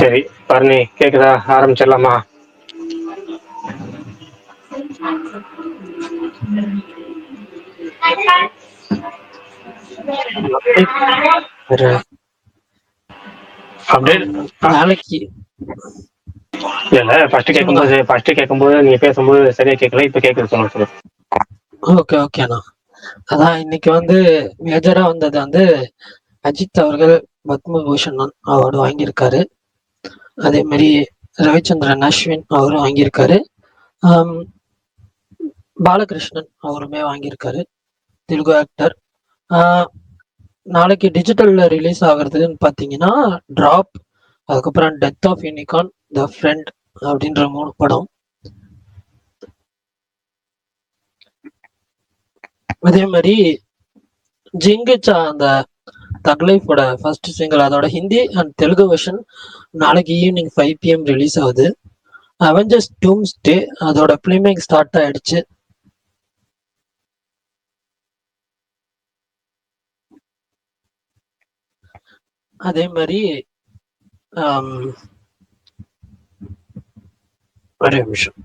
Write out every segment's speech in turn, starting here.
சரி, பரணி கேக்குதா? ஆரம்பிச்சிடலாமா? ஒரு அப்டேட் நாளைக்கு இல்ல ஃபர்ஸ்ட் சொல்லுங்க. கேட்கும்போது நீங்க பேசும்போது சரியா கேட்கல. இப்ப கேக்குது, சொல்லுங்க சொல்லுங்க. ஓகேண்ணா. அதான் இன்னைக்கு வந்து மேஜரா வந்தது வந்து அஜித் அவர்கள் பத்மபூஷன் அவார்டு வாங்கியிருக்காரு. அதே மாதிரி ரவிச்சந்திரன் அஸ்வின் அவரும் வாங்கியிருக்காரு. ஆம், பாலகிருஷ்ணன் அவருமே வாங்கியிருக்காரு, தெலுங்கு ஆக்டர். நாளைக்கு டிஜிட்டல்ல ரிலீஸ் ஆகுறதுன்னு பார்த்தீங்கன்னா டிராப், அதுக்கப்புறம் Death of Unicorn, The Friend அப்படின்ற 3 படம். அதே மாதிரி ஜிங்கிச்சா அந்த தக் லைஃபோட ஃபர்ஸ்ட் சிங்கிள், அதோட ஹிந்தி அண்ட் தெலுங்கு வெர்ஷன் நாளைக்கு ஈவினிங் 5 PM ரிலீஸ் ஆகுது. அவெஞ்சர்ஸ் டூம்ஸ் டே அதோட ஃபிலிமிங் ஸ்டார்ட் ஆயிடுச்சு. அதே மாதிரி ஒரே நிமிஷம்,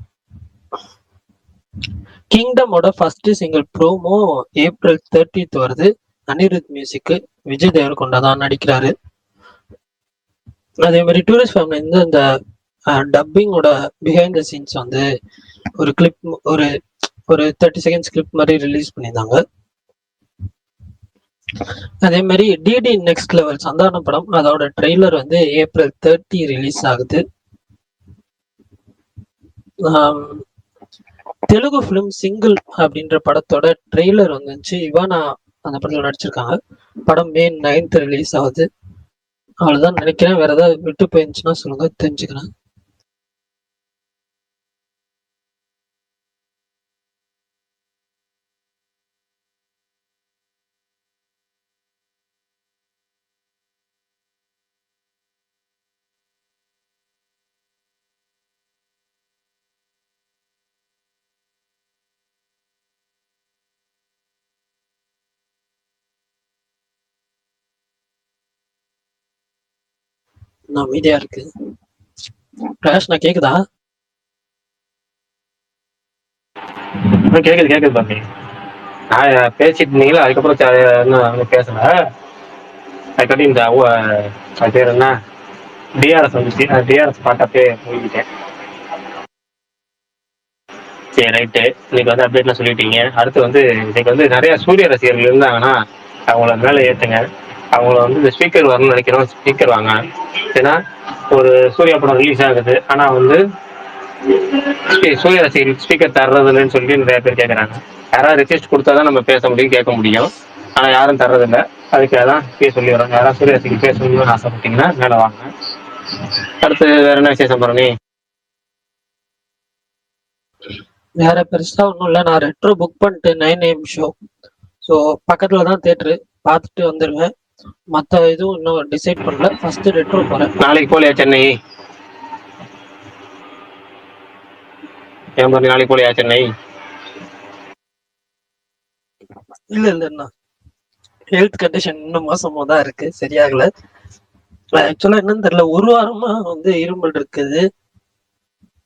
கிங்டமோட first single promo April 30th வருது. அனிருத் மியூசிக், விஜய் தேவரகொண்டா தான் நடிக்கிறாரு. அதே மாதிரி டூரிஸ்ட் ஃபேமிலி வந்து அந்த டப்பிங்கோட பிஹைண்ட் த சீன்ஸ் வந்து ஒரு கிளிப், ஒரு ஒரு 30 செகண்ட்ஸ் கிளிப் மாதிரி ரிலீஸ் பண்ணியிருந்தாங்க. அதே மாதிரி டிடி நெக்ஸ்ட் லெவல் சந்தான படம், அதோட ட்ரெய்லர் வந்து ஏப்ரல் 30 ரிலீஸ் ஆகுது. தெலுங்கு ஃபிலிம் சிங்கிள் அப்படின்ற படத்தோட ட்ரெய்லர் வந்துச்சு. இவானா அந்த படத்துல நடிச்சிருக்காங்க. படம் மே 9th ரிலீஸ் ஆகுது. அவ்வளவுதான் நினைக்கிறேன். வேற ஏதாவது விட்டு போயிருந்துச்சுன்னா சொல்லுங்க, தெரிஞ்சுக்கிறேன். நான் அமைதியா இருக்கு. பிரகாஷ், நான் கேக்குதா? கேக்குது பரணி. நான் பேசிட்டு இருந்தீங்களா, அதுக்கப்புறம் இன்னும் பேசல. அதுக்காட்டி இந்த அது பேர் என்ன, டிஆர்எஸ் வந்துச்சு. டிஆர்எஸ் பாட்டப்பே போய்கிட்டேன். சரி, ரைட்டு. இன்னைக்கு வந்து அப்டேட்லாம் சொல்லிட்டீங்க. அடுத்து வந்து இன்னைக்கு வந்து நிறைய சூரிய ரசிகர்கள் இருந்தாங்கன்னா அவங்கள மேலே ஏற்றுங்க. அவங்கள வந்து இந்த ஸ்பீக்கர் வரணும்னு நினைக்கிறோம், ஸ்பீக்கர் வாங்க. ஏன்னா ஒரு சூர்யா படம் ரிலீஸ் ஆகுது, ஆனால் வந்து சூரிய ரசிகர்கள் ஸ்பீக்கர் தர்றதில்லைன்னு சொல்லி நிறைய பேர் கேட்குறாங்க. யாராவது ரிக்வெஸ்ட் கொடுத்தா தான் நம்ம பேச முடியும், கேட்க முடியும். ஆனால் யாரும் தர்றதில்லை. அதுக்காக தான் சொல்லி வரோம். யாராவது சூரிய ரசிகர்கள் பேசணும்னு ஆசைப்பட்டீங்கன்னா மேலே வாங்க. அடுத்து வேற என்ன விசேஷம் பண்ணி? வேற பெருசா ஒன்றும் இல்லை. நான் ரெட்ரோ புக் பண்ணிட்டு 9 AM ஷோ. ஸோ பக்கத்துல தான் தேட்டரு, பார்த்துட்டு வந்துடுவேன். மற்ற எதுவும் இன்னும் டிசைட் பண்ணல. ஃபர்ஸ்ட் ரெட்ரோ போறேன். நாளைக்கு போலையா சென்னை? ஏன் பண்ணி நாளைக்கு போலையா சென்னை? இல்ல, ஹெல்த் கண்டிஷன் இன்னும் மோசமா தான் இருக்கு, சரியாகல. ஆக்சுவலா என்னன்னு தெரியல, ஒரு வாரமா வந்து இருமல் இருக்குது.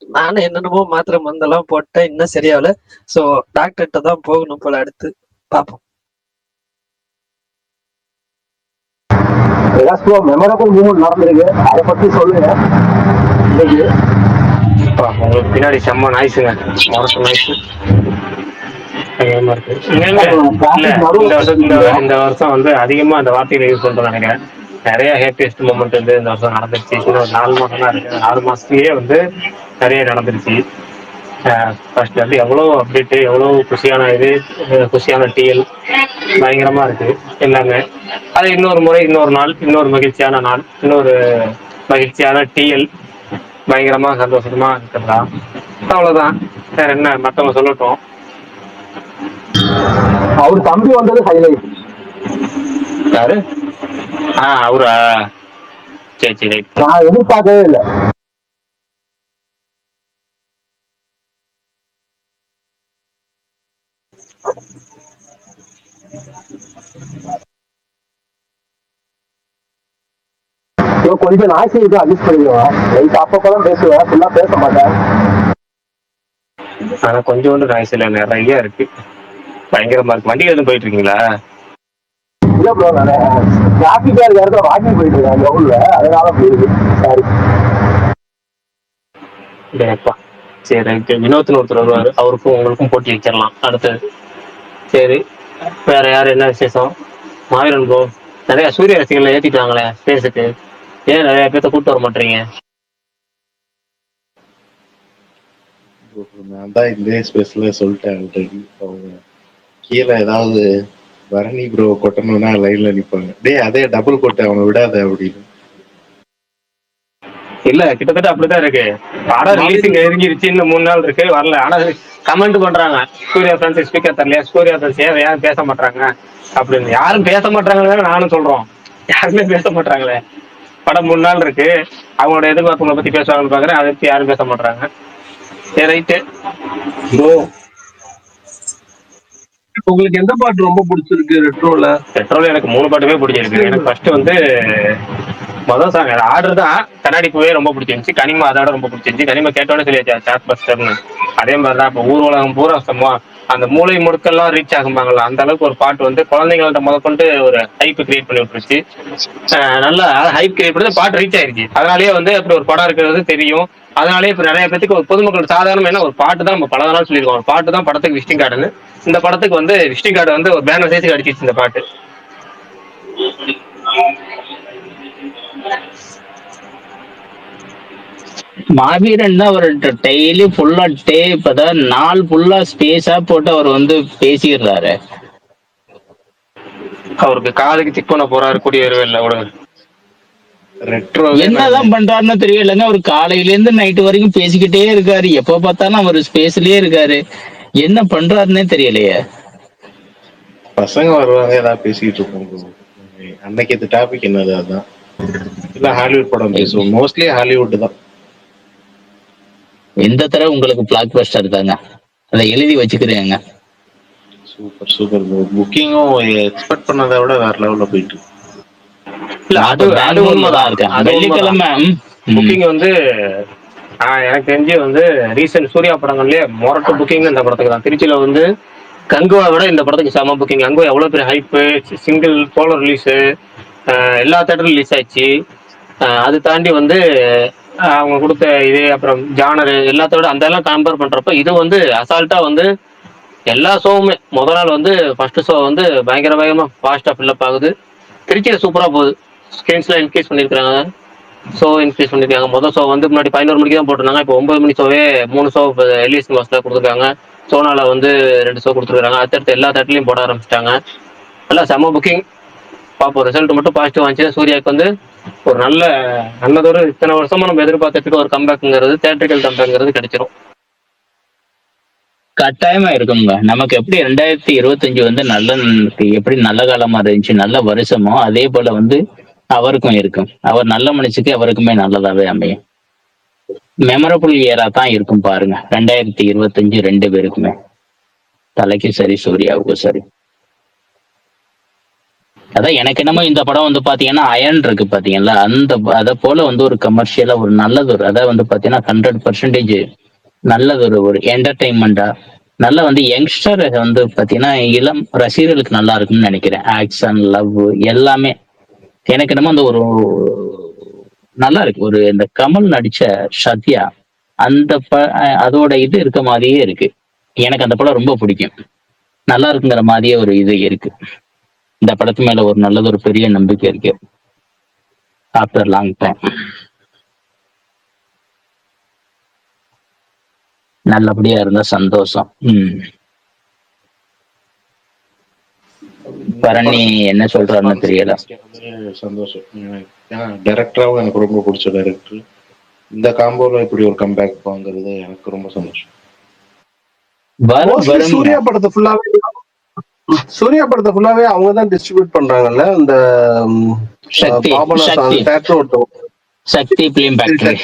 நானும் என்னென்னமோ மாத்திரை மருந்தெல்லாம் போட்டேன், இன்னும் சரியாகல. ஸோ டாக்டர்கிட்ட தான் போகணும் போல. அடுத்து பார்ப்போம். ஏதாச்சும் மெமரபிள் மூமெண்ட் நடந்திருக்கு, அதை பத்தி சொல்லுங்க. இன்னைக்கு உங்களுக்கு பின்னாடி செம்ம நாய்ஸுங்க, மொரட்டு நாய்ஸ் அதிகமா இருக்கு. இந்த வருஷம் வந்து அதிகமா அந்த வார்த்தைகளை யூஸ் பண்றோம் நினைக்கிறேன். நிறைய ஹேப்பியஸ்ட் மூமெண்ட் வந்து இந்த வருஷம் நடந்துருச்சு. இன்னும் ஒரு 4 மாசம் தான் இருக்கு. 4 மாசத்துலயே வந்து நிறைய நடந்துருச்சு. ஃபர்ஸ்ட் வந்து எவ்வளோ அப்டேட்டு, எவ்வளோ குஷியான இது, குஷியான டிஎல் பயங்கரமா இருக்கு எல்லாமே. அது இன்னொரு முறை, இன்னொரு நாள், இன்னொரு மகிழ்ச்சியான நாள், இன்னொரு மகிழ்ச்சியான டிஎல், பயங்கரமா சந்தோஷமா இருக்கிறதா. அவ்வளவுதான், வேற என்ன மத்தவங்க சொல்லட்டும். அவர் தம்பி வந்தது ஹைலைட். யாரு? அவரா? சரி. நான் எதிர்பார்க்கவே இல்லை. கொஞ்சம் நாய்ஸ் இருக்கு, அட்ஜஸ்ட் பண்ணிக்குவேன். லைட் அப்பப்பதான் பேசுவேன், ஃபுல்லா பேச மாட்டேன். ஆனா கொஞ்சோண்டு நாய்ஸ் இல்ல, நிறைய இருக்கு, பயங்கரமா இருக்கு. வண்டியில எதுவும் போயிட்டு இருக்கீங்களா? இல்ல ப்ரோ, நான் டிராபிக்கா இருக்க இடத்துல வாக்கிங் போயிட்டு இருக்கேன் கிரவுண்ட்ல, அதனால போயிருக்கு. சாரி. இல்லையாப்பா. சரி ரைட்டு. வினோத்னு ஒருத்தர் வருவாரு, அவருக்கும் உங்களுக்கும் போட்டி வச்சிடலாம் அடுத்தது. சரி, வேற யாரு, என்ன விசேஷம்? மாவீரன் ப்ரோ, நிறைய சூரிய ரசிகர்களை ஏத்திட்டாங்களே ஸ்பேஸுக்கு, ஏன் நிறைய பேர்த்த கூட்டு வர மாட்டீங்க? நான் தான் இந்த ஸ்பேஸ்ல சொல்லிட்டேன் ஆல்ரெடி. அவங்க கீழே ஏதாவது பரணி ப்ரோ கொட்டணும்னா லைன்ல நிப்பாங்க, டேய் அதே டபுள் கொட்ட அவனை விடாத அப்படின்னு. இல்ல, கிட்டத்தட்ட அப்படித்தான் இருக்கு. படம் ரிலீஸிங் நெருங்கிருச்சு, இன்னும் 3 நாள் இருக்கு, வரல. ஆனா கமெண்ட் பண்றாங்க, சூர்யா ஃபேன்ஸ் ஸ்பீக்கர் தரலையா, சூர்யா ஃபேன்ஸ் ஏன் பேச மாட்டாங்க அப்படின்னு. யாரும் பேச மாட்டாங்கன்னு நானும் சொல்றோம், யாருமே பேச மாட்டாங்களே. படம் 3 நாள் இருக்கு, அவங்களோட எதிர்பார்ப்புகளை பத்தி பேசுவாங்கன்னு பாக்குறேன், அதை பத்தி யாரும் பேச மாட்டாங்க. சரி ரைட்டு. ப்ரோ, உங்களுக்கு எந்த பாட்டு ரொம்ப பிடிச்சிருக்கு ரெட்ரோல? பெட்ரோல் எனக்கு 3 பாட்டுமே பிடிச்சிருக்கு. எனக்கு ஃபர்ஸ்ட் வந்து மொதல் சாங் ஆர்டர் தான், கண்ணாடி பூவே ரொம்ப பிடிச்சிருந்துச்சு. கனிமா அதோட ரொம்ப பிடிச்சிருந்துச்சு. கனிமா கேட்டோட சொல்லியாச்சு சாட் பஸ்டர்னு. அதே மாதிரி தான் இப்போ ஊர் உலகம் பூரா அந்த மூளை முடுக்கெல்லாம் ரீச் ஆகும்பாங்கல்ல, அந்த அளவுக்கு ஒரு பாட்டு வந்து குழந்தைங்கள்ட்ட முதற்கொண்டு ஒரு ஹைப் கிரியேட் பண்ணி விட்டுருச்சு. நல்லா ஹைப் கிரியேட் பண்ணி பாட்டு ரீச் ஆயிருச்சு. அதனாலேயே வந்து அப்படி ஒரு படம் இருக்கிறது தெரியும். அதனாலேயே இப்போ நிறைய பேருக்கு ஒரு பொதுமக்கள் சாதாரண என்ன, ஒரு பாட்டு தான் நம்ம பல நாள் சொல்லியிருக்கோம், ஒரு பாட்டு தான் படத்துக்கு விசிட்டிங் கார்டுன்னு. இந்த படத்துக்கு வந்து விசிட்டிங் கார்டு வந்து ஒரு பேனர் சைஸுக்கு அடிச்சிச்சு இந்த பாட்டு. மாவீரன் தான் அவர் டெய்லி ஃபுல்லா இப்பதான் நாள் ஃபுல்லா ஸ்பேஸா போட்டு அவர் வந்து பேசிடுறாரு. அவருக்கு காதுக்கு திக் பண்ண போறாரு குடியேறவே இல்லை விடுங்க. ரெட்ரோ என்னதான் பண்றாருன்னு தெரியலங்க. அவர் காலையில இருந்து நைட்டு வரைக்கும் பேசிக்கிட்டே இருக்காரு, எப்ப பார்த்தாலும் அவர் ஸ்பேஸ்லயே இருக்காரு, என்ன பண்றாருன்னே தெரியலையே. பசங்க வருவாங்க, ஏதாவது பேசிட்டு இருப்போம். அன்னைக்கு இந்த டாபிக் என்னது, அதான் இல்ல ஹாலிவுட் படம் பேசுவோம், மோஸ்ட்லி ஹாலிவுட் தான். எந்த தடவை உங்களுக்கு பிளாக் பஸ்டர் தாங்க, அதை எழுதி வச்சுக்கிறேங்க. சூப்பர் சூப்பர் ப்ரோ, புக்கிங்கும் எக்ஸ்பெக்ட் பண்ணதை விட வேற லெவல்ல போயிட்டு. இல்ல அது அது உண்மைதான் இருக்கேன். வெள்ளிக்கிழமை புக்கிங் வந்து எனக்கு தெரிஞ்சு வந்து ரீசெண்ட் சூர்யா படங்கள்லயே மொரட்டு புக்கிங் இந்த படத்துக்கு தான். திருச்சியில வந்து கங்குவா விட இந்த படத்துக்கு செம புக்கிங். கங்குவா எவ்வளவு பெரிய ஹைப்பு, சிங்கிள் சோலோ ரிலீஸு, எல்லா தேட்டரும் ரிலீஸ் ஆயிடுச்சு. அது தாண்டி வந்து அவங்க கொடுத்த இது, அப்புறம் ஜானர் எல்லாத்தோட அந்த எல்லாம் கம்பேர் பண்றப்ப இது வந்து அசால்ட்டா வந்து எல்லா ஷோவுமே முதல் நாள் வந்து ஃபர்ஸ்ட் ஷோ வந்து பயங்கரமா ஃபாஸ்டா ஃபில்லப் ஆகுது. திருச்சியில சூப்பரா போகுது. ஸ்கிரீன்ஸ்லாம் இன்க்ரீஸ் பண்ணிருக்காங்க, ஷோ இன்க்ரீஸ் பண்ணிருக்காங்க. முதல் ஷோ வந்து முன்னாடி 11 மணிக்கு தான் போட்டிருந்தாங்க, இப்போ 9 மணி ஷோவே 3 ஷோ எல்இஎஸ் மாஸ்ல கொடுத்துருக்காங்க. சோனால வந்து 2 ஷோ கொடுத்துருக்காங்க. அடுத்தடுத்து எல்லா தேட்டர்லையும் போட ஆரம்பிச்சிட்டாங்க. நல்லா செம்ம புக்கிங். பார்ப்போம், ரிசல்ட் மட்டும் பாசிட்டிவ் வந்துச்சு. சூர்யாவுக்கு வந்து ஒரு நல்லதொரு இத்தனை வருஷமா நம்ம எதிர்பார்த்துட்டு ஒரு கம்பேக்ங்கிறது, தேட்டரிக்கல் கம்பேக்ங்கிறது கிடைச்சிரும். கட்டாயமா இருக்குங்க. நமக்கு எப்படி 2025 வந்து எப்படி நல்ல காலமா இருந்துச்சு, நல்ல வருஷமோ அதே போல வந்து அவருக்கும் இருக்கும். அவர் நல்ல மனுஷுக்கு அவருக்குமே நல்லதாவே அமையும். மெமரபிள் இயரா தான் இருக்கும் பாருங்க 2025 2 பேருக்குமே, தலைக்கும் சரி சூர்யாவுக்கும் சரி. அதான் எனக்கு என்னமோ இந்த படம் வந்து பாத்தீங்கன்னா அயன் இருக்கு பாத்தீங்களா, அதை போல வந்து ஒரு கமர்ஷியலா ஒரு நல்லது, அதாவது வந்து பாத்தீங்கன்னா 100% நல்லது, ஒரு என்டர்டைன்மெண்டா நல்லா வந்து யங்ஸ்டர் வந்து பாத்தீங்கன்னா இளம் ரசிகர்களுக்கு நல்லா இருக்கும்னு நினைக்கிறேன். ஆக்ஷன், லவ் எல்லாமே எனக்கு என்னமோ அந்த ஒரு நல்லா இருக்கு. ஒரு இந்த கமல் நடிச்ச சத்யா அந்த அதோட இது இருக்க மாதிரியே இருக்கு. எனக்கு அந்த படம் ரொம்ப பிடிக்கும், நல்லா இருக்குங்கிற மாதிரியே ஒரு இது இருக்கு. இந்த படத்து மேல ஒரு நல்லது ஒரு பெரிய நம்பிக்கை இருக்கு ஆஃப்டர் லாங் டைம். நல்லபடியா இருந்தா சந்தோஷம். பரணி என்ன சொல்றாருன்னு தெரியல. சந்தோஷம். டைரக்டராவும் எனக்கு ரொம்ப பிடிச்ச டைரக்டர். இந்த காம்போல இப்படி ஒரு கம்பேக் வாங்குறது எனக்கு ரொம்ப சந்தோஷம். சூர்யா படத்தை ஃபுல்லாவே அவங்க தான் டிஸ்ட்ரிபியூட் பண்றாங்கல்ல, இந்த சக்தி பிலிம் ஃபேக்டரி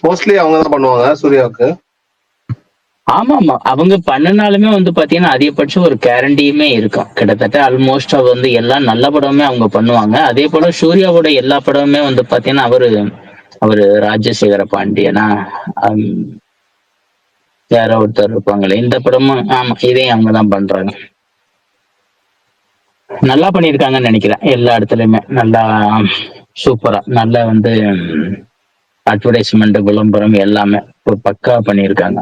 மோஸ்ட்லி அவங்க தான் பண்ணுவாங்க சூர்யாவுக்கு. ஆமா ஆமா, அவங்க பண்ணினாலுமே வந்து பாத்தீங்கன்னா அதிகபட்சம் ஒரு கேரண்டியுமே இருக்கும். கிட்டத்தட்ட ஆல்மோஸ்ட் வந்து எல்லா நல்ல படமுமே அவங்க பண்ணுவாங்க. அதே போல சூர்யாவோட எல்லா படமுமே வந்து பாத்தீங்கன்னா அவரு அவரு ராஜசேகர பாண்டியனா, ஹம், யாரோ ஒருத்தர் இருப்பாங்களே இந்த படமும், ஆமா இதையும் அவங்க தான் பண்றாங்க. நல்லா பண்ணியிருக்காங்கன்னு நினைக்கிறேன். எல்லா இடத்துலயுமே நல்லா சூப்பரா நல்லா வந்து அட்வர்டைஸ்மெண்ட் விளம்பரம் எல்லாமே ஒரு பக்கா பண்ணியிருக்காங்க.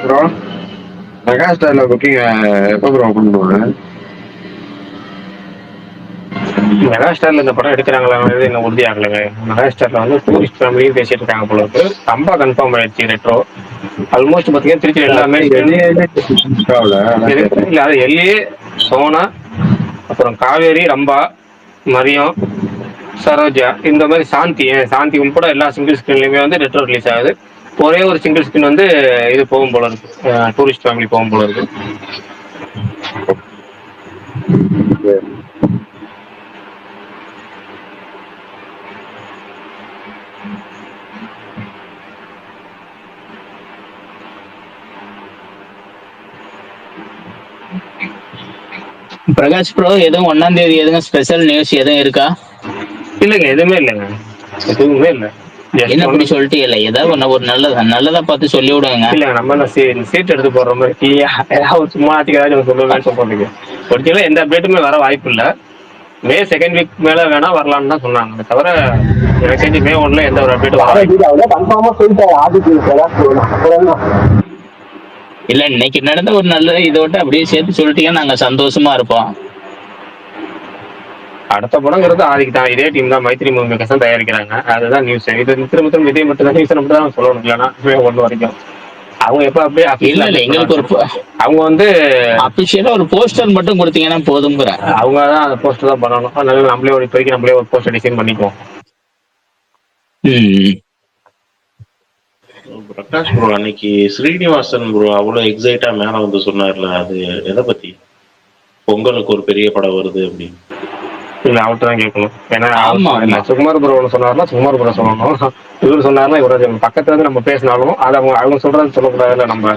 ப்ரோ மெகா ஸ்டார்ல புக்கிங் எப்போ ப்ரோ ஓப்பன் பண்ணுவாங்க? மெகாஸ்டார்ல இந்த படம் எடுக்கிறாங்களாங்கிறது இன்னும் உறுதி ஆகலைங்க. மெகாஸ்டார்ல வந்து டூரிஸ்ட் ஃபேமிலியும் பேசிட்டு இருக்காங்க போல இருக்கு. ரொம்ப கன்ஃபார்ம் ஆயிடுச்சு ரெட்ரோ. ஆல்மோஸ்ட் பார்த்தீங்கன்னா திருச்சி எல்லாமே இல்லை, அது எல்ஏ, சோனா, அப்புறம் காவேரி, ரம்பா, மரியம், சரோஜா, இந்த மாதிரி சாந்தி உட்பட எல்லா சிங்கிள் ஸ்கிரீன்லையுமே வந்து ரெட்ரோ ரிலீஸ் ஆகுது. ஒரே ஒரு சிங்கிள் ஸ்கிரீன் வந்து இது போகும் போல இருக்கு, டூரிஸ்ட் ஃபேமிலி போகும் போல இருக்கு. பிரகாஷ் ப்ரோ, எதுவும் 1ஆம் தேதி எதுவும் ஸ்பெஷல் நியூஸ் எதுவும் இருக்கா? இல்லைங்க, எதுவுமே இல்லைங்க, எதுவுமே இல்லை. என்ன அப்படி சொல்லிட்டு இல்லை, ஏதாவது ஒண்ணு ஒரு நல்லதா பார்த்து சொல்லி விடுங்க. இல்ல, நம்ம என்ன சீட் எடுத்து போடுற மாதிரி டீயா ஏதாவது சும்மா ஏதாச்சும் சொல்லுவேன்னு சொல்றதுக்கு ஒரிஜினலா எந்த அப்டேட்டுமே வர வாய்ப்பு இல்லை. மே 2nd வீக் மேல வேணா வரலாம்னு தான் சொன்னாங்க, தவிர எனக்கு தெரிஞ்சு மே 1ல எந்த ஒரு அப்டேட்டும் வர கன்ஃபார்மா சொல்லிட்டாரு ஆதித்ய. இல்ல, இன்னைக்கு நடந்த ஒரு நல்ல இதோட அப்படியே சேர்த்து சொல்லிட்டீங்கன்னா நாங்க சந்தோஷமா இருப்போம். அடுத்த படங்கிறது ஆதிக்கு தான், இதே டீம் தான், மைத்ரி மூவிமேக்கர்ஸ் தான் தயாரிக்கிறாங்க. அதுதான் நியூஸ். இது திரும்ப விஜய் மட்டும் தான் நியூஸ் மட்டும் தான் சொல்லணும், இல்லைன்னா மே 1 வரைக்கும் அவங்க எப்ப அப்படியே இல்ல இல்ல, எங்களுக்கு ஒரு அவங்க வந்து அபிஷியலா ஒரு போஸ்டர் மட்டும் கொடுத்தீங்கன்னா போதுங்கிற. அவங்க தான் அந்த போஸ்டர் தான் பண்ணணும். அதனால நம்மளே ஒரு இப்போதைக்கு நம்மளே ஒரு போஸ்டர் டிசைன் பண்ணிக்குவோம். பிரகாஷ் ப்ரோ, அன்னைக்கு ஸ்ரீனிவாசன் ப்ரோ அவ்வளவு எக்ஸைட்டா மேல வந்து சொன்னார்ல, அது எதை பத்தி? பொங்கலுக்கு ஒரு பெரிய படம் வருது அப்படின்னு. இல்ல, அவர்கிட்ட தான் கேட்கணும். ஏன்னா சுகுமார் ப்ரோ சொன்னார்னா சுகுமார் ப்ரோ சொல்லணும். இவர் சொன்னார்னா இவர பக்கத்துல இருந்து நம்ம பேசினாலும் அது அவங்க சொல்றது சொல்லக்கூடாதுல்ல. நம்ம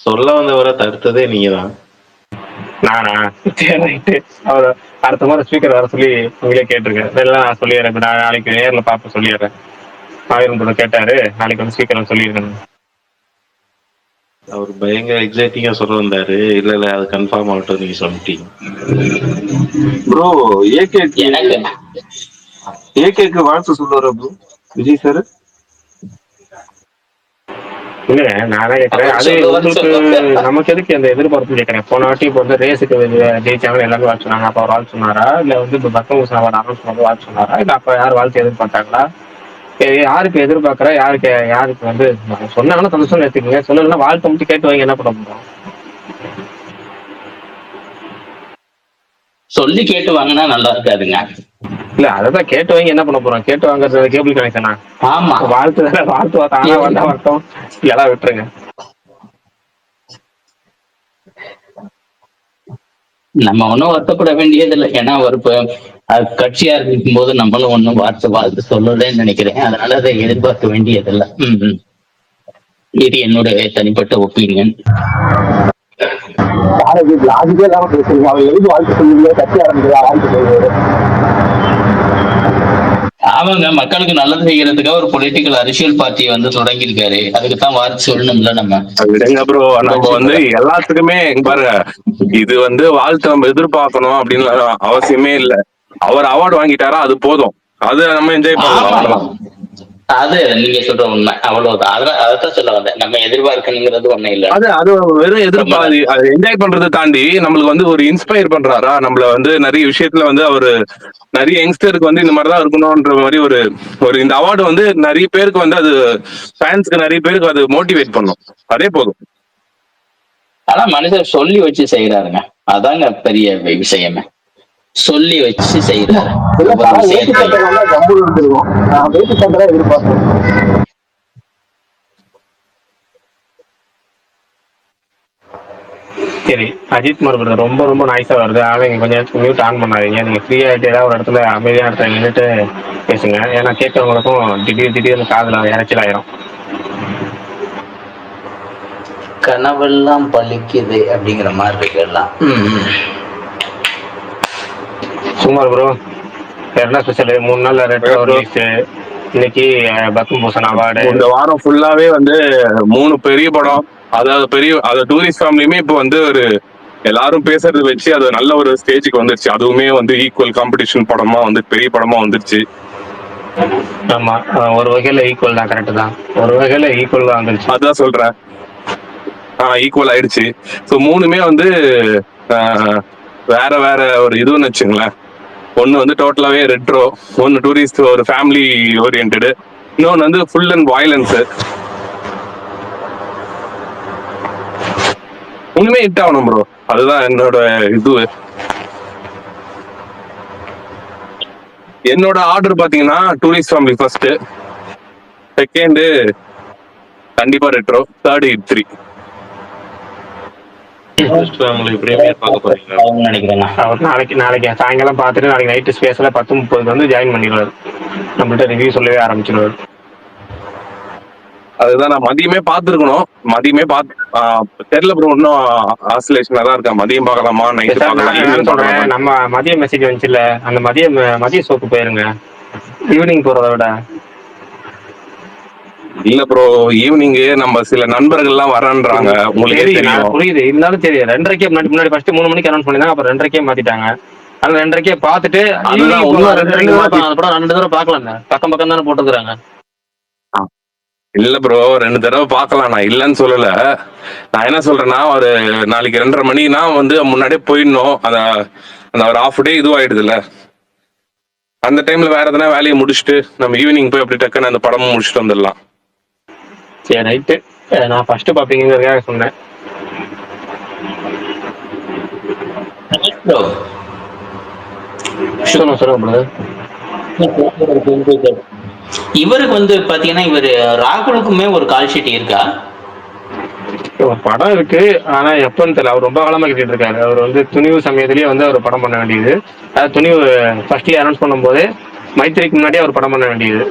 சொல்ல வந்தவரை தடுத்ததே நீங்க தான். நானா? அவர் அடுத்த மாதிரி ஸ்பீக்கர் வர சொல்லி உங்களே கேட்டிருக்கேன். இதெல்லாம் நான் சொல்லிடுறேன். நான் நாளைக்கு நேர்ல பார்ப்ப சொல்லிடுறேன். ஆயிரம் கேட்டாரு, நாளைக்கு வந்து ஸ்பீக்கர் சொல்லியிருக்கேன். அவர் பயங்கர எக்ஸைட்டிங்கா சொல்ல வந்தாரு. இல்ல இல்ல, அது கன்ஃபார்ம் ஆகட்டும் நீங்க சொல்லிட்டீங்க ப்ரோ. ஏகேக்கு வாழ்த்து சொல்லுவாரா ப்ரோ விஜய் சார்? இல்ல, நானே கேட்கறேன், அது உங்களுக்கு நமக்கு எதுக்கு அந்த எதிர்பார்ப்பு கேட்கறேன். போன வாட்டி இப்போ வந்து ரேஸுக்கு ஜெயிச்சாங்க எல்லாமே வாழ்த்து சொன்னாங்க, அப்ப அவர் வாழ்த்து சொன்னாரா? இல்ல வந்து இப்போ பத்மபூஷன் அவர் அனௌன்ஸ் பண்ணி வாழ்த்து சொன்னாரா? இல்ல அப்ப யார் வாழ்த்து எதிர்பார்த்தாங்களா? யாருக்கு எதிர்பார்க்கற, யாருக்கு வந்து சொன்னாங்கன்னா சந்தோஷம் எடுத்துக்கீங்க, சொல்லலைன்னா வாழ்த்து மட்டும் கேட்டு வாங்கி என்ன பண்ண போறோம்? சொல்லி கேட்டு வாங்கினா நல்லா இருக்காதுங்க. இல்ல, அதான் கேட்டு வாங்கி என்ன பண்ண போறோம்? கேட்டு வாங்குறது கேபிள் கனெக்ஷனா? ஆமா, வாழ்த்து தானா வந்தா வரட்டும், எல்லாம் விட்டுருங்க. நம்ம ஒன்றும் வருத்தப்பட வேண்டியதில்லை. ஏன்னா ஒரு கட்சியா இருக்கும் போது நம்மளும் ஒன்றும் வாழ்த்து சொல்லலன்னு நினைக்கிறேன். அதனால அதை எதிர்பார்க்க வேண்டியதில்லை. இது என்னுடைய தனிப்பட்ட ஒப்பீனியன். லாஜிக்கே இல்லாம பேசுறீங்க. அவர் எதுக்கு வாழ்த்து சொல்லுவீங்க? கட்சி ஆரம்பிக்கிறா வாழ்த்து சொல்லுவாரு. அவங்க மக்களுக்கு நல்லது செய்யறதுக்காக ஒரு பொலிட்டிக்கல் அரசியல் பார்ட்டியை வந்து தொடங்கியிருக்காரு. அதுக்கு தான் வாழ்த்து சொல்லணும்ல நம்ம. விடுங்க ப்ரோ, நம்ம வந்து எல்லாத்துக்குமே பாருங்க, இது வந்து வாழ்த்து நம்ம எதிர்பார்க்கணும் அப்படின்னு அவசியமே இல்லை. அவர் அவார்டு வாங்கிட்டாரா, அது போதும். அது நம்ம என்ஜாய் பண்ணலாம். அது நீங்க சொல்ற உண்மை, அவ்வளவுதான். அதான் சொல்ல வந்தேன், நம்ம எதிர்பார்க்கணுங்கிறது ஒண்ணு இல்ல. அது வெறும் எதிர்பார்த்து அது என்ஜாய் பண்றதை தாண்டி நம்மளுக்கு வந்து ஒரு இன்ஸ்பயர் பண்றாரா, நம்மள வந்து நிறைய விஷயத்துல வந்து அவரு நிறைய யங்ஸ்டருக்கு வந்து இந்த மாதிரிதான் இருக்கணும்ன்ற மாதிரி ஒரு இந்த அவார்டு வந்து நிறைய பேருக்கு வந்து அது ஃபேன்ஸ்க்கு நிறைய பேருக்கு அது மோட்டிவேட் பண்ணும். அதே போதும். ஆனா மனுஷர் சொல்லி வச்சு செய்யறாருங்க, அதாங்க பெரிய விஷயமே. சொல்லி வச்சு செய்யறாரு. சரி, அஜித் குமார் ரொம்ப ரொம்ப நாய்ஸா வருது. அதனால நீங்க கொஞ்சம் மியூட் ஆன் பண்ணாதீங்க. நீங்க ஃப்ரீ ஆயிட்டு ஏதாவது ஒரு இடத்துல அமைதியான இடத்துல நின்னுட்டு பேசுங்க. ஏன்னா கேட்கறவங்களுக்கும் திடீர்னு காதுல இரைச்சல் ஆயிரும். கனவெல்லாம் பழிக்குது அப்படிங்கிற மாதிரி இருக்கு எல்லாம். சுமார் ப்ரோ என்ன ஸ்பெஷல்? 3 நாள் ரெட்ரோ ரிலீஸ். இன்னைக்கு பத்ம பூஷன் அவார்டு. இந்த வாரம் ஃபுல்லாவே வந்து 3 பெரிய படம், அதாவது டூரிஸ்ட் ஃபேமிலியுமே இப்போ வந்து ஒரு எல்லாரும் பேசுறது வச்சு அது நல்ல ஒரு ஸ்டேஜுக்கு வந்துருச்சு. அதுவுமே வந்து ஈக்குவல் காம்படிஷன் படமா வந்து பெரிய படமா வந்துருச்சு. ஆமா, ஒரு வகையில ஈக்குவல் தான். கரெக்ட் தான், ஒரு வகையில ஈக்குவல் தான் வந்துருச்சு. அதான் சொல்றேன், ஈக்குவல் ஆயிடுச்சு. ஸோ 3மே வந்து வேற வேற ஒரு இதுன்னு வச்சுங்களேன். ஒன்னு வந்து டோட்டலாவே ரெட்ரோ, ஒன்னு டூரிஸ்ட் ஒரு ஃபேமிலி ஓரியன்டு, இன்னொன்னு வந்து ஃபுல் அண்ட் வயலன்ஸ். ஒண்ணுமே ஹிட் ஆகணும் ப்ரோ, அதுதான் என்னோட இது. என்னோட ஆர்டர் பாத்தீங்கன்னா டூரிஸ்ட் ஃபேமிலி ஃபர்ஸ்ட், செகண்ட் கண்டிப்பா ரெட்ரோ, தேர்ட் ஹிட் 3. அவர் நாளைக்கு சாயங்காலம் பார்த்துட்டு நாளைக்கு நைட்டு ஸ்பேஸ்ல 10:30 வந்து ஜாயின் பண்ணிடுவாரு. நம்மள்ட்ட ரிவ்யூ சொல்லவே ஆரம்பிச்சிருவாரு. அதுதான் நான் மதியமே பார்த்துருக்கணும். தெரியல ப்ரோ, இன்னும் ஆசிலேஷனா தான் இருக்கேன். மதியம் பார்க்கலாமா நைட்டு பார்க்கலாம் சொல்றேன். நம்ம மதியம் மெசேஜ் வந்துச்சுல, அந்த மதிய ஷோக்கு போயிருங்க, ஈவினிங் போறதை விட. இல்ல ப்ரோ, ஈவினிங் நம்ம சில நண்பர்கள் எல்லாம் வரன்றாங்க, உங்களுக்கு தெரியும். புரியுது, இருந்தாலும் தெரியும். 2:30 முன்னாடி ஃபர்ஸ்ட் 3 மணிக்கு அனௌன்ஸ் பண்ணிருந்தாங்க, அப்புறம் 2:30 மாத்திட்டாங்க. அந்த 2:30 பார்த்துட்டு அதுதான் 2 தடவை பார்க்கலாம். பக்கம் பக்கம் தானே போட்டுக்கிறாங்க. இல்ல ப்ரோ, 2 தடவை பார்க்கலாம், நான் இல்லன்னு சொல்லல. நான் என்ன சொல்றேன்னா, ஒரு நாளைக்கு 2:30 மணினா வந்து முன்னாடியே போயிடணும். அந்த ஒரு ஹாஃப் டே இதுவாயிடுது இல்ல, அந்த டைம்ல வேற எதனா வேலையை முடிச்சுட்டு நம்ம ஈவினிங் போய் அப்படி டக்குன்னு அந்த படமும் முடிச்சுட்டு வந்துடலாம். சரி, ரைட்டு. நான் ஃபர்ஸ்ட் பாப்பீங்கிறதுக்காக சொன்னேன். சொல்லுங்க. இவருக்கு வந்து பாத்தீங்கன்னா, இவரு ராகுலுக்குமே ஒரு கால் ஷீட் இருக்கா? ஒரு படம் இருக்கு, ஆனா எப்பன்னு தெரியல. அவர் ரொம்ப காலமா கேட்டுட்டு இருக்காரு. அவர் வந்து துணிவு சமயத்திலேயே வந்து அவர் படம் பண்ண வேண்டியது. அதாவது துணிவு ஃபர்ஸ்ட் இயர் அனௌன்ஸ் பண்ணும்போது மைத்திரிக்கு முன்னாடியே அவர் படம் பண்ண வேண்டியது,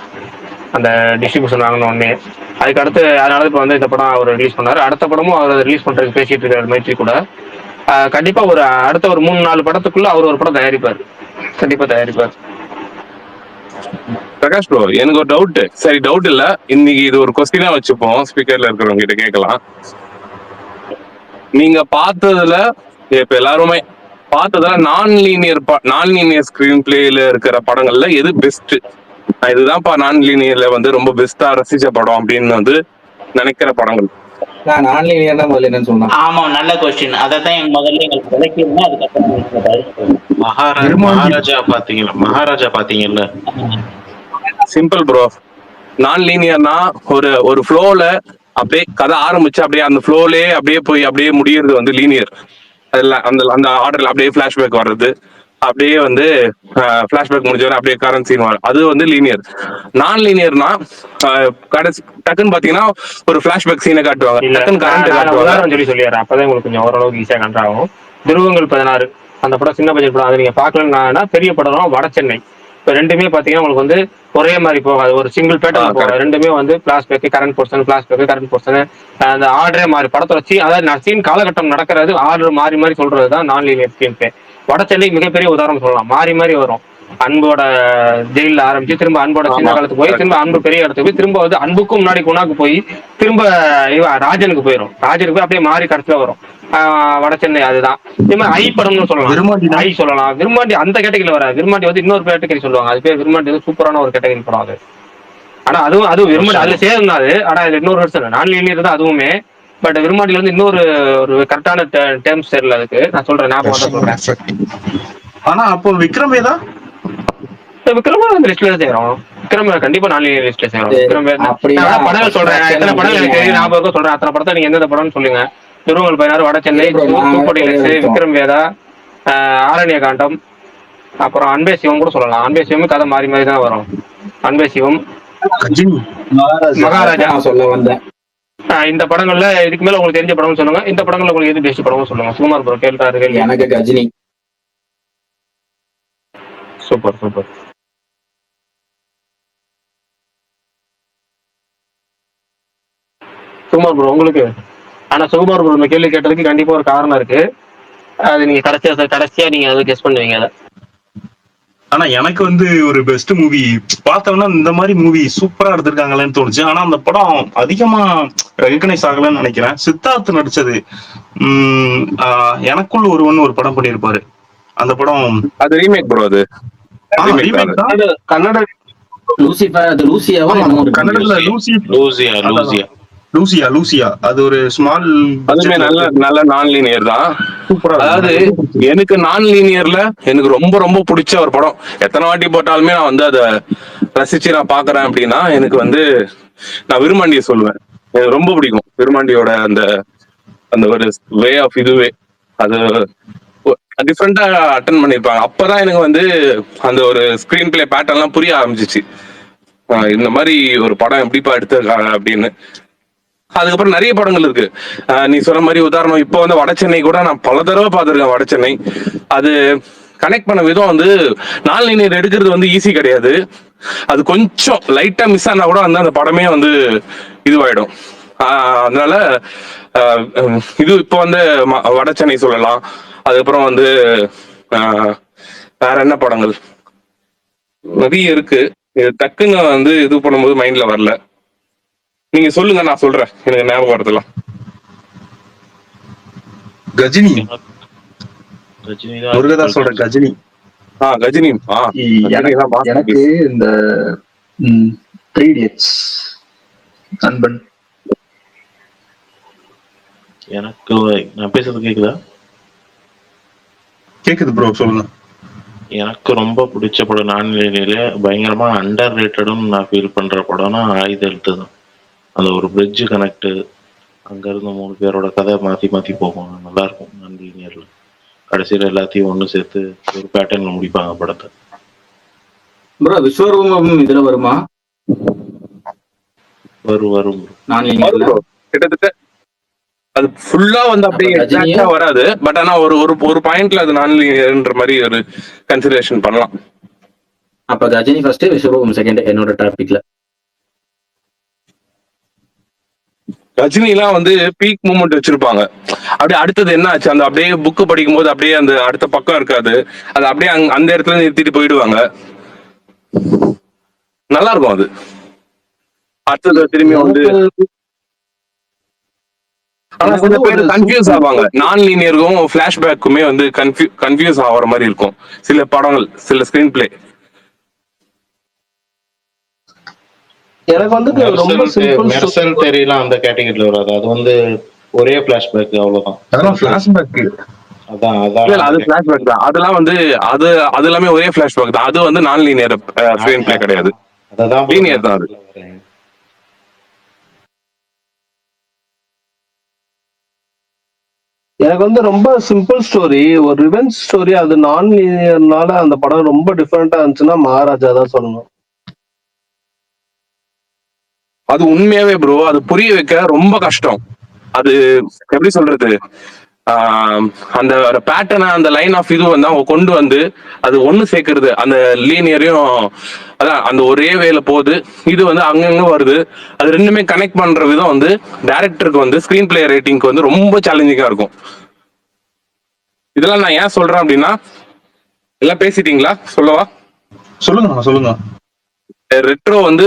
அந்த டிஸ்ட்ரிபியூஷன் வாங்கின உடனே. அதுக்கு அடுத்து அதனால இப்போ வந்து இந்த படம் அவர் ரிலீஸ் பண்ணாரு. அடுத்த படமும் அவர் ரிலீஸ் பண்றதுக்கு பேசிட்டு இருக்காரு மைத்ரி கூட. கண்டிப்பா அடுத்த ஒரு 3-4 படத்துக்குள்ள அவர் ஒரு படம் தயாரிப்பார், கண்டிப்பா தயாரிப்பார். பிரகாஷ் ப்ரோ, எனக்கு ஒரு டவுட். சரி, டவுட் இல்ல, இன்னைக்கு இது ஒரு கொஸ்டினா வச்சுப்போம், ஸ்பீக்கர்ல இருக்கிறவங்க கிட்ட கேட்கலாம். நீங்க பார்த்ததுல, இப்ப எல்லாருமே பார்த்ததுல நான் லீனியர் ஸ்கிரீன் பிளேல இருக்கிற படங்கள்ல எது பெஸ்ட்? இதுதான்ப்பா நான் லீனியர்ல வந்து ரொம்ப பெஸ்டா ரசிச்ச படம் அப்படின்னு வந்து நினைக்கிற படங்கள். நான் ஆன்லைன்ல தான் முதல்ல என்னன்னு சொன்னேன். ஆமா, நல்ல கொஸ்டின். அதான் எங்க முதல்ல எங்களுக்கு கிடைக்குதுன்னா அதுக்கப்புறம் மகாராஜா பாத்தீங்கல்ல. Simple bro. நான் லீனியர்னா ஒரு ஃப்ளோல அப்படியே கதை ஆரம்பிச்சு அப்படியே அந்த ஃப்ளோலயே அப்படியே போய் அப்படியே முடியறது வந்து லீனியர். அதுல அந்த ஆர்டர்ல அப்படியே பிளாஷ்பேக் வர்றது, அப்படியே வந்து பிளாஷ்பேக் முடிஞ்சவரை அப்படியே கரண்ட் சீன் வரும், அது வந்து லீனியர். நான் லீனியர்னா கடைசி டக்குன்னு பாத்தீங்கன்னா ஒரு பிளாஷ்பேக் சீனை காட்டுவாங்க, டக்குன்னு கரண்ட் காட்டுவாங்க. சொல்லிடுறேன், அப்பதான் உங்களுக்கு கொஞ்சம் ஓரளவுக்கு ஈஸியா கண்ட்ரோல் ஆகும். துருவங்கள் 16 அந்த படம் சின்ன பட்ஜெட் படம், அதை நீங்க பாக்கலன்னா பெரிய படம் வட சென்னை. இப்போ ரெண்டுமே பாத்தீங்கன்னா உங்களுக்கு வந்து ஒரே மாதிரி போகாது, ஒரு சிங்கிள் பேட்டர்ன் போகாது. ரெண்டுமே வந்து flashback current portion, flashback current portion, அந்த ஆர்டரே மாறி படத்தோட அதாவது சீன் காலகட்டம் நடக்கிறது ஆர்டர் மாறி மாறி சொல்றது தான் நான் லீனியர் ஸ்கிரீன் பிளே. வட சென்னை மிகப்பெரிய உதாரணம் சொல்லலாம். மாறி மாறி வரும். அன்போட ஜெயில ஆரம்பிச்சு திரும்ப அன்போட சின்ன காலத்துக்கு போய் திரும்ப அன்பு பெரிய இடத்துக்கு போய் திரும்ப வந்து அன்புக்கும் முன்னாடி குணாக்கு போய் திரும்ப ராஜனுக்கு போயிடும். ராஜனுக்கு போய் அப்படியே மாறி கடைசியில வரும் வட சென்னை. அதுதான் இதே மாதிரி ஐ படம்னு சொல்லலாம், ஐ சொல்லலாம். விரும்மாண்டி அந்த கேட்டகரியில வர. விரும்மாண்டி வந்து இன்னொரு கேட்டகரி சொல்லுவாங்க, அது பேர் விரும்மாண்டி வந்து சூப்பரான ஒரு கேட்டகரி படம் அது. ஆனா அதுவும் விரும்மாண்டி அதுல சேர்ந்தாது. ஆனா இது இன்னொரு வருஷம் நான் லீனியர் தான் அதுவுமே. பட் விரும்மாண்டில வந்து இன்னொரு ஒரு கரெக்டான டேர்ம்ஸ் தெரியல அதுக்கு. நான் சொல்றேன், ஞாபகம் சொல்றேன். ஆனா அப்போ விக்ரம் அந்த லிஸ்ட்ல சேரும். விக்ரம் கண்டிப்பா நான் லிஸ்ட்ல சேரும். விக்ரம் படங்கள் சொல்றேன், எத்தனை படங்கள் எனக்கு ஞாபகம் சொல்றேன், அத்தனை படத்தை நீங்க எந்தெந்த படம்னு சொல்லுங்க. துருவங்கள் 16, வட சென்னை, சூப்பர் டீலக்ஸ், விக்ரம் வேதா, ஆரண்ய காண்டம், அப்புறம் அன்பே சிவம் கூட சொல்லலாம். அன்பே சிவம் கதை மாறி மாறி தான் வரும். அன்பே சிவம், மகாராஜா சொல்ல வந்தேன். இந்த படங்கள்ல இதுக்கு மேல உங்களுக்கு தெரிஞ்ச படம்னு சொல்லுங்க. இந்த படங்கள்ல உங்களுக்கு எது பெஸ்ட் படம்னு சொல்லுங்க. சுகுமார் ப்ரோ கேட்டாரு கேள்வி. எனக்கு Ghajini. Super super. Sukumar bro உங்களுக்கு? ஆனா சுகுமார் ப்ரோ இந்த கேள்வி கேட்டதுக்கு கண்டிப்பா ஒரு காரணம் இருக்கு. அது நீங்க கடைசியா நீங்க அதை கெஸ் பண்ணுவீங்க. அதை ஆனா எனக்கு வந்து ஒரு பெஸ்ட் மூவி பார்த்தோம்னா இந்த மாதிரி மூவி சூப்பரா எடுத்திருக்காங்களேன்னு தோணுச்சு. ஆனா அந்த படம் அதிகமா ரெகக்னைஸ் ஆகலன்னு நினைக்கிறேன். சித்தார்த் நடிச்சது எனக்குள்ள ஒருவன் ஒரு படம் பண்ணியிருப்பாரு. அந்த படம் அது ரீமேக் ப்ரோ. அது ரீமேக் தான். கன்னட லூசிஃபர், அது லூசியாவா? கன்னடத்துல லூசியா அது ஒரு ஸ்மால். அதுமே நல்ல நான் லீனியர் தான். சூப்பரா. அதாவது எனக்கு நான் லீனியர்ல எனக்கு ரொம்ப ரொம்ப பிடிச்ச ஒரு படம், எத்தனை வாட்டி போட்டாலுமே நான் வந்து அதை ரசிச்சு நான் பாக்குறேன் அப்படின்னா எனக்கு வந்து நான் விருமாண்டிய சொல்லுவேன். எனக்கு ரொம்ப பிடிக்கும் விருமாண்டியோட அந்த அந்த ஒரு வே ஆஃப் இதுவே. அது டிஃப்ரெண்டா அட்டன் பண்ணிருப்பாங்க. அப்பதான் எனக்கு வந்து அந்த ஒரு ஸ்கிரீன் பிளே பேட்டர்ன்லாம் புரிய ஆரம்பிச்சிச்சு. இந்த மாதிரி ஒரு படம் எப்படிப்பா எடுத்திருக்காங்க அப்படின்னு. அதுக்கப்புறம் நிறைய படங்கள் இருக்கு. நீ சொன்ன மாதிரி உதாரணம் இப்போ வந்து வட சென்னை கூட நான் பல தடவை பார்த்திருக்கேன். வட சென்னை அது கனெக்ட் பண்ண விதம் வந்து நாலு நீர் எடுக்கிறது வந்து ஈஸி கிடையாது. அது கொஞ்சம் லைட்டா மிஸ் ஆனா கூட வந்து அந்த படமே வந்து இதுவாயிடும். அதனால இது இப்போ வந்து வட சென்னை சொல்லலாம். அதுக்கப்புறம் வந்து வேற என்ன படங்கள் நிறைய இருக்கு. டக்குன்னு வந்து இது பண்ணும்போது மைண்ட்ல வரல. நீங்க சொல்லுங்க, நான் சொல்றேன். எனக்கு ஞாபகம் வரதுலாம் கஜினி. முருகதாஸ் சொல்ற கஜினி. கஜினி. எனக்கு இந்த 3 Idiots நண்பன். எனக்கு நான் பேசுறது கேக்குதா? கேக்குது ப்ரோ, சொல்லுங்க. எனக்கு ரொம்ப பிடிச்ச படம் நான்லீனியர்ல பயங்கரமா அண்டர் ரேட்டடும் நான் ஃபீல் பண்ற படம்னா ஆயுதெழுத்து தான். அந்த ஒரு பிரிட்ஜ் கனெக்ட், அங்க இருந்து 3 பேரோட கதை மாத்தி மாத்தி போகும். நல்லா இருக்கும் நான்லீனியர்ல. கடைசியில எல்லாத்தையும் ஒண்ணு சேர்த்து ஒரு பேட்டர்ன்ல முடிப்பாங்க படத்தை. ப்ரோ விஸ்வரூபம் இதுல வருமா? வரும் கிட்டத்தட்ட அது ஃபுல்லா வந்து அப்படியே எக்ஸாக்ட்டா வராது. பட் ஆனா ஒரு ஒரு பாயிண்ட்ல அது நான்லீனியர்ன்ற மாதிரி ஒரு கன்சிடரேஷன் பண்ணலாம். அப்ப கஜினி ஃபர்ஸ்ட், விஸ்வரூபம் செகண்ட் என்னோட டாபிக்ல. ரஜினி எல்லாம் வந்து பீக் மூமெண்ட் வச்சிருப்பாங்க. அப்படியே அடுத்தது என்ன ஆச்சு, அந்த அப்படியே புக்கு படிக்கும் போது அப்படியே அந்த அடுத்த பக்கம் இருக்காது. அது அப்படியே அந்த இடத்துல நிறுத்திட்டு போயிடுவாங்க. நல்லா இருக்கும் அது. அடுத்தது திரும்பி வந்து ஆனா சில பேர் கன்ஃபியூஸ் ஆவாங்க. நான் லீனியருக்கும் பிளாஷ்பேக்குமே வந்து கன்ஃபியூஸ் ஆகிற மாதிரி இருக்கும் சில படங்கள், சில ஸ்கிரீன் பிளே. எனக்கு வந்து ரொம்ப சிம்பிள் மெர்சல் தெரியலாம் அந்த கேட்டகரியில வராது. அது வந்து ஒரே பிளாஷ்பேக், அவ்வளவுதான். அதெல்லாம் பிளாஷ்பேக். அதான் அது பிளாஷ்பேக் தான். அதெல்லாம் வந்து அது எல்லாமே ஒரே பிளாஷ்பேக் தான். அது வந்து நான் லீனியர் ஸ்கிரீன் பிளே கிடையாது, அதான் லீனியர் தான் அது. எனக்கு வந்து ரொம்ப சிம்பிள் ஸ்டோரி, ஒரு ரிவெஞ்ச் ஸ்டோரி. அது நான் லீனியர்னால அந்த படம் ரொம்ப டிஃபரெண்டா இருந்துச்சுன்னா மகாராஜா தான் சொல்லணும். அது உண்மையாவே ப்ரோ, அது புரிய வைக்க ரொம்ப கஷ்டம். அது எப்படி சொல்றது, அந்த பேட்டர்னை, அந்த லைன் ஆஃப் இது வந்து அவங்க கொண்டு வந்து அது ஒண்ணு சேர்க்கறது. அந்த லீனியரையும் அதான் அந்த ஒரே வேல போகுது, இது வந்து அங்கங்க வருது. அது ரெண்டுமே கனெக்ட் பண்ற விதம் வந்து டைரக்டருக்கு வந்து ஸ்கிரீன் பிளே ரைட்டிங்க்கு வந்து ரொம்ப சேலஞ்சிங்கா இருக்கும். இதெல்லாம் நான் ஏன் சொல்றேன் அப்படின்னா, எல்லாம் பேசிட்டீங்களா? சொல்லவா? சொல்லுங்க. ரெட்ரோ வந்து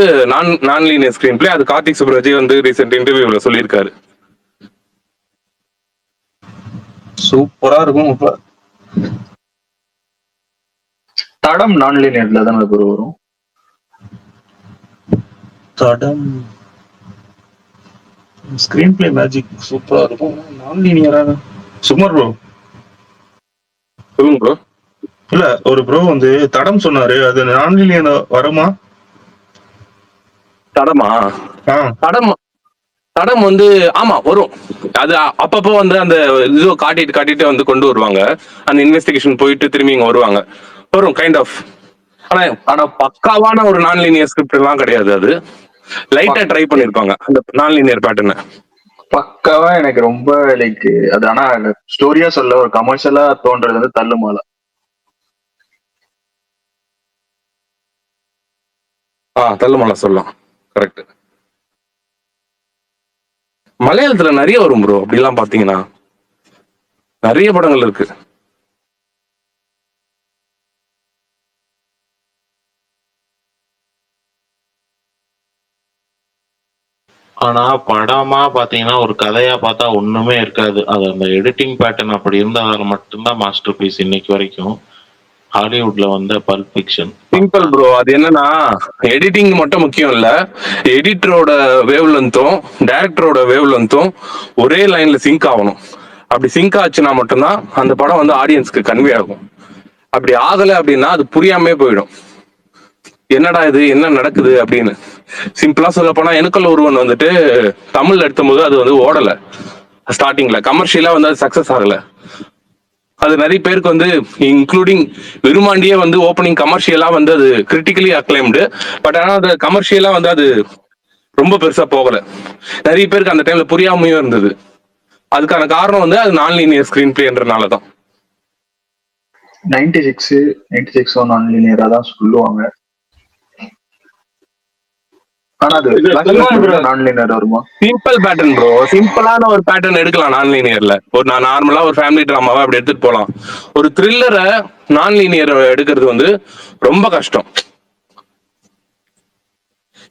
நான் லீனியர் ஸ்கிரீன் பிளே. அது கார்த்திக் சுப்ராஜ் வந்து ரீசெண்ட் இன்டர்வியூல சொல்லியிருக்காரு. சூப்பரா இருக்கும். இப்ப தடம் நான் லீனியர்ல தானே வரும். தடம் ஸ்கிரீன் பிளே மேஜிக் சூப்பரா இருக்கும். நான் லீனியரா சுமார் ப்ரோ சொல்லுங்க ப்ரோ. இல்ல, ஒரு ப்ரோ வந்து தடம் சொன்னாரு, அது நான் லீனியர் வருமா? தடம் வந்து ஆமா வரும். அது அப்பப்போ வந்து அந்த இது காட்டிட்டு வந்து கொண்டு வருவாங்க. அந்த இன்வெஸ்டிகேஷன் போயிட்டு திரும்பி இங்க வருவாங்க, வரும் கைண்ட் ஆஃப். ஆனா பக்காவான ஒரு நான் லீனியர் ஸ்கிரிப்ட் எல்லாம் கிடையாது அது. லைட்டா ட்ரை பண்ணிருப்பாங்க அந்த நான் லீனியர் பேட்டர்னை. பக்காவா எனக்கு ரொம்ப லைக் அது. ஆனா ஸ்டோரியா சொல்ல ஒரு கமர்ஷியலா தோன்றது வந்து தள்ளுமால. தள்ளுமலை சொல்லலாம், கரெக்ட். மலையாளத்துல நிறைய வரும் ப்ரோ, அப்படிலாம் பாத்தீங்கன்னா நிறைய படங்கள் இருக்கு. ஆனா படமா பாத்தீங்கன்னா ஒரு கதையா பார்த்தா ஒண்ணுமே இருக்காது. அது அந்த எடிட்டிங் பேட்டர்ன் அப்படி இருந்தால் மட்டும்தான் மாஸ்டர் பீஸ் இன்னைக்கு வரைக்கும். ஹாலிவுட்ல வந்த பல்ப் ஃபிக்ஷன் சிம்பிள் ப்ரோ. அது என்னன்னா எடிட்டிங் மட்டும் முக்கியம் இல்ல, எடிட்டரோட வேவ் லென்த்தும் டைரக்டரோட வேவ் லென்த்தும் ஒரே லைன்ல சிங்க் ஆகணும். அப்படி சிங்க் ஆச்சுன்னா மட்டும்தான் அந்த படம் வந்து ஆடியன்ஸ்க்கு கன்வே ஆகும். அப்படி ஆகலை அப்படின்னா அது புரியாமே போயிடும், என்னடா இது என்ன நடக்குது அப்படின்னு. சிம்பிளா சொல்ல போனா எனக்குள்ள ஒருவன் வந்துட்டு தமிழ்ல எடுத்தபோது அது வந்து ஓடல, ஸ்டார்டிங்ல கமர்ஷியலா வந்து அது சக்சஸ் ஆகல. அது நிறைய பேருக்கு வந்து இன்க்ளூடிங் விருமாண்டியே வந்து ஓப்பனிங் கமர்ஷியலா வந்து அது கிரிட்டிக்கலி அக்ளைம்டு. பட் ஆனால் அது கமர்ஷியலா வந்து அது ரொம்ப பெருசா போகல. நிறைய பேருக்கு அந்த டைம்ல புரியாமையும் இருந்தது. அதுக்கான காரணம் வந்து அது நான் லீனியர் ஸ்கிரீன் பிளேன்றனாலதான். 96 நான் லீனியரா தான் சொல்லுவாங்க. ஆனா அது நான் லீனியர் வருமா? சிம்பிள் பேட்டர்ன் ப்ரோ, சிம்பிளான ஒரு பேட்டர்ன் எடுக்கலாம் நான் லீனியர்ல. ஒரு நான் நார்மலா ஒரு ஃபேமிலி டிராமாவை அப்படி எடுத்துட்டு போலாம். ஒரு த்ரில்லரை நான் லீனியர் எடுக்கிறது வந்து ரொம்ப கஷ்டம்.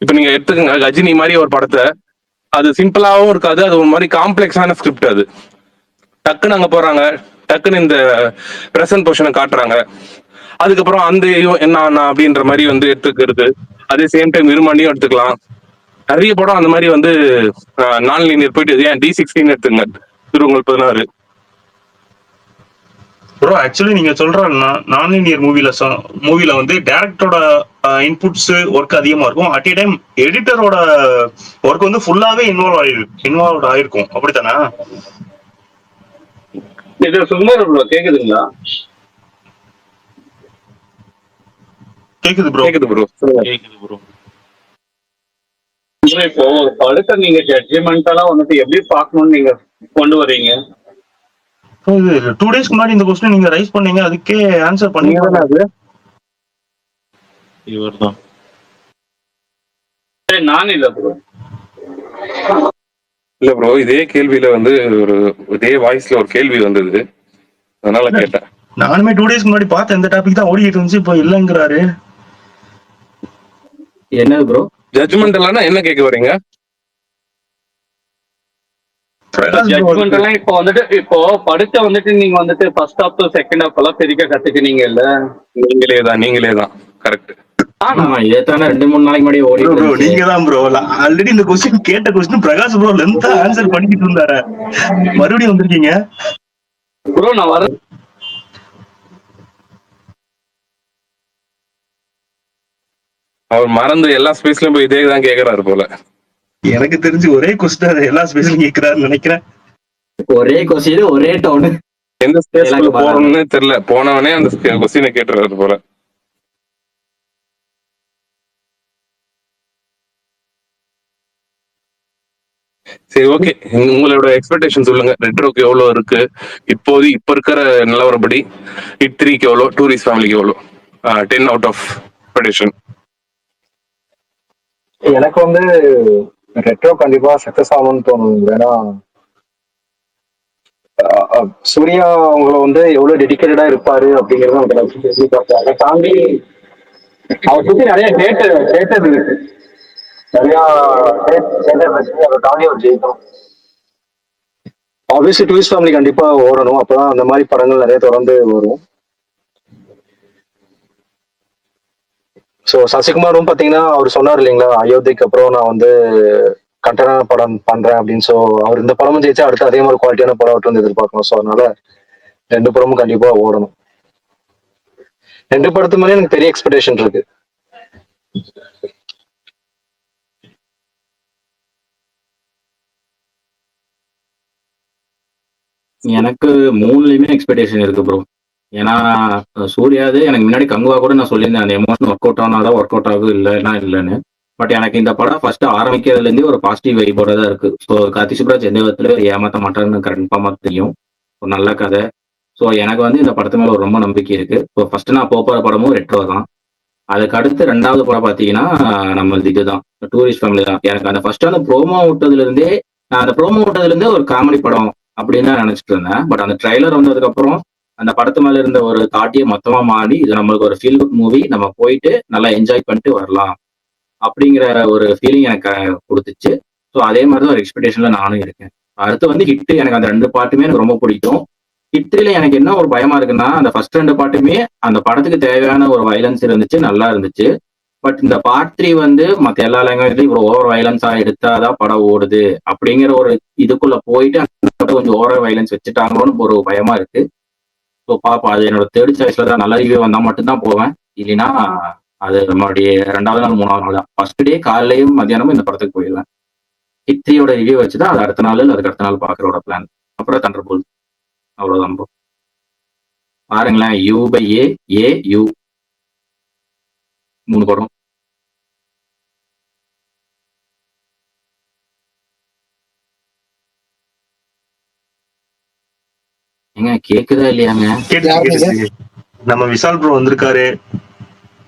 இப்ப நீங்க எடுத்துக்கங்க கஜினி மாதிரி ஒரு படத்தை, அது சிம்பிளாவும் இருக்காது, அது ஒரு மாதிரி காம்ப்ளெக்ஸான ஸ்கிரிப்ட். அது டக்குன்னு அங்க போறாங்க, டக்குன்னு இந்த பிரசன்ட் பொசிஷனை காட்டுறாங்க, அதுக்கப்புறம் அந்த என்ன அப்படின்ற மாதிரி வந்து எடுத்துக்கிறது. அதே சேம் டைம் விரும்பாண்டியும் எடுத்துக்கலாம். நிறைய படம் அந்த மாதிரி வந்து நான் லீனியர் போயிட்டு, ஏன் D16 எடுத்துங்க, 16. ப்ரோ ஆக்சுவலி நீங்க சொல்ற நான் லீனியர் மூவில வந்து டைரக்டரோட இன்புட்ஸ் ஒர்க் அதிகமா இருக்கும். அட் ஏ டைம் எடிட்டரோட ஒர்க் வந்து ஃபுல்லாவே இன்வால்வ் ஆயிருக்கும். அப்படித்தானே? இது சுமார் ப்ரோ, கேக்குதுங்களா? கேக்குது ப்ரோ. கேக்குது ப்ரோ. கேக்குது ப்ரோ. இப்போ ஒரு படத்தை நீங்க ஜட்ஜ்மெண்டலா வந்துட்டு எப்படி பார்க்கணும்னு நீங்க கொண்டு வரீங்க? 2 days முன்னாடி இந்த கொஸ்டின் நீங்க ரைஸ் பண்ணீங்க, அதுக்கே ஆன்சர் பண்ணீங்க. இவர்தான். நான் இல்ல ப்ரோ. இல்ல ப்ரோ, இதே கேள்வியில வந்து ஒரு இதே வாய்ஸ்ல ஒரு கேள்வி வந்தது, அதனால கேட்டேன். நானுமே 2 days முன்னாடி பார்த்த இந்த டாபிக் தான் ஓடிட்டு இருந்துச்சு, இப்போ இல்லங்கிறாரு. என்னது ப்ரோ ஜட்ஜ்மெண்ட் எல்லாம் என்ன கேட்க வரீங்க? ஜட்ஜ்மெண்ட் எல்லாம் இப்போ வந்துட்டு இப்போ படத்தை வந்துட்டு நீங்க வந்துட்டு ஃபர்ஸ்ட் ஹாஃப் செகண்ட் ஹாஃப் எல்லாம் பிரிக்க கத்துக்கினீங்க இல்ல? நீங்களே தான் கரெக்ட். ஆமா, இதத்தானே 2-3 நாளைக்கு முன்னாடி ஓடி. நீங்க தான் ப்ரோ ஆல்ரெடி இந்த கொஸ்டின் கேட்ட கொஸ்டின் பிரகாஷ் ப்ரோ லென்த்தா ஆன்சர் பண்ணிட்டு இருந்தாரு, மறுபடியும் வந்திருக்கீங்க ப்ரோ. நான் வர அவர் மறந்து எல்லா ஸ்பேஸ்லயும் போய் இதே தான் கேக்குறாரு போல. எனக்கு தெரிஞ்சு ஒரே கொஸ்டின் எல்லா ஸ்பேஸ்லயும் கேட்கிறாருன்னு நினைக்கிறேன். ஒரே கொஸ்டின் ஒரே டவுன், எந்த ஸ்பேஸ்ல போறோம்னு தெரியல, போனவனே அந்த கொஸ்டினை கேட்டுறாரு போல. சரி, ஓகே. உங்களோட எக்ஸ்பெக்டேஷன் சொல்லுங்க. ரெட்ரோக்கு எவ்வளவு இருக்கு இப்ப இருக்கிற நிலவரப்படி? ஹிட் 3க்கு எவ்வளவு, டூரிஸ்ட் ஃபேமிலிக்கு எவ்வளவு? 10 out of எக்ஸ்பெக்டேஷன். எனக்கு வந்து ரெட்ரோ கண்டிப்பா சக்சஸ் ஆகும்னு தோணுது. ஏன்னா சூர்யா அவங்கள வந்து எவ்வளவு டெடிக்கேட்டடா இருப்பாரு அப்படிங்கறது நமக்கு அதை தாண்டி அவர் சுத்தி நிறைய தேட்டர் இருக்கு, நிறைய தேட்டர் வச்சு அதை தாண்டி அவர் ஜெயிக்கணும். ஆப்வியஸ்லி டூரிஸ்ட் ஃபேமிலி கண்டிப்பா ஓடணும், அப்பதான் அந்த மாதிரி படங்கள் நிறைய தொடர்ந்து வரும். ஸோ சசிகுமாரும் பாத்தீங்கன்னா அவர் சொன்னார் இல்லைங்களா, அயோத்திக்கு அப்புறம் நான் வந்து கண்டனான படம் பண்றேன் அப்படின்னு. ஸோ அவர் இந்த படமும் ஜெயிச்சா அடுத்து அதே மாதிரி குவாலிட்டியான படம் வந்து எதிர்பார்க்கணும். ஸோ அதனால 2 படமும் கண்டிப்பா ஓடணும். 2 படத்து மேலே எனக்கு பெரிய எக்ஸ்பெக்டேஷன் இருக்கு. எனக்கு 3லயுமே எக்ஸ்பெக்டேஷன் இருக்கு ப்ரோ. ஏன்னா சூர்யாது எனக்கு முன்னாடி கங்குவா கூட நான் சொல்லியிருந்தேன், அந்த எமோஷன் ஒர்க் அவுட் ஆனாதான் ஒர்க் அவுட் ஆகும், இல்லைன்னா இல்லைன்னு. பட் எனக்கு இந்த படம் ஃபர்ஸ்ட் ஆரம்பிக்கிறதுல இருந்தே ஒரு பாசிட்டிவ் வைப்போட தான் இருக்கு. ஸோ கார்த்திக் சுப்ராஜ் எந்த விதத்துல ஏமாத்த மாட்டாருன்னு கன்ஃபார்மா தெரியும். ஒரு நல்ல கதை. ஸோ எனக்கு வந்து இந்த படத்து மேல ஒரு ரொம்ப நம்பிக்கை இருக்கு. ஸோ ஃபர்ஸ்ட் நான் போற படமும் ரெட்ரோ தான். அதுக்கு அடுத்து 2வது படம் பாத்தீங்கன்னா நம்மளது இதுதான், டூரிஸ்ட் ஃபேமிலி தான். எனக்கு அந்த ஃபர்ஸ்ட் அந்த ப்ரோமோ விட்டதுல இருந்தே ஒரு காமெடி படம் அப்படின்னு தான் நினைச்சிட்டு இருந்தேன். பட் அந்த ட்ரைலர் வந்ததுக்கு அப்புறம் அந்த படத்து மேல இருந்த ஒரு தாட்டியை மொத்தமா மாறி இது நம்மளுக்கு ஒரு ஃபீல் குட் மூவி, நம்ம போயிட்டு நல்லா என்ஜாய் பண்ணிட்டு வரலாம் அப்படிங்கிற ஒரு ஃபீலிங் எனக்கு கொடுத்துச்சு. ஸோ அதே மாதிரி தான் ஒரு எக்ஸ்பெக்டேஷன்ல நானும் இருக்கேன். அடுத்து வந்து ஹிட், எனக்கு அந்த 2 பாட்டுமே எனக்கு ரொம்ப பிடிக்கும். ஹிட் 3ல எனக்கு என்ன ஒரு பயமா இருக்குன்னா, அந்த ஃபர்ஸ்ட் 2 பாட்டுமே அந்த படத்துக்கு தேவையான ஒரு வயலன்ஸ் இருந்துச்சு, நல்லா இருந்துச்சு. பட் இந்த பார்ட் 3 வந்து மற்ற எல்லா லாங்குவேஜ்லயும் ஒரு ஓவர் வயலன்ஸா எடுத்தாதான் படம் ஓடுது அப்படிங்கிற ஒரு இதுக்குள்ள போயிட்டு கொஞ்சம் ஓவர் வயலன்ஸ் வச்சுட்டாங்களோன்னு ஒரு பயமா இருக்கு. ஸோ பாப்பா, அது என்னோட 3rd சாய்ஸ்ல தான். நல்ல ரிவ்யூ வந்தா மட்டும்தான் போவேன், இல்லைன்னா அது நம்மளுடைய 2வது நாள் 3வது நாள் தான். ஃபர்ஸ்ட் டே காலையிலையும் மத்தியானமும் இந்த படத்துக்கு போயிடுவேன். ஹிட் 3யோட ரிவ்யூ வச்சுதான் அது அடுத்த நாள் அதுக்கு அடுத்த நாள் பாக்குறோட பிளான். அப்புறம் தண்டர்போல்ட், அவ்வளவுதான் bro. பாருங்களேன், U/A/A/U 3 படம். ஏங்க கேக்குதா இல்லையாங்க? கேட்டுச்சு. நம்ம விஷால் ப்ரோ வந்திருக்காரு.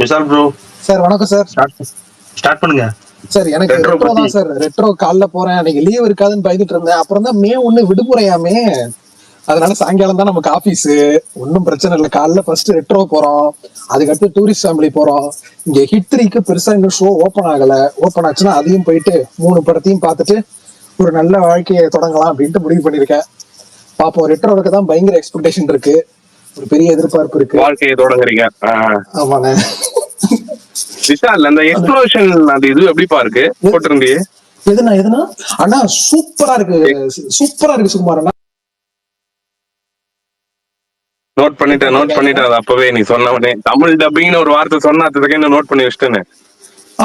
விஷால் ப்ரோ சார் வணக்கம் சார். ஸ்டார்ட் பண்ணுங்க சார். எனக்கு ரெட்ரோ தான் சார். ரெட்ரோ காலைல போறேன், அன்னைக்கு லீவ் இருக்காதுன்னு பயந்துட்டு இருந்தேன். அப்புறம் தான் May 1 விடுமுறையாமே, அதனால சாயங்காலம் தான் நமக்கு ஆபீஸ். ஒன்றும் பிரச்சனை இல்லை. காலைல ஃபர்ஸ்ட் ரெட்ரோ போறோம், அதுக்கடுத்து டூரிஸ்ட் ஃபேமிலி போறோம். இங்க ஹிட் 3க்கு பெருசா இன்னும் ஷோ ஓப்பன் ஆகல. ஓப்பன் ஆச்சுன்னா அதையும் போயிட்டு 3 படத்தையும் பார்த்துட்டு ஒரு நல்ல வாழ்க்கையை தொடங்கலாம் அப்படின்ட்டு முடிவு பண்ணிருக்கேன். பாப்போம். ரெட்ரோவுக்கு தான் பயங்கர எக்ஸ்பெக்டேஷன் இருக்கு, ஒரு பெரிய எதிர்பார்ப்பு இருக்கு. வாழ்க்கையை தொடங்குறீங்க. ஆமாண்ணே. விஷால், அந்த எக்ஸ்ப்ளோஷன் அது இது எப்படிப்பா இருக்கு போட்டிருந்தீங்க? எதுனா அண்ணா சூப்பரா இருக்கு, சூப்பரா இருக்கு சுகுமார் அண்ணா. நோட் பண்ணிட்டேன் அது அப்பவே நீ சொன்ன உடனே. தமிழ் டப்பிங்னு ஒரு வார்த்தை சொன்னா அது செகண்ட் நோட் பண்ணி வச்சுட்டேன்னு.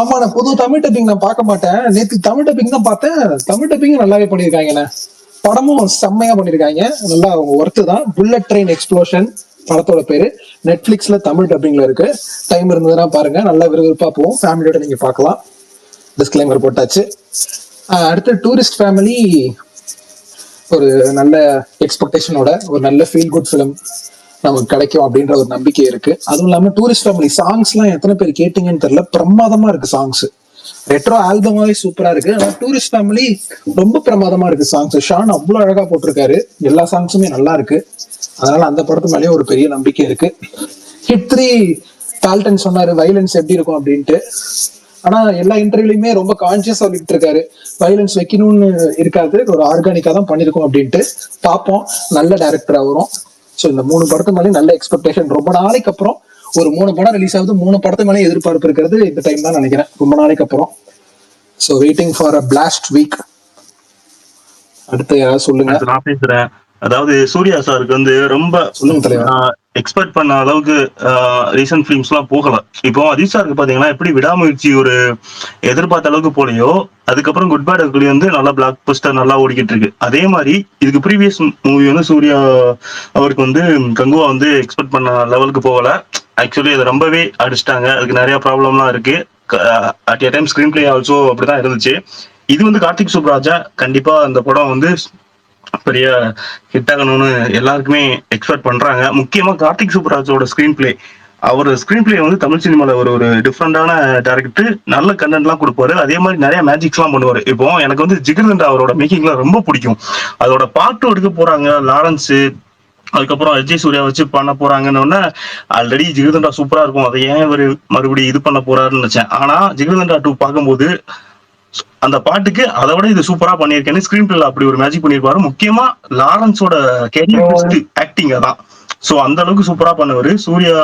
ஆமா, நான் புது தமிழ் டப்பிங் நான் பார்க்க மாட்டேன். நேற்று தமிழ் டப்பிங் தான் பார்த்தேன். தமிழ் டப்பிங் நல்லாவே பண்ணிருக்காங்கண்ணே. படமும் செம்மையா பண்ணிருக்காங்க, நல்லா ஒர்த்து தான். புல்லட் ட்ரெயின் எக்ஸ்ப்ளோஷன் படத்தோட பேரு. நெட்ஃபிளிக்ஸ்ல தமிழ் டப்பிங்ல இருக்கு. டைம் இருந்ததுன்னா பாருங்க, நல்லா விறுவிறுப்பா போகும். ஃபேமிலியோட நீங்க பார்க்கலாம். டிஸ்க்ளைமர் போட்டாச்சு. அடுத்து டூரிஸ்ட் ஃபேமிலி ஒரு நல்ல எக்ஸ்பெக்டேஷனோட ஒரு நல்ல ஃபீல் குட் ஃபிலிம் நமக்கு கிடைக்கும் அப்படின்ற ஒரு நம்பிக்கை இருக்கு. அதுவும் இல்லாம டூரிஸ்ட் ஃபேமிலி சாங்ஸ் எல்லாம் எத்தனை பேர் கேட்டீங்கன்னு தெரியல, பிரமாதமா இருக்கு சாங்ஸ். ரெட்ரோ ஆல்பமாவே சூப்பரா இருக்கு, ஆனா டூரிஸ்ட் ஃபேமிலி ரொம்ப பிரமாதமா இருக்கு சாங்ஸ். ஷான் அவ்வளவு அழகா போட்டிருக்காரு, எல்லா சாங்ஸுமே நல்லா இருக்கு. அதனால அந்த படத்து மேலேயே ஒரு பெரிய நம்பிக்கை இருக்கு. ஹிட் 3 டால்டன் சொன்னாரு வயலன்ஸ் எப்படி இருக்கும் அப்படின்ட்டு. ஆனா எல்லா இன்டர்வியூலயுமே ரொம்ப கான்சியஸா சொல்லிட்டு இருக்காரு, வயலன்ஸ் வைக்கணும்னு இருக்காது, ஒரு ஆர்கானிக்கா தான் பண்ணிருக்கோம் அப்படின்ட்டு. பார்ப்போம், நல்ல டைரக்டரா வரும். ஸோ இந்த 3 படத்து மேலே நல்ல எக்ஸ்பெக்டேஷன். ரொம்ப நாளைக்கு அப்புறம் ஒரு 3 படம் ரிலீஸ் ஆகுது, 3 படத்து மேலே எதிர்பார்ப்பு இருக்கிறது இந்த டைம் தான் நினைக்கிறேன், ரொம்ப நாளைக்கு அப்புறம். So waiting for a blast week. அடுத்து யாராவது சொல்லுங்க. நான் பேசுறேன். அதாவது சூர்யா சாருக்கு வந்து ரொம்ப எக்ஸ்பெக்ட் பண்ண அளவுக்கு ரீசன்ட் ஃபிலிம்ஸ் எல்லாம் போகல. இப்போ அஜித் சாருக்கு பாத்தீங்கன்னா எப்படி விடாமுயற்சி ஒரு எதிர்பார்த்த அளவுக்கு போலையோ, அதுக்கப்புறம் குட் பேட் அக்லி வந்து நல்லா பிளாக் பஸ்டர் நல்லா ஓடிக்கிட்டு இருக்கு. அதே மாதிரி இதுக்கு ப்ரீவியஸ் மூவி வந்து சூர்யா அவருக்கு வந்து கங்குவா வந்து எக்ஸ்பெக்ட் பண்ண லெவலுக்கு போகல. ஆக்சுவலி அதை ரொம்பவே அடிச்சிட்டாங்க, அதுக்கு நிறைய ப்ராப்ளம்லாம் இருக்கு. At a time screen play also அப்படிதான் இருந்துச்சு. இது வந்து கார்த்திக் சுப்ராஜா கண்டிப்பா அந்த படம் வந்து பெரிய ஹிட் ஆகணும்னு எல்லாருக்குமே எக்ஸ்பெக்ட் பண்றாங்க. முக்கியமா கார்த்திக் சுப்ராஜோட ஸ்கிரீன் பிளே, அவர் ஸ்கிரீன் பிளே வந்து தமிழ் சினிமால ஒரு டிஃப்ரெண்டான டைரக்டர், நல்ல கண்டென்ட் எல்லாம் கொடுப்பாரு. அதே மாதிரி நிறைய மேஜிக்ஸ் எல்லாம் பண்ணுவாரு. இப்போ எனக்கு வந்து ஜிகர்தண்டா அவரோட மேக்கிங்லாம் ரொம்ப பிடிக்கும். அதோட பாட்டு எடுக்க போறாங்க லாரன்ஸ், அதுக்கப்புறம் அஜய் சூர்யா வச்சு பண்ண போறாங்கன்னு ஆல்ரெடி ஜிகர்தண்டா சூப்பரா இருக்கும், அதை ஏன் இவர் மறுபடியும் இது பண்ண போறாருன்னு நினைச்சேன். ஆனா ஜிகர்தண்டா 2 பார்க்கும்போது அந்த பாட்டுக்கு அதை விட இது சூப்பரா பண்ணியிருக்கேன்னு ஸ்கிரீன் பிளேல அப்படி ஒரு மேஜிக் பண்ணிருப்பாரு. முக்கியமா லாரன்ஸோட கேரியர் பெஸ்ட் ஆக்டிங் அதான். சோ அந்த அளவுக்கு சூப்பரா பண்ணவர் சூர்யா.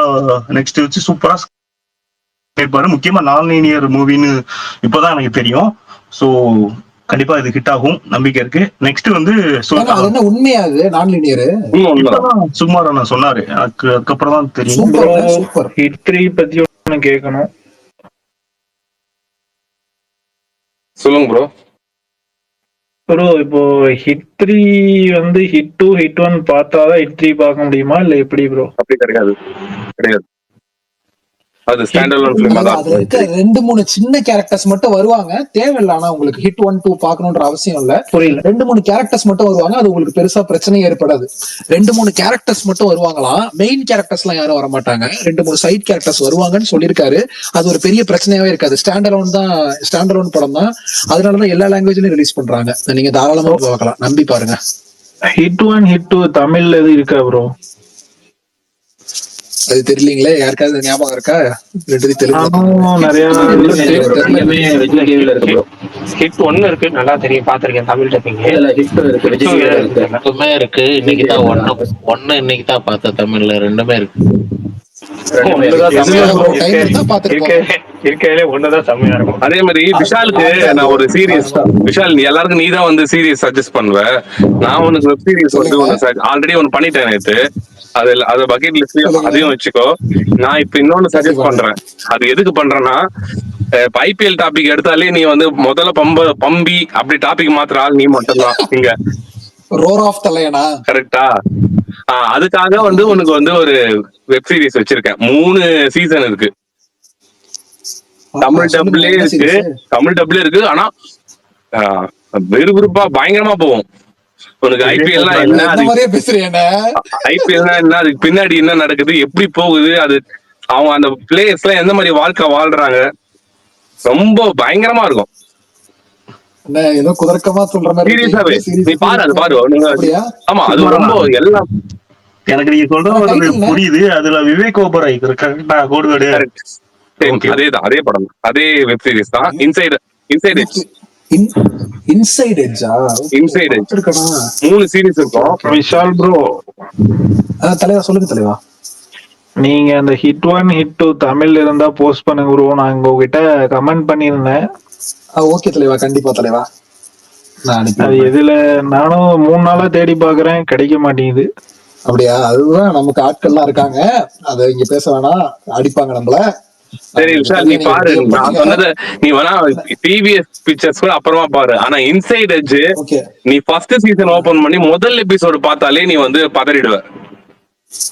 நெக்ஸ்ட் வச்சு சூப்பரா பண்ணிருப்பாரு. முக்கியமா நான் லீனியர் மூவின்னு இப்பதான் எனக்கு தெரியும். சோ கண்டிப்பா இது ஹிட் ஆகும், நம்பிக்கை இருக்கு. நெக்ஸ்ட் வந்து உண்மையாது நான் லீனியர் சுமாரா நான் சொன்னாரு, அதுக்கப்புறம் தான் தெரியும். ஹிட் 3 பத்தி ஒண்ணு கேட்கணும். சொல்லுங்க ப்ரோ. இப்போ ஹிட் 3 வந்து ஹிட் 2 ஹிட் 1 பார்த்தாதான் ஹிட் 3 பார்க்க முடியுமா இல்ல எப்படி ப்ரோ? அப்படி கிடையாது. அது ஸ்டாண்ட் அலோன் ஃபிலிமா தான் அதுல இருக்க இருக்கும். 2-3 சின்ன கேரக்டர்ஸ் மட்டும் வருவாங்க, தேவையில்ல. ஆனா உங்களுக்கு ஹிட் 1 2 பாக்கணும்ன்ற அவசியம் இல்ல. புரியல. 2-3 கேரக்டர்ஸ் மட்டும் வருவாங்க, அது உங்களுக்கு பெருசா பிரச்சனை ஏற்படாது. 2-3 கேரக்டர்ஸ் மட்டும் வருவாங்களாம், மெயின் கேரக்டர்ஸ் எல்லாம் யாரும் வர மாட்டாங்க. 2-3 சைட் கேரக்டர்ஸ் வருவாங்கன்னு சொல்லியிருக்காரு. அது ஒரு பெரிய பிரச்சனையாவே இருக்காது. ஸ்டாண்ட் அலோன் படம் தான், அதனாலதான் எல்லா லாங்குவேஜ்லயும் ரிலீஸ் பண்றாங்க. நீங்க தாராளமா பார்க்கலாம், நம்பி பாருங்க. ஹிட் 1 ஹிட் 2 தமிழ்ல எது இருக்கா ப்ரோ? அது தெரியலீங்களே, யாருக்காவது ஞாபகம் இருக்கா? நிறைய ஹிட் 1 இருக்கு, நல்லா தெரியும், பாத்திருக்கேன். தமிழ் டப்பிங் ரெண்டுமே இருக்கு. இன்னைக்கு தான் ஒன்னு இன்னைக்கு தான் பார்த்தேன். தமிழ்ல ரெண்டுமே இருக்கு. இருக்கையிலே ஒண்ணுதான் செம்மையா இருக்கும். அதே மாதிரி விஷாலுக்கு நான் ஒரு சீரியஸ், விஷால் நீ எல்லாருக்கும் நீதான் வந்து சீரியஸ் சஜஸ்ட் பண்ணுவ. நான் உனக்கு வெப் சீரிஸ் வந்து ஆல்ரெடி ஒன்னு பண்ணிட்டேன் நேத்து. அது பக்கெட் லிஸ்ட்லயும் அதையும் வச்சுக்கோ. நான் இப்ப இன்னொன்னு சஜஸ்ட் பண்றேன். அது எதுக்கு பண்றேன்னா, ஐபிஎல் டாபிக் எடுத்தாலே நீ வந்து முதல்ல பம்பி அப்படி டாபிக் மாத்திர ஆள் நீ மட்டும்தான் இங்க. ரோர் ஆஃப் தலையனா கரெக்டா? அதுக்காக வந்து உனக்கு வந்து ஒரு வெப் சீரிஸ் வச்சிருக்கேன். 3 சீசன் இருக்கு. தமிழ் டப்ல இருக்கு. ஆனா விறுவிறுப்பா பயங்கரமா போகும். உனக்கு ஐபிஎல்னா என்ன, ஐபிஎல்னா என்ன, அதுக்கு பின்னாடி என்ன நடக்குது, எப்படி போகுது, அது அவங்க அந்த பிளேயர்ஸ் எல்லாம் எந்த மாதிரி வாழ்க்கை வாழ்றாங்க, ரொம்ப பயங்கரமா இருக்கும். ஏதோ குதர்க்கமா சொல்ற மாதிரி சீரியஸாவே நீ பாரு, அது பாரு. ஆமா, அது ரொம்ப எல்லாம் எனக்கு நீங்க சொல்றது புரியுது. அதுல விவேக் ஓபராய் இருக்காங்க, அதேதான், அதே படம், அதே வெப் சீரிஸ் தான். இன்சைட் எட்ஜ் 3 சீரிஸ் இருக்கும். விஷால் ப்ரோ, தலைவா சொல்லுங்க தலைவா. நீங்க அந்த ஹிட் 1 ஹிட் 2 தமிழ்ல இருந்தா போஸ்ட் பண்ணுங்க ப்ரோ. நான் உங்ககிட்ட கமெண்ட் பண்ணிருந்தேன். ஓகே தலைவா, கண்டிப்பா தலைவா. அது எதுல நானும் 3 நாளா தேடி பாக்குறேன், கிடைக்க மாட்டேங்குது. அப்படியா? அதுதான் நமக்கு ஆட்கள்லாம் இருக்காங்க, அத இங்க பேச வேணாம், அடிப்பாங்க நம்மள. சரி விஷால், நீ பாரு, நான் சொன்னது நீ வேணா டிவிஎஸ் பிக்சர்ஸ் கூட அப்புறமா பாரு. ஆனா இன்சைட் எட்ஜ் நீ ஃபர்ஸ்ட் சீசன் ஓபன் பண்ணி முதல் எபிசோடு பார்த்தாலே நீ வந்து பதறிடுவ.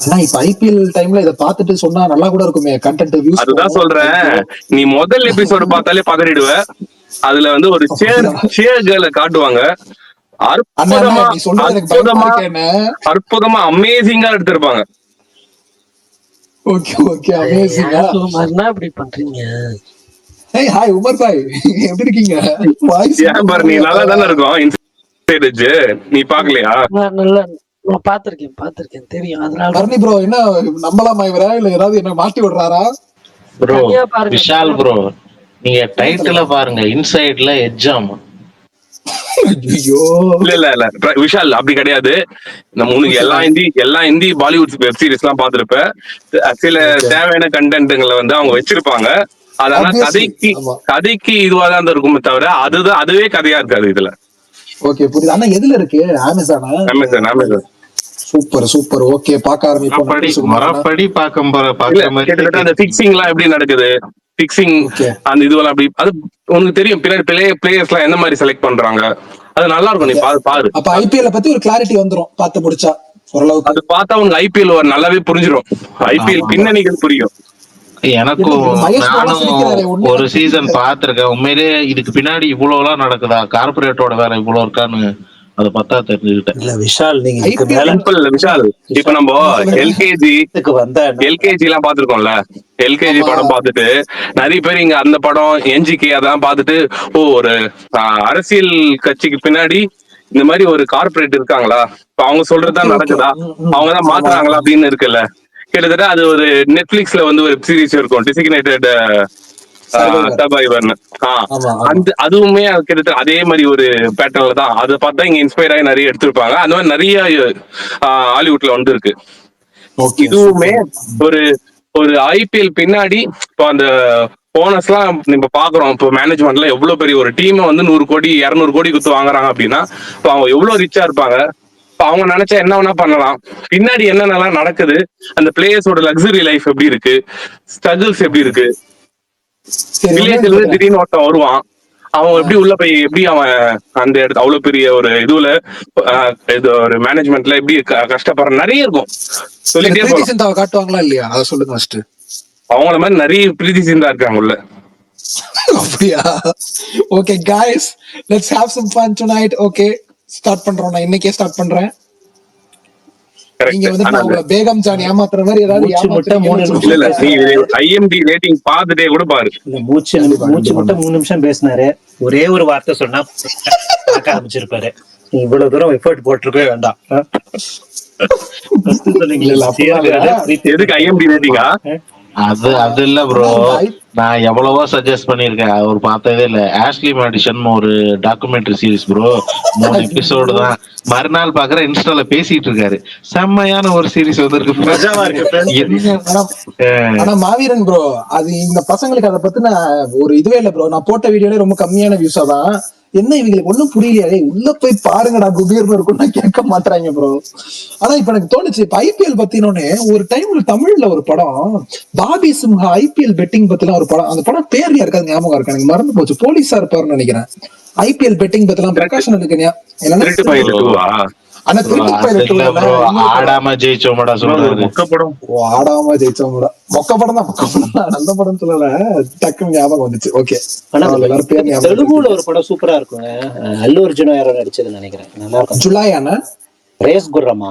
ஆனா இப்ப ஐபிஎல் டைம்ல இத பாத்துட்டு சொன்னா நல்லா கூட இருக்குமே, கண்டென்ட் வியூஸ். அதுதான் சொல்றேன், நீ முதல் எபிசோடு பார்த்தாலே பதறிடுவ. அதுல வந்து ஒரு சேர் கேர்ள காட்டுவாங்க. அற்புதமா அமேசிங்கா எடுத்திருப்பாங்க. ஓகே ஓகே, அமேசிங்கா. இப்படி பண்றீங்க? ஏய் ஹாய் உமர் பாய், எப்படி இருக்கீங்க? ஏன் பாரு, நீ நல்லா தானே இருக்கும். இன்சைட் எட்ஜ் நீ பாக்கலையா? நல்லா நான் பாத்திருக்கேன் தெரியும். அதனால பரணி ப்ரோ என்ன நம்பலாமா இவரா, இல்ல ஏதாவது என்ன மாட்டி விடுறாரா? ப்ரோ விஷால் ப்ரோ, நீங்க டைட்டில பாருங்க, இன்சைட்ல எட்ஜாமா. இல்ல விஷால் அப்படி கிடையாது. நம்ம உனக்கு எல்லா இந்தி பாலிவுட் வெப் சீரிஸ் எல்லாம் பாத்துருப்ப. சில தேவையான கண்டென்ட்களை வந்து அவங்க வச்சிருப்பாங்க. அதெல்லாம் கதைக்கு இதுவாதான் இருக்குமே தவிர அதுவே கதையா இருக்காது இதுல. ஓகே புரியுது. ஆனா எதுல இருக்கு? அமேசான். சூப்பர். ஓகே, பார்க்க ஆரம்பிப்போம். மரப்படி கிட்டத்தட்ட அந்த ஃபிக்சிங் எல்லாம் எப்படி நடக்குது, ஃபிக்சிங் அந்த இதுவெல்லாம் அப்படி, அது உனக்கு தெரியும். பின்னாடி பிளேயர்ஸ் எல்லாம் எந்த மாதிரி செலக்ட் பண்றாங்க, அது நல்லா இருக்கும். நீ பாரு. அப்ப ஐபிஎல் பத்தி ஒரு கிளாரிட்டி வந்துரும் பார்த்து முடிச்சா ஓரளவுக்கு. அது பார்த்தா உனக்கு ஐபிஎல் நல்லாவே புரிஞ்சிடும். ஐபிஎல் பின்னணிகள் புரியும். எனக்கும் நானும் ஒரு சீசன் பாத்திருக்கேன். உண்மையிலே இதுக்கு பின்னாடி இவ்வளவு எல்லாம் நடக்குதா, கார்பரேட்டோட வேலை இவ்வளவு இருக்கான்னு அதை பார்த்தா தெரிஞ்சுக்கிட்டேன். இல்ல விஷால், நீங்க விஷால் இப்ப நம்ம எல்கேஜி எல்லாம் பாத்துருக்கோம்ல. எல்கேஜி படம் பார்த்துட்டு நிறைய பேர் இங்க அந்த படம் என்ஜிகே அதெல்லாம் பார்த்துட்டு, ஒரு அரசியல் கட்சிக்கு பின்னாடி இந்த மாதிரி ஒரு கார்பரேட் இருக்காங்களா, இப்ப அவங்க சொல்றதுதான் நடக்குதா, அவங்கதான் மாத்துறாங்களா அப்படின்னு இருக்குல்ல. கிட்டத்தட்ட அது ஒரு நெட்ஃபிளிக்ஸ்ல வந்து ஒரு வெப் சீரிஸ் இருக்கும், டெசிக்னேட்டட் சர்வைவர்னு. அதுவுமே கிட்டத்தட்ட அதே மாதிரி ஒரு பேட்டர்ன்ல தான். அதை பார்த்தா இங்க இன்ஸ்பயர் ஆகி நிறைய எடுத்திருப்பாங்க. அந்த மாதிரி நிறைய ஹாலிவுட்ல வந்து இருக்கு. இதுவுமே ஒரு ஐபிஎல் பின்னாடி இப்போ அந்த போனஸ் எல்லாம் நம்ம பாக்குறோம். இப்போ மேனேஜ்மெண்ட்ல எவ்வளவு பெரிய ஒரு டீமை வந்து 100 கோடி 200 கோடி கொடுத்து வாங்குறாங்க அப்படின்னா, இப்போ அவங்க எவ்வளவு ரிச்சா இருப்பாங்க. அவங்க நினைச்சா என்ன வேணா பண்ணலாம். பின்னாடி என்னென்னலாம் நடக்குது, அந்த பிளேயர்ஸோட லக்ஸரி லைஃப் எப்படி இருக்கு, ஸ்ட்ரகிள்ஸ் எப்படி இருக்கு. வில்லேஜ்ல இருந்து திடீர்னு ஒருத்தன் வருவான், அவன் எப்படி உள்ள போய் எப்படி அவன் அந்த இடத்து அவ்வளவு பெரிய ஒரு இதுல இது ஒரு மேனேஜ்மெண்ட்ல எப்படி கஷ்டப்படுற நிறைய இருக்கும். சொல்லிட்டே போலாம். காட்டுவாங்களா இல்லையா, அதை சொல்லுங்க ஃபர்ஸ்ட். அவங்கள மாதிரி நிறைய பிரீத்தி சிந்தா இருக்காங்க உள்ள. அப்படியா? Okay guys, let's have some fun tonight. Okay start பண்றோம். நான் இன்னைக்கே ஸ்டார்ட் பண்றேன். நீங்க கரெக்ட். வந்து ஆனா நான் உங்களை பேகம் ஜான் ஏமாத்துற மாதிரி ஏதாவது மூச்சு முட்டை 3 ஏமாத்துறீங்கன்னு இல்ல நிமிஷம் இல்ல, நீ பேசினாரு. ஐஎம்டி ரேட்டிங் பார்த்துட்டே கூட பாரு. இல்ல மூச்சு கண்டிப்பா மூச்சு கண்டிப்பா. முட்டை 3 நிமிஷம் பேசினாரு. ஒரே ஒரு வார்த்தை சொன்னா பார்க்க ஆரம்பிச்சிருப்பாரு. நீ இவ்வளவு தூரம் எஃபர்ட் போட்டிருக்கவே வேண்டாம். First இல்ல சொன்னீங்களே இல்ல அப்படிலாம் இல்ல. சேர்க்காரு, பிரீத்தி எதுக்கு ஐஎம்டி ரேட்டிங்கா? அது இல்ல ப்ரோ, ஆனா நான் எவ்வளவோ சஜஸ்ட் பண்ணிருக்கேன், அவர் பார்த்ததே இல்ல. ஆஷ்லி மேடிசன் ஒரு டாக்குமெண்ட்ரி சீரிஸ் ப்ரோ, 3 எபிசோடு தான். மறுநாள் பாக்குற இன்ஸ்டால பேசிட்டு இருக்காரு, செம்மையான ஒரு சீரிஸ் வந்திருக்கு. மஜாவா இருக்கு friends. ஆனா ஆனா மாவீரன் ப்ரோ, அது இந்த பசங்களுக்கு அதை பத்தின ஒரு இதுவே இல்ல ப்ரோ. நான் போட்ட வீடியோல ரொம்ப கம்மியான வியூஸா தான். என்ன இவங்களுக்கு ஒண்ணும் புரியலையா? உள்ள போய் பாருங்கடா குபீர்னு இருக்கும்னா கேட்க மாட்டாங்க ப்ரோ. ஆனா இப்ப எனக்கு தோணுச்சு, இப்ப ஐபிஎல் பத்தினோன்னு ஒரு டைம்ல தமிழ்ல ஒரு படம் பாபி சிம்ஹா ஐபிஎல் பெட்டிங் பத்திலாம் ஒரு படம், அந்த படம் பேர் யாருக்காது ஞாபகம் இருக்கு? எனக்கு மறந்து போச்சு. போலீஸா இருப்பாருன்னு நினைக்கிறேன். ஐபிஎல் பெட்டிங் பத்திலாம் பிரகாஷன் இருக்கு என்னன்னா திருட்டு பையன் 2வா? ஆனா திருட்டு அது பைலட் இல்ல ப்ரோ, ஆடாம ஜெயிச்சோமடா சொல்றாரு. மொக்க படம். ஆடாம ஜெயிச்சவங்க மொக்க படம் தான். மொக்க படம் தான், நல்ல படம் சொல்லல, டக்குன்னு ஞாபகம் வந்துச்சு. ஓகே ஆனா எல்லாரும் பேர் ஞாபகம் தெலுங்குல ஒரு படம் சூப்பரா இருக்குங்க. அல்லு அர்ஜுனா யாரோ நடிச்சதுன்னு நினைக்கிறேன். நல்லா இருக்கும். ஜுலாயானா ரேஸ் குர்ரமா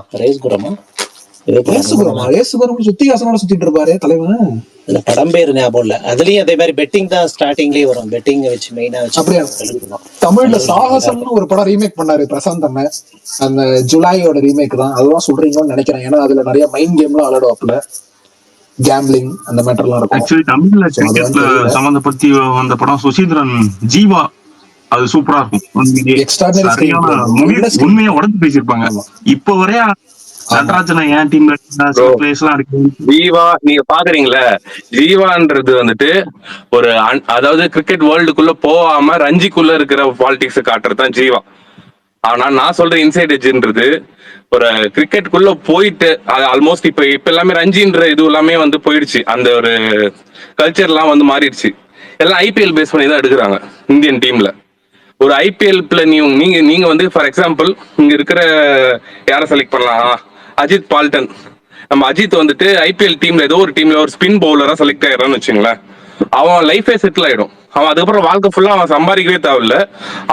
ஏதோ படம். ரேசுகுரம் சுத்திகாசனோட சுத்திட்டு இருப்பாரு தலைவன். இல்ல படம் பேரு ஞாபகம் இல்ல. அதுலயும் அதே மாதிரி பெட்டிங் தான் ஸ்டார்டிங்லயே வரும். பெட்டிங் வச்சு மெயினா வச்சு அப்படியா? தெலுங்கு தமிழ்ல சாகசம்னு ஒரு படம் ரீமேக் பண்ணாரு பிரசாந்த் அண்ணன். அந்த ஜுலாயோட ரீமேக் தான். அதுதான் சொல்றீங்கன்னு நினைக்கிறேன். ஏன்னா அதுல நிறைய மைண்ட் கேம் எல்லாம் விளையாடுவாப்புல, கேம்பிளிங் அந்த மேட்டர்லாம் இருக்கும். ஆக்சுவலி தமிழ்ல So அது கிரிக்கெட்ல வந்து தெரியல. சம்பந்தப்பத்தி வந்த படம் சுசீந்திரன் ஜீவா, அது சூப்பரா இருக்கும். எக்ஸ்ட்ராடினரி சரியான ஸ்கிரீன் மூவி, நல்ல ஸ்கிரீன். உண்மையா உடஞ்சு பேசியிருப்பாங்க. ஆமா இப்ப வரைய ஆமா நடராஜனை என் டீம்ல ப்ரோ பிளேஸ் எல்லாம் இருக்கு. ஜீவா நீங்க பாக்குறீங்களா? ஜீவான்றது வந்துட்டு ஒரு அதாவது கிரிக்கெட் வேர்ல்டுக்குள்ள போகாம ரஞ்சிக்குள்ள இருக்கிற பாலிடிக்ஸ் காட்டுறது தான் ஜீவா. ஆனா நான் சொல்ற இன்சைட் எட்ஜ்ன்றது ஒரு கிரிக்கெட்டுக்குள்ள போயிட்டு ஆல்மோஸ்ட் இப்ப எல்லாமே ரஞ்சின்ற இது எல்லாமே வந்து போயிடுச்சு. அந்த ஒரு கல்ச்சர் எல்லாம் வந்து மாறிடுச்சு. எல்லாம் ஐபிஎல் பேஸ் பண்ணி தான் எடுக்கிறாங்க இந்தியன் டீம்ல. ஒரு ஐபிஎல் நீங்க நீங்க வந்து ஃபார் எக்ஸாம்பிள் இங்க இருக்கிற யாரை செலக்ட் பண்ணலாம்? அஜித் பால்டன். நம்ம அஜித் வந்துட்டு ஐபிஎல் டீம்ல ஏதோ ஒரு டீம்ல ஒரு ஸ்பின் பவுலரா செலக்ட் ஆயிடுறான்னு வச்சுங்களேன், அவன் லைஃபே செட்டில் ஆயிடும். அவன் அதுக்கப்புறம் வாழ்க்கை ஃபுல்லா அவன் சம்பாதிக்கவே தேவையில்ல.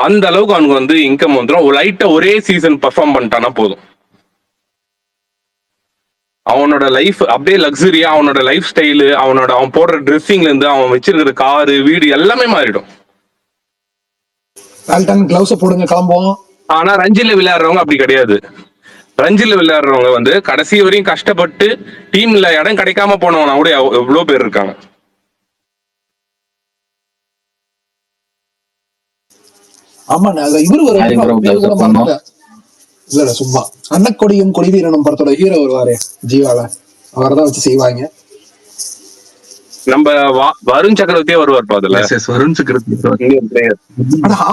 அந்த அளவுக்கு அவனுக்கு வந்து இன்கம் வந்துடும். லைட்டா ஒரே சீசன் பர்ஃபார்ம் பண்ணிட்டானா போதும், அவனோட லைஃப் அப்படியே லக்ஸரியா, அவனோட லைஃப் ஸ்டைலு, அவன் போடுற ட்ரெஸ்ஸிங்ல இருந்து அவன் வச்சிருக்கிற காரு வீடு எல்லாமே மாறிடும். கிளவுஸ் போடுங்க கிளம்புவோம். ஆனா ரஞ்சில விளையாடுறவங்க அப்படி கிடையாது. ரஞ்சில விளையாடுறவங்க வந்து கடைசி வரையும் கஷ்டப்பட்டு டீம்ல இடம் கிடைக்காம போனவனா கூட எவ்வளவு பேர் இருக்காங்க. ஆமா இவரு ஒரு இல்ல சும்மா அன்னக்கொடியும் கொடிவீரனும் படத்தோட ஹீரோ வருவாரு ஜீவால, அவர்தான் வச்சு செய்வாங்க. நம்ம வருண் சக்கரவர்த்தியே வருவார் அதுல. வருண் சக்கரவர்த்தி இந்தியன் பிளேயர்.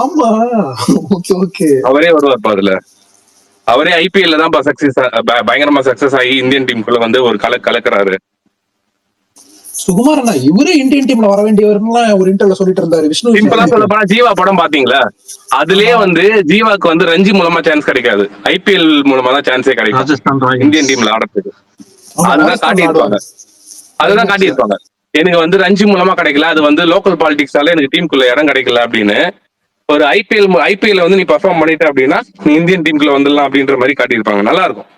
ஆமா ஓகே ஓகே, அவரே வருவார் அதுல. அவரே ஐபிஎல்ல தான் சக்சஸ், பயங்கரமா சக்சஸ் ஆகி இந்தியன் டீமுக்குள்ள வந்து ஒரு கலக்குறாரு. சுகுமார் அண்ணா இவரே இந்தியன் டீம்ல வர வேண்டியவர்லாம் ஒரு இன்டர்வியூல சொல்லிட்டு இருந்தாரு. விஷ்ணு சிம்பிளா சொல்ல போனா ஜீவா படம் பாத்தீங்களா? அதுலயே வந்து ஜீவாக்கு வந்து ரஞ்சி மூலமா சான்ஸ் கிடைக்காது, ஐபிஎல் மூலமா தான் சான்ஸே கிடைக்கும் ராஜஸ்தான் ராயல்ஸ் இந்தியன் டீம்ல ஆடுறதுக்கு. அதுதான் ராஜஸ்தான் காட்டியிருப்பாங்க. அதுதான் காட்டியிருப்பாங்க. எனக்கு வந்து ரஞ்சி மூலமா கிடைக்கல, அது வந்து லோக்கல் பாலிடிக்ஸால எனக்கு டீமுக்குள்ள இடம் கிடைக்கல அப்படின்னு. ஒரு ஐபிஎல் வந்து நீ பர்ஃபார்ம் பண்ணிட்ட அப்படின்னா நீ இந்தியன் டீமுக்குள்ள வந்துடலாம் அப்படின்ற மாதிரி காட்டியிருப்பாங்க. நல்லா இருக்கும்.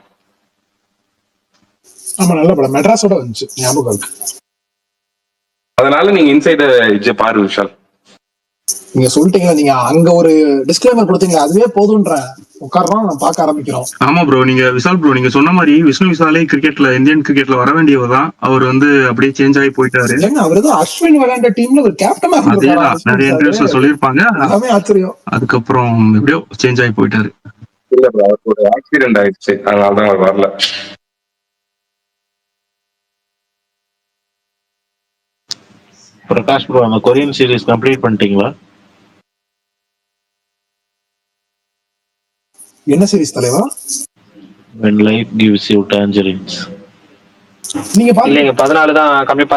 ஆமா நல்ல படம், மெட்ராஸோட வந்துச்சு ஞாபகம் இருக்கு. அதனால நீங்க இன்சைட் பாரு விஷால். நீங்க சொல்லிட்டீங்களா, நீங்க அங்க ஒரு டிஸ்க்ளைமர் கொடுத்தீங்க, அதுவே போதும்ன்றேன். உட்கார்றோம் நான் பார்க்க ஆரம்பிக்கிறோம். ஆமா ப்ரோ, நீங்க விஷால் ப்ரோ நீங்க சொன்ன மாதிரி விஷ்ணு விஷாலே கிரிக்கெட்ல இந்தியன் கிரிக்கெட்ல வர வேண்டியவர் தான். அவர் வந்து அப்படியே சேஞ்ச் ஆகி போயிட்டாரு. அவர் தான் அஸ்வின் விளையாண்ட டீம்ல ஒரு கேப்டனா அதேதான் நிறைய இன்டர்வியூஸ்ல சொல்லியிருப்பாங்க. எல்லாமே ஆச்சரியம். அதுக்கப்புறம் எப்படியோ சேஞ்ச் ஆகி போயிட்டாரு. இல்ல ப்ரோ, அவருக்கு ஒரு ஆக்சிடென்ட் ஆயிடுச்சு, அதனாலதான் அவர் வரல. பிரகாஷ் ப்ரோ, அந்த கொரியன் சீரிஸ் கம்ப்ளீட் பண்ணிட்டீங்களா? என்ன சீரிஸ் தலைவா? When life gives you tangerines. நீங்க இல்லைங்க 14 தான் கம்ப்ளீட்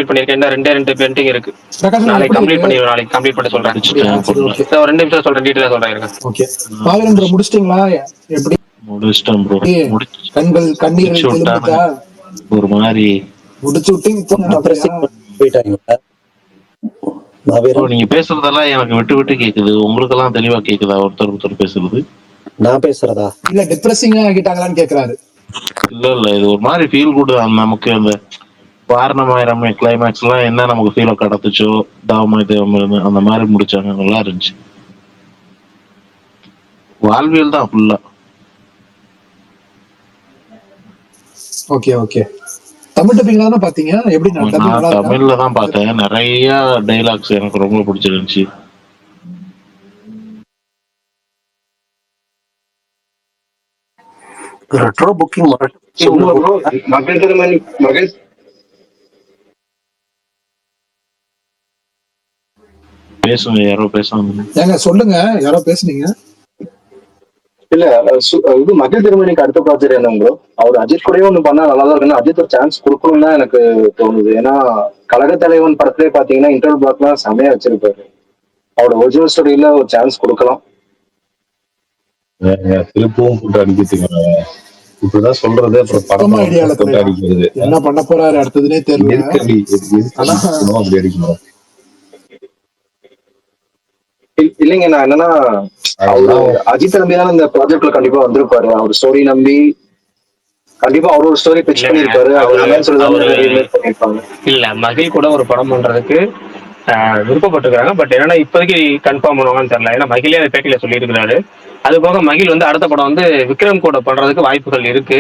பண்ணிருக்கேன். இன்னும் 2 பெண்டிங் இருக்கு. நாளைக்கு கம்ப்ளீட் பண்ணிடுவேன். நாளைக்கு கம்ப்ளீட் பண்ணி சொல்றேன். 2 நிமிஷம் சொல்றேன், டீடைலா சொல்றேன். ஓகே மாவீரன் ப்ரோ முடிச்சிட்டீங்களா? எப்படி முடிச்சிட்டேன் ப்ரோ. கண்கள் கண்ணீர் தெளிஞ்சுதா? ஒரு மாதிரி முடிச்சு விட்டீங்க போயிட்டாங்க. நீங்க பேசுறதெல்லாம் எனக்கு விட்டு விட்டு கேக்குது. உங்களுக்கெல்லாம் தெளிவா கேக்குதா ஒருத்தர் பேசுறது? நான் பேசுறதா இல்ல டிப்ரெசிங்கா ஆகிட்டாங்களான்னு கேக்குறாரு. இல்ல இது ஒரு மாதிரி ஃபீல் குட். நமக்கு அந்த வாரணமாயிரம் கிளைமேக்ஸ் எல்லாம் என்ன நமக்கு ஃபீல கடத்துச்சோ, தாவமாய் தேவம் அந்த மாதிரி முடிச்சாங்க. நல்லா இருந்துச்சு. வாழ்வியல் தான் ஃபுல்லா. Okay okay. தமிழ் டப்பிங்ல தானே பாத்தீங்க? எப்படி நான் தமிழ்ல தான் பார்த்தேன். நிறைய டைலாக்ஸ் எனக்கு ரொம்ப பிடிச்சிருந்துச்சு. ரெட்ரோ புக்கிங் மகள் திருமணி மகள் பேசுங்க, யாரோ பேசாம ஏங்க சொல்லுங்க, யாரோ பேசுனீங்க. இல்ல இது மகள் திருமணிக்கு அடுத்த ப்ராஜெக்ட் என்ன ப்ரோ? அவர் அஜித் கூடயே ஒண்ணு பண்ணா நல்லா தான் இருக்குன்னு அஜித் ஒரு சான்ஸ் கொடுக்கணும் தான் எனக்கு தோணுது. ஏன்னா கழக தலைவன் படத்திலே பாத்தீங்கன்னா இன்டர்வல் பிளாக்லாம் செமையா வச்சிருப்பாரு. அவரோட ஒரிஜினல் ஸ்டோரியில ஒரு சான்ஸ் கொடுக்கலாம். திருப்பவும் போட்டு அடிக்கிறீங்க. இப்படிதான் சொல்றது. அப்புறம் படம் அடிக்கிறது என்ன பண்ண போறாரு அடுத்ததுனே தெரியல. அப்படி அடிக்கணும். இல்லைங்க, நான் என்னன்னா அஜித் நம்பி தான் இந்த ப்ராஜெக்ட்ல கண்டிப்பா வந்திருப்பாரு. அவர் ஸ்டோரி நம்பி கண்டிப்பா அவரோட ஸ்டோரி பிச் பண்ணிருப்பாரு. இல்ல மகிழ் கூட ஒரு படம் பண்றதுக்கு விருப்பப்பட்டிருக்காங்க. பட் என்னன்னா இப்போதைக்கு கன்ஃபார்ம் பண்ணுவாங்கன்னு தெரியல. ஏன்னா மகிழே அதை பேட்டியில சொல்லியிருக்கிறாரு. அது போக மகிழ் வந்து அடுத்த படம் வந்து விக்ரம் கூட பண்றதுக்கு வாய்ப்புகள் இருக்கு.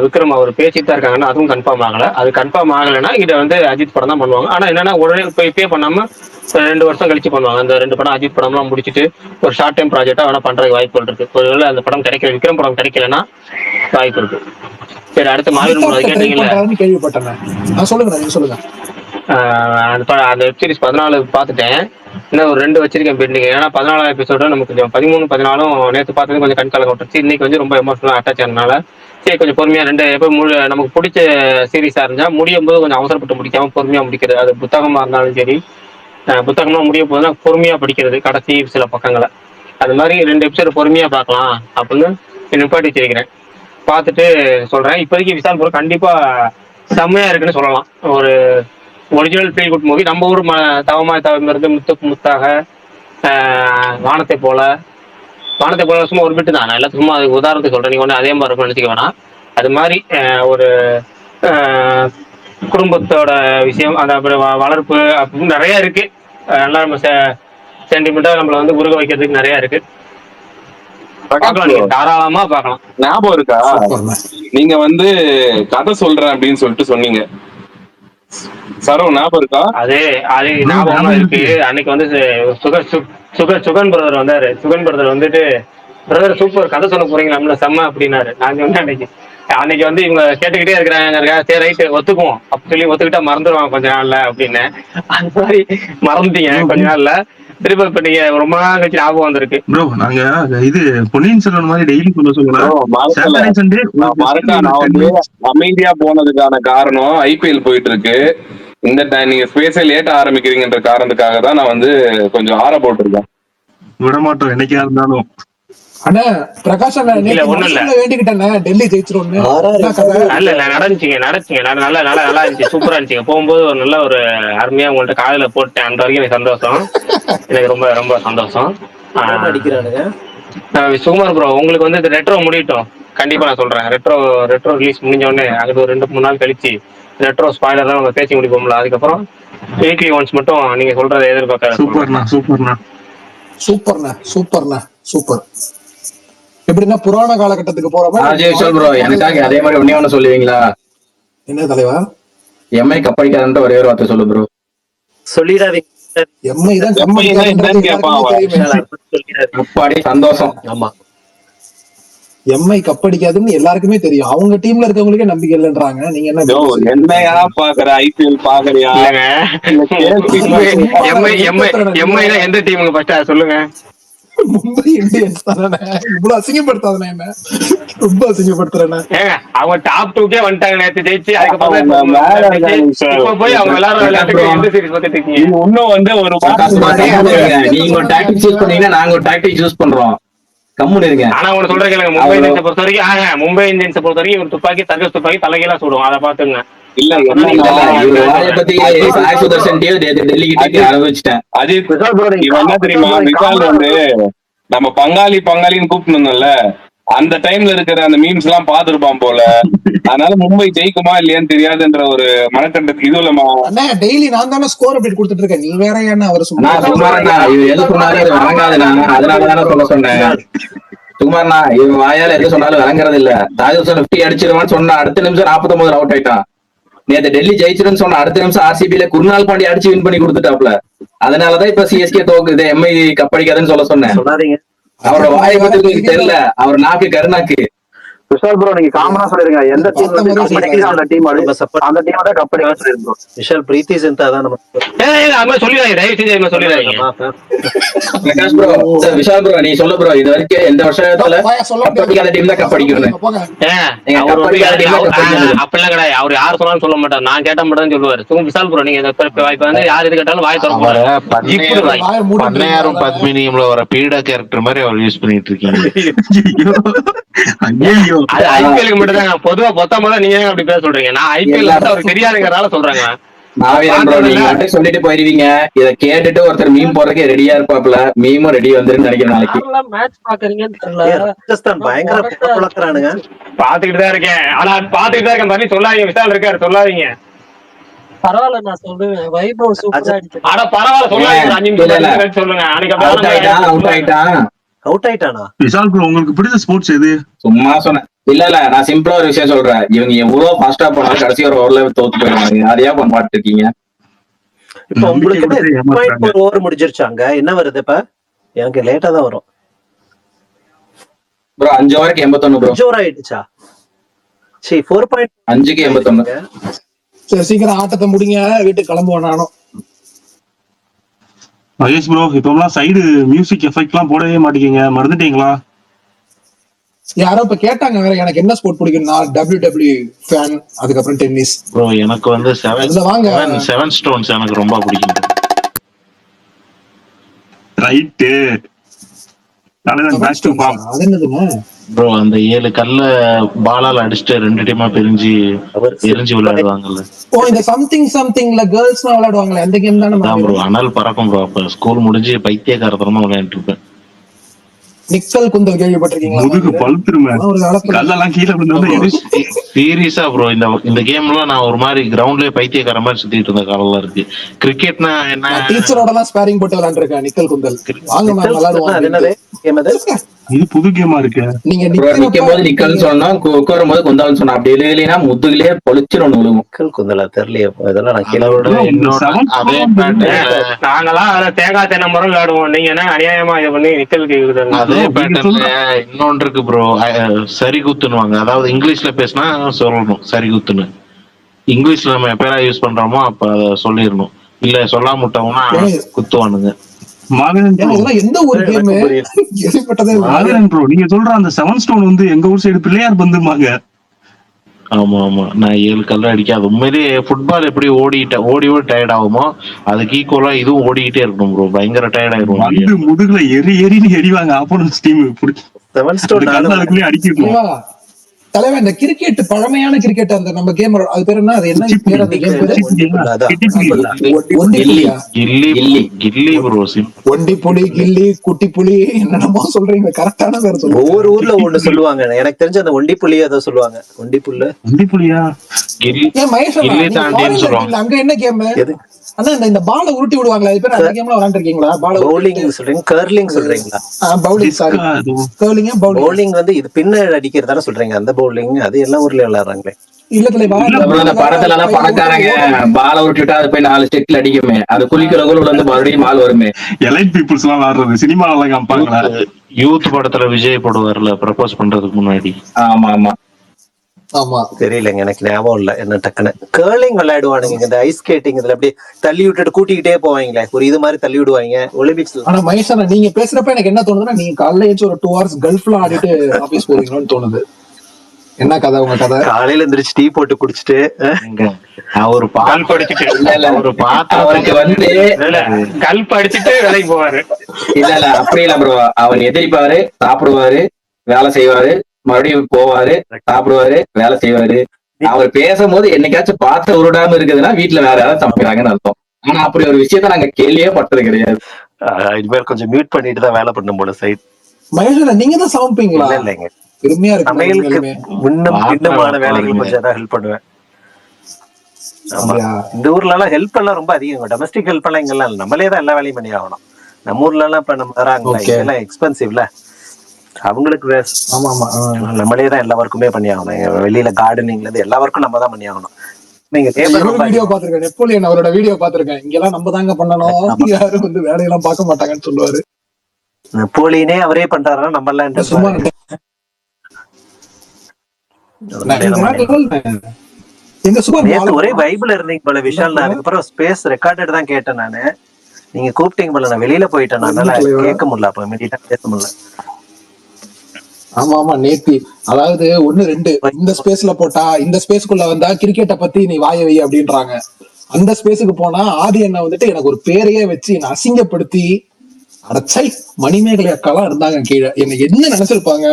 விக்ரம் அவர் பேசிட்டு தான் இருக்காங்கன்னா அதுவும் கன்ஃபார்ம் ஆகல. அது கன்ஃபார்ம் ஆகலைன்னா இதை வந்து அஜித் படம் தான் பண்ணுவாங்க. ஆனா என்னன்னா உடனே இப்பயே பண்ணாம 2 வருஷம் கழிச்சு பண்ணுவாங்க. அந்த 2 படம் அஜித் படம்லாம் முடிச்சுட்டு ஒரு ஷார்ட் டைம் ப்ராஜெக்டா வேணா பண்றதுக்கு வாய்ப்புகள் இருக்கு. ஒருவேளை அந்த படம் கிடைக்கல, விக்ரம் படம் கிடைக்கலன்னா வாய்ப்பு இருக்கு. சரி, அடுத்து மாவீரன் கேட்டீங்கல்ல, கேள்விப்பட்டேன். சொல்லுங்க, நீங்க சொல்லுங்க. அந்த வெப் சீரிஸ் 14 பார்த்துட்டேன். இன்னும் ஒரு 2 வச்சிருக்கேன் பெண்டிங். ஏன்னா 14 எபிசோட நமக்கு கொஞ்சம் 13, 14 நேற்று பார்த்தது கொஞ்சம் கண்காலம் விட்டுருச்சு. இன்னைக்கு வந்து ரொம்ப எமோஷனலா அட்டாச் ஆனதுனால சரி கொஞ்சம் பொறுமையா 2 எப்போ நமக்கு பிடிச்ச சீரீஸா இருந்தா முடியும் போது கொஞ்சம் அவசரப்பட்டு முடிக்காம பொறுமையா முடிக்கிறது. அது புத்தகமா இருந்தாலும் சரி, புத்தகமா முடிய போதுன்னா பொறுமையா படிக்கிறது கடைசி சில பக்கங்களை. அது மாதிரி 2 எபிசோடு பொறுமையா பார்க்கலாம் அப்படின்னு நிப்பாட்டி வச்சிருக்கிறேன். பார்த்துட்டு சொல்றேன். இப்போதைக்கு விசால் புரம் கண்டிப்பா செம்மையா இருக்குன்னு சொல்லலாம். ஒரு ஒரிஜினல் ஃபீல் குட் மூவி. நம்ம ஊர் தவமாய் தவம் இருந்து முத்துக்கு முத்தாக, வானத்தை போல சும்மா ஒரு பிட்டு தான். நான் எல்லாத்துக்கும் சும்மா அதுக்கு உதாரணத்துக்கு சொல்றேன். நீங்க ஒன்று அதே மாதிரி இருக்கும் நினைச்சுக்க வேணாம். அது மாதிரி ஒரு குடும்பத்தோட விஷயம், அந்த அப்புறம் வளர்ப்பு அப்படின்னு நிறைய இருக்கு. நல்லா நம்ம சென்டிமெண்டா நம்மளை வந்து உருக வைக்கிறதுக்கு நிறைய இருக்கு. தாராளமா பார்க்கலாம். ஞாபகம் இருக்கா நீங்க வந்து கதை சொல்றேன் அப்படின்னு சொல்லிட்டு சொன்னீங்க? சரோ ஞாபகம் இருக்கா? அது ஞாபகமா இருக்கு. அன்னைக்கு வந்து சுகன் பிரதர் வந்தாரு. சுகன் பிரதர் வந்துட்டு பிரதர் சூப்பர் கதை சொல்ல போறீங்க நம்மள செம்ம அப்படின்னாரு. நாங்க வந்து அன்னைக்கு வந்து இவங்க கேட்டுக்கிட்டே இருக்கிறாங்க. சரி ரைட்டு ஒத்துக்குவோம் அப்படி சொல்லி ஒத்துக்கிட்டா மறந்துடுவாங்க கொஞ்ச நாள்ல அப்படின்னு. அந்த மாதிரி மறந்துட்டீங்க கொஞ்ச நாள்ல. திரும்ப இப்ப நீங்க ரொம்ப நாள் கழிச்சு ஞாபகம் வந்திருக்கு. ப்ரோ நாங்க இது பொன்னியின் செல்வன் மாதிரி டெய்லி அமைதியா போனதுக்கான காரணம் ஐபிஎல் போயிட்டு இருக்கு. இந்த டைம் நீங்க ஸ்பேஸை லேட்டா ஆரம்பிக்கிறீங்கன்ற காரணத்துக்காக தான் நான் வந்து கொஞ்சம் ஆற போட்டிருக்கேன். விட மாட்டோம் என்னைக்கா இருந்தாலும். அண்ணா பிரகாஷ் வேண்டிக்கிட்டேன் டெல்லி ஜெயிச்சிரும்னு. இல்ல நடந்துச்சுங்க நல்லா இருந்துச்சு. சூப்பரா இருந்துச்சுங்க. போகும்போது ஒரு நல்ல ஒரு அருமையா உங்கள்ட்ட காலையில போட்டேன். அந்த வரைக்கும் எனக்கு சந்தோஷம். எனக்கு ரொம்ப ரொம்ப சந்தோஷம். சுகுமார் ப்ரோ உங்களுக்கு வந்து ரெட்ரோ முடியட்டும் கண்டிப்பா நான் சொல்றேன். ரெட்ரோ ரிலீஸ் முடிஞ்ச உடனே அது ஒரு 2-3 நாள் கழிச்சு ரெட்ரோ ஸ்பாயிலர் தான் பேசி முடிப்போம்ல. அதுக்கப்புறம் வீக்லி ஒன்ஸ் மட்டும் நீங்க சொல்றதை எதிர்பார்க்க. சூப்பர். எப்படின்னா புராண காலகட்டத்துக்கு போறோம். எனக்காக அதே மாதிரி ஒண்ணு சொல்லுவீங்களா? என்ன தலைவா? எம்ஐ கப்படிக்காதுன்ட்டு ஒரே ஒரு வார்த்தை சொல்லு ப்ரோ. சொல்லிடாதீங்க. எம்ஐ தான் சந்தோஷம். ஆமா, எம்ஐ கப்படிக்காதுன்னு எல்லாருக்குமே தெரியும். அவங்க டீம்ல இருக்கவங்களுக்கே நம்பிக்கை இல்லைன்றாங்க. நீங்க என்னையா பாக்குற? ஐபிஎல் பாக்குறியா? எம்ஐ எந்த டீமுங்க ஃபர்ஸ்ட் சொல்லுங்க. மும்பை இந்தியன்ஸ் தானே. இவ்வளவு அசிங்கப்படுத்தாதே என்ன, ரொம்ப அசிங்கப்படுத்துறேன். அவங்க டாப் 2கே வந்துட்டாங்க நேத்து ஜெயிச்சு. அதுக்கப்புறம் போய் அவங்க எல்லாரும் எந்த சீரிஸ் பார்த்துட்டு இருக்கீங்க? இன்னும் வந்து ஒரு நீங்க ஒரு டாக்டிக் சூஸ் பண்ணீங்கன்னா நாங்க ஒரு டாக்டிக் சூஸ் பண்றோம். கம்முன்னு இருங்க. ஆனா ஒண்ணு சொல்றேன் கேளுங்க. மும்பை இந்தியன்ஸை பொறுத்த வரைக்கும் ஒரு துப்பாக்கி தர்கஸ் துப்பாக்கி தலைகீழா சுடும். அதை பாத்துங்க. இல்ல இல்ல, என்னன்னா இவர் வாயை பத்தி சாய் சுதர்சன் டெல்லிக்கிட்டே அனுபவிச்சிட்டேன். அஜித் இவன் என்ன தெரியுமா, விஷால் வந்து நம்ம பங்காளின்னு கூப்பிட்டுருந்தோம்ல, அந்த டைம்ல இருக்கிற அந்த மீம்ஸ் எல்லாம் பாத்துருப்பான் போல. அதனால மும்பை ஜெயிக்குமா இல்லையான்னு தெரியாதுன்ற ஒரு மனக்கண்டத்துக்கு இதுல அண்ணா டெய்லி நான் தானே ஸ்கோர் அப்டேட் கொடுத்துட்டு இருக்கேன். நீ வேற ஏன்னா அவர் சும்மா சுகுமாரண்ணா இவர் எது சொன்னாலும் அது வழங்காதுண்ணா, அதனாலதானே சொல்ல சொன்னேன். சுகுமாரண்ணா இவன் வாயால எது சொன்னாலும் விளங்குறது இல்ல. தாஜூசன் 50 அடிச்சிருவான்னு சொன்னா அடுத்த நிமிஷம் 49 அவுட் ஆயிட்டான். நேற்று டெல்லி ஜெயிச்சிருன்னு சொன்ன அடுத்த நிமிஷம் ஆர்சிபில குருநாள் பாண்டி அடிச்சு வின் பண்ணி கொடுத்துட்டாப்ல. அதனாலதான் இப்ப சிஎஸ்கே தோக்குது, எம்ஐ கப்படிக்காதுன்னு சொல்ல சொன்னேன். அவரோட வாயை பத்தி தெரியல, அவர் நாக்கு கருநாக்கு. விஷால் ப்ரோ நீங்க காமனா சொல்லிருங்க எந்த டீம் அந்த டீம் அந்த டீம் தான் கப் அடிக்க சொல்லிருக்கோம். விஷால் பிரீத்தி சிந்தா தான் நம்ம சொல்லிடுறாங்க, தயவு செஞ்சு சொல்லிடுறாங்க. பிரகாஷ் ப்ரோ, விஷால் ப்ரோ நீ சொல்லு ப்ரோ, இது வரைக்கும் எந்த வருஷத்துல கப் அடிக்காத டீம் தான் கப் அடிக்கணும். அப்படிலாம் கிடையாது. அவர் யார் சொன்னாலும் சொல்ல மாட்டார், நான் கேட்ட மட்டும் தான் சொல்லுவாரு. விஷால் ப்ரோ நீங்க இப்ப வந்து யார் இது கேட்டாலும் வாய் தர பண்ணையாரும் பத்மினியும்ல வர பீடா கேரக்டர் மாதிரி அவர் யூஸ் பண்ணிட்டு இருக்கீங்க. அது ஐபிஎலுக்கு மட்டும் தான். பொதுவா பொத்தாம தான் நீங்க அப்படி பேச சொல்றீங்க. நான் ஐபிஎல் அவருக்கு தெரியாதுங்கிறதால சொல்றாங்க. சொல்லிட்டு போயிருவீங்க, இத கேட்டுட்டு ஒருத்தர் மீம் போறதுக்கு ரெடியா இருப்பாப்ல. மீமும் ரெடி வந்துருன்னு நினைக்கிறேன் நாளைக்கு. மேட்ச் பாக்குறீங்கன்னு தெரியல. ராஜஸ்தான் பயங்கர புலக்குறானுங்க. பாத்துக்கிட்டு தான் இருக்கேன், ஆனா பாத்துக்கிட்டு தான் இருக்கேன். பண்ணி சொல்லாதீங்க, விஷால் இருக்காரு சொல்லாதீங்க. பரவாயில்ல நான் சொல்லுவேன், வைபவ் சூப்பரா அடிச்சு. ஆனா பரவாயில்ல சொல்லாதீங்க, 5 நிமிஷம் சொல்லுங்க. அவுட் ஆயிட்டானா விஷால் ப்ரோ? உங்களுக்கு பிடிச்ச ஸ்போர்ட்ஸ் எது? சும்மா சொன்னேன். இல்ல நான் சிம்பிளா ஒரு விஷயம் சொல்றேன். இவங்க எவ்வளவு ஃபாஸ்டா போனாலும் கடைசி ஒரு ஓவர்ல தோத்து போயிருவாங்க. அதையா பாட்டு இருக்கீங்க. இப்ப உங்களுக்கு ஓவர் முடிஞ்சிருச்சாங்க, என்ன வருது இப்ப? எனக்கு லேட்டா தான் வரும் ப்ரோ. 5 ஓவருக்கு 81 ப்ரோ. 5 ஓவர் ஆயிடுச்சா? சரி 4.5க்கு 81. சரி சீக்கிரம் ஆட்டத்தை முடிங்க, வீட்டுக்கு கிளம்புவோம் நானும். மகேஷ் ப்ரோ இப்பெல்லாம் சைடு மியூசிக் எஃபெக்ட் எல்லாம் போடவே மாட்டீங்க, மறந்துட்டீங்களா? யாரோ இப்ப கேட்டாங்க வேற எனக்கு என்ன ஸ்போர்ட் பிடிக்கும். நான் WWE ஃபேன், அதுக்கப்புறம் டென்னிஸ். ப்ரோ எனக்கு வந்து செவன் ஸ்டோன்ஸ் எனக்கு ரொம்ப பிடிக்கும். ரைட்டு. அது என்னதுன்னா ப்ரோ அந்த 7 கல்ல பாலால அடிச்சுட்டு 2 டீமா பிரிஞ்சு விளையாடுவாங்கல்ல. ஓ இந்த சம்திங்ல கேர்ள்ஸ் விளையாடுவாங்களே அந்த கேம் தானே ப்ரோ? அனல் பறக்கும் ப்ரோ. அப்ப ஸ்கூல் முடிஞ்சு பைத்தியக்காரத்தனமா விளையாண்டு இருப்பேன். நிக்கல் குந்தல் கேள்விப்பட்டிருக்கீங்களா? முதுகு பழுத்துருமே, கல்லெல்லாம் கீழே விழுந்தா. சீரியஸா ப்ரோ இந்த கேம்லாம் நான் ஒரு மாதிரி கிரவுண்ட்லயே பைத்தியக்கார மாதிரி சுத்திட்டு இருந்த காலம்லாம் இருக்கு. கிரிக்கெட்னா என்ன, டீச்சரோட எல்லாம் ஸ்பாரிங் போட்டு விளையாண்டுருக்கேன். நிக்கல் குந்தல் வாங்க மேம் விளையாடுவோம். இது புது கேமா இருக்கு. நீங்க நிக்கும் போது நிக்கல்னு சொன்னா, உட்காரும் போது குந்தால்னு சொன்னா, அப்படி இல்லைன்னா முதுகுலயே பொழிச்சிரும். நிக்கல் குந்தலா தெரியலையே இதெல்லாம். நாங்கெல்லாம் தேங்காய் தென்னை மரம் விளையாடுவோம். நீங்க என்ன அநியாயமா இதை பண்ணி நிக்கலுக்கு அதே பேட்டர்ன்ல இன்னொன்று இருக்கு ப்ரோ, சரி குத்துனுவாங்க. அதாவது இங்கிலீஷ்ல பேசினா சொல்லணும் சரி குத்துன்னு. இங்கிலீஷ்ல நம்ம எப்ப யூஸ் பண்றோமோ அப்ப அதை சொல்லிடணும். இல்ல சொல்லாம விட்டோம்னா குத்துவானுங்க. எந்த ஒரு கேம் நீங்க சொல்ற அந்த 7 ஸ்டோன் வந்து எங்க ஊர் சைடு பிள்ளையார் பந்துமாங்க. ஆமா நான் 7 கல்ல அடிக்காது. உண்மையிலேயே ஃபுட்பால் எப்படி ஓடி டயர்ட் ஆகுமோ அதுக்கு ஈக்குவலா இதுவும் ஓடிக்கிட்டே இருக்கணும் ப்ரோ. பயங்கர டயர்ட் ஆயிரும். வந்து முதுகுல எரின்னு எரிவாங்க ஆப்போனன்ட் டீம். 7 ஸ்டோன் அடிக்கணும். தலைவன் இந்த கிரிக்கெட் பழமையான கிரிக்கெட் அந்த நம்ம கேம் அது பேர் என்ன? அது என்ன பேர்? அந்த கேம் பேரு கில்லி ப்ரோ. ஒண்டி புலி, கில்லி, குட்டி புலி, என்னென்னமோ சொல்றீங்க. கரெக்டான பேர் சொல்லுங்க. ஒவ்வொரு ஊர்ல ஒண்ணு சொல்லுவாங்க. எனக்கு தெரிஞ்ச அந்த ஒண்டி புலி ஏதோ சொல்லுவாங்க. ஒண்டி புலியா? ஏன் மகேஷ் அங்க என்ன கேம்? அண்ணா இந்த பால உருட்டி விடுவாங்களா, அது பேர் அந்த கேம்ல விளையாண்டுருக்கீங்களா? பவுலிங் சொல்றீங்க, கர்லிங் சொல்றீங்களா? Bowling sorry, curling. பவுலிங் வந்து இது பின்ன அடிக்கிறதான சொல்றீங்க. அந்த பவுலிங் அது எல்லா ஊர்லயும் விளையாடுறாங்களே. இல்ல தலைவா, அந்த படத்துல எல்லாம் பணக்காரங்க பால உருட்டிட்டா அது போய் 4 ஸ்டெக்ல அடிக்குமே, அது குளிக்கிற கோல் வந்து மறுபடியும் மால் வருமே. எலைட் பீப்புள்ஸ் எல்லாம் விளையாடுறது சினிமாவெல்லாம் காமிப்பாங்களா? யூத் படத்துல விஜய் போடுவார்ல ப்ரப்போஸ் பண்றதுக்கு முன்னாடி. ஆமா தெரியலங்க, எனக்கு ஞாபகம் இல்ல என்ன டக்குன்னு. கேர்லிங் விளையாடுவானுங்க. இந்த ஐஸ் ஸ்கேட்டிங் இதுல அப்படியே தள்ளி விட்டுட்டு கூட்டிக்கிட்டே போவாங்களே, ஒரு இது மாதிரி தள்ளி விடுவாங்க ஒலிம்பிக்ஸ்ல. ஆனா மகேஷ் நீங்க பேசுறப்ப எனக்கு என்ன தோணுதுன்னா, நீங்க காலையில ஏச்சு ஒரு 2 hours கல்ஃப்ல ஆடிட்டு ஆபீஸ் போவீங்கன்னு தோணுது. என்ன கதை உங்க கதை? காலையில எந்திரிச்சு டீ போட்டு குடிச்சிட்டு ஒரு பால் படிச்சுட்டு ஒரு அவருக்கு வந்து கல் படிச்சுட்டு வேலைக்கு போவாரு. இல்ல அப்படி இல்ல ப்ரோ, அவர் எதிரிப்பாரு, சாப்பிடுவாரு, வேலை செய்வாரு, மறுபடியும் போவாரு, சாப்பிடுவாரு, வேலை செய்வாரு. அவர் பேசும்போது என்னைக்காச்சும் பார்த்து உருடாம இருக்குதுன்னா வீட்டுல வேற யாராவது சமைக்கிறாங்கன்னு அர்த்தம். ஆனா அப்படி ஒரு விஷயத்த நாங்க கேள்வியே பட்டது கிடையாது. இனிமேல் கொஞ்சம் மியூட் பண்ணிட்டு தான் வேலை பண்ணும் போல சைட். மகேஷ் நீங்க தான் சமைப்பீங்களா? இல்ல இல்லைங்க, பெருமையா இருக்கு. சமையலுக்கு இன்னுமான வேலைகள் கொஞ்சம் தான் ஹெல்ப் பண்ணுவேன். ஆமா, இந்த ஊர்ல எல்லாம் ஹெல்ப் எல்லாம் ரொம்ப அதிகம். டொமஸ்டிக் ஹெல்ப் எல்லாம் இங்கெல்லாம் இல்லை, நம்மளே தான் எல்லா வேலையும் பண்ணி ஆகணும். நம்ம ஊர்ல எல்லாம் இப்ப நம்ம வராங்களா, இதெல்லாம் எக்ஸ்பென்சிவ்ல, அவங்களுக்கு நம்மளே தான் எல்லா ஒர்க்குமே பண்ணி ஆகணும். வெளியில கார்டனிங்ல இருந்து எல்லா ஒர்க்கும் நம்ம தான் பண்ணி ஆகணும். நீங்க வீடியோ பாத்துருக்கேன், நெப்போலியன் அவரோட வீடியோ பாத்துருக்கேன். இங்கெல்லாம் நம்ம தாங்க பண்ணணும், யாரும் வந்து வேலையெல்லாம் பார்க்க மாட்டாங்கன்னு சொல்லுவாரு. நெப்போலியனே அவரே பண்றாருன்னா நம்ம எல்லாம் சும்மா ஒரே வைபிள் இருந்தீங்க போல விஷால். நான் அதுக்கப்புறம் ஸ்பேஸ் ரெக்கார்டட் தான் கேட்டேன் நானு. நீங்க கூப்பிட்டீங்க போல, நான் வெளியில போயிட்டேன், அதனால கேட்க முடியல, அப்ப இமீடியட்டா பேச முடியல. ஆமா ஆமா, நேத்தி அதாவது 1-2 இந்த ஸ்பேஸ்ல போட்டா, இந்த ஸ்பேஸ்க்குள்ள வந்தா கிரிக்கெட்டை பத்தி நீ வாய வை அப்படின்றாங்க. அந்த ஸ்பேஸுக்கு போனா ஆதி அண்ணா வந்துட்டு எனக்கு ஒரு பேரையே வச்சு என்ன அசிங்கப்படுத்தி, அடச்சை மணிமேகலை அக்காலாம் இருந்தாங்க கீழே, என்ன என்ன நினைச்சிருப்பாங்க?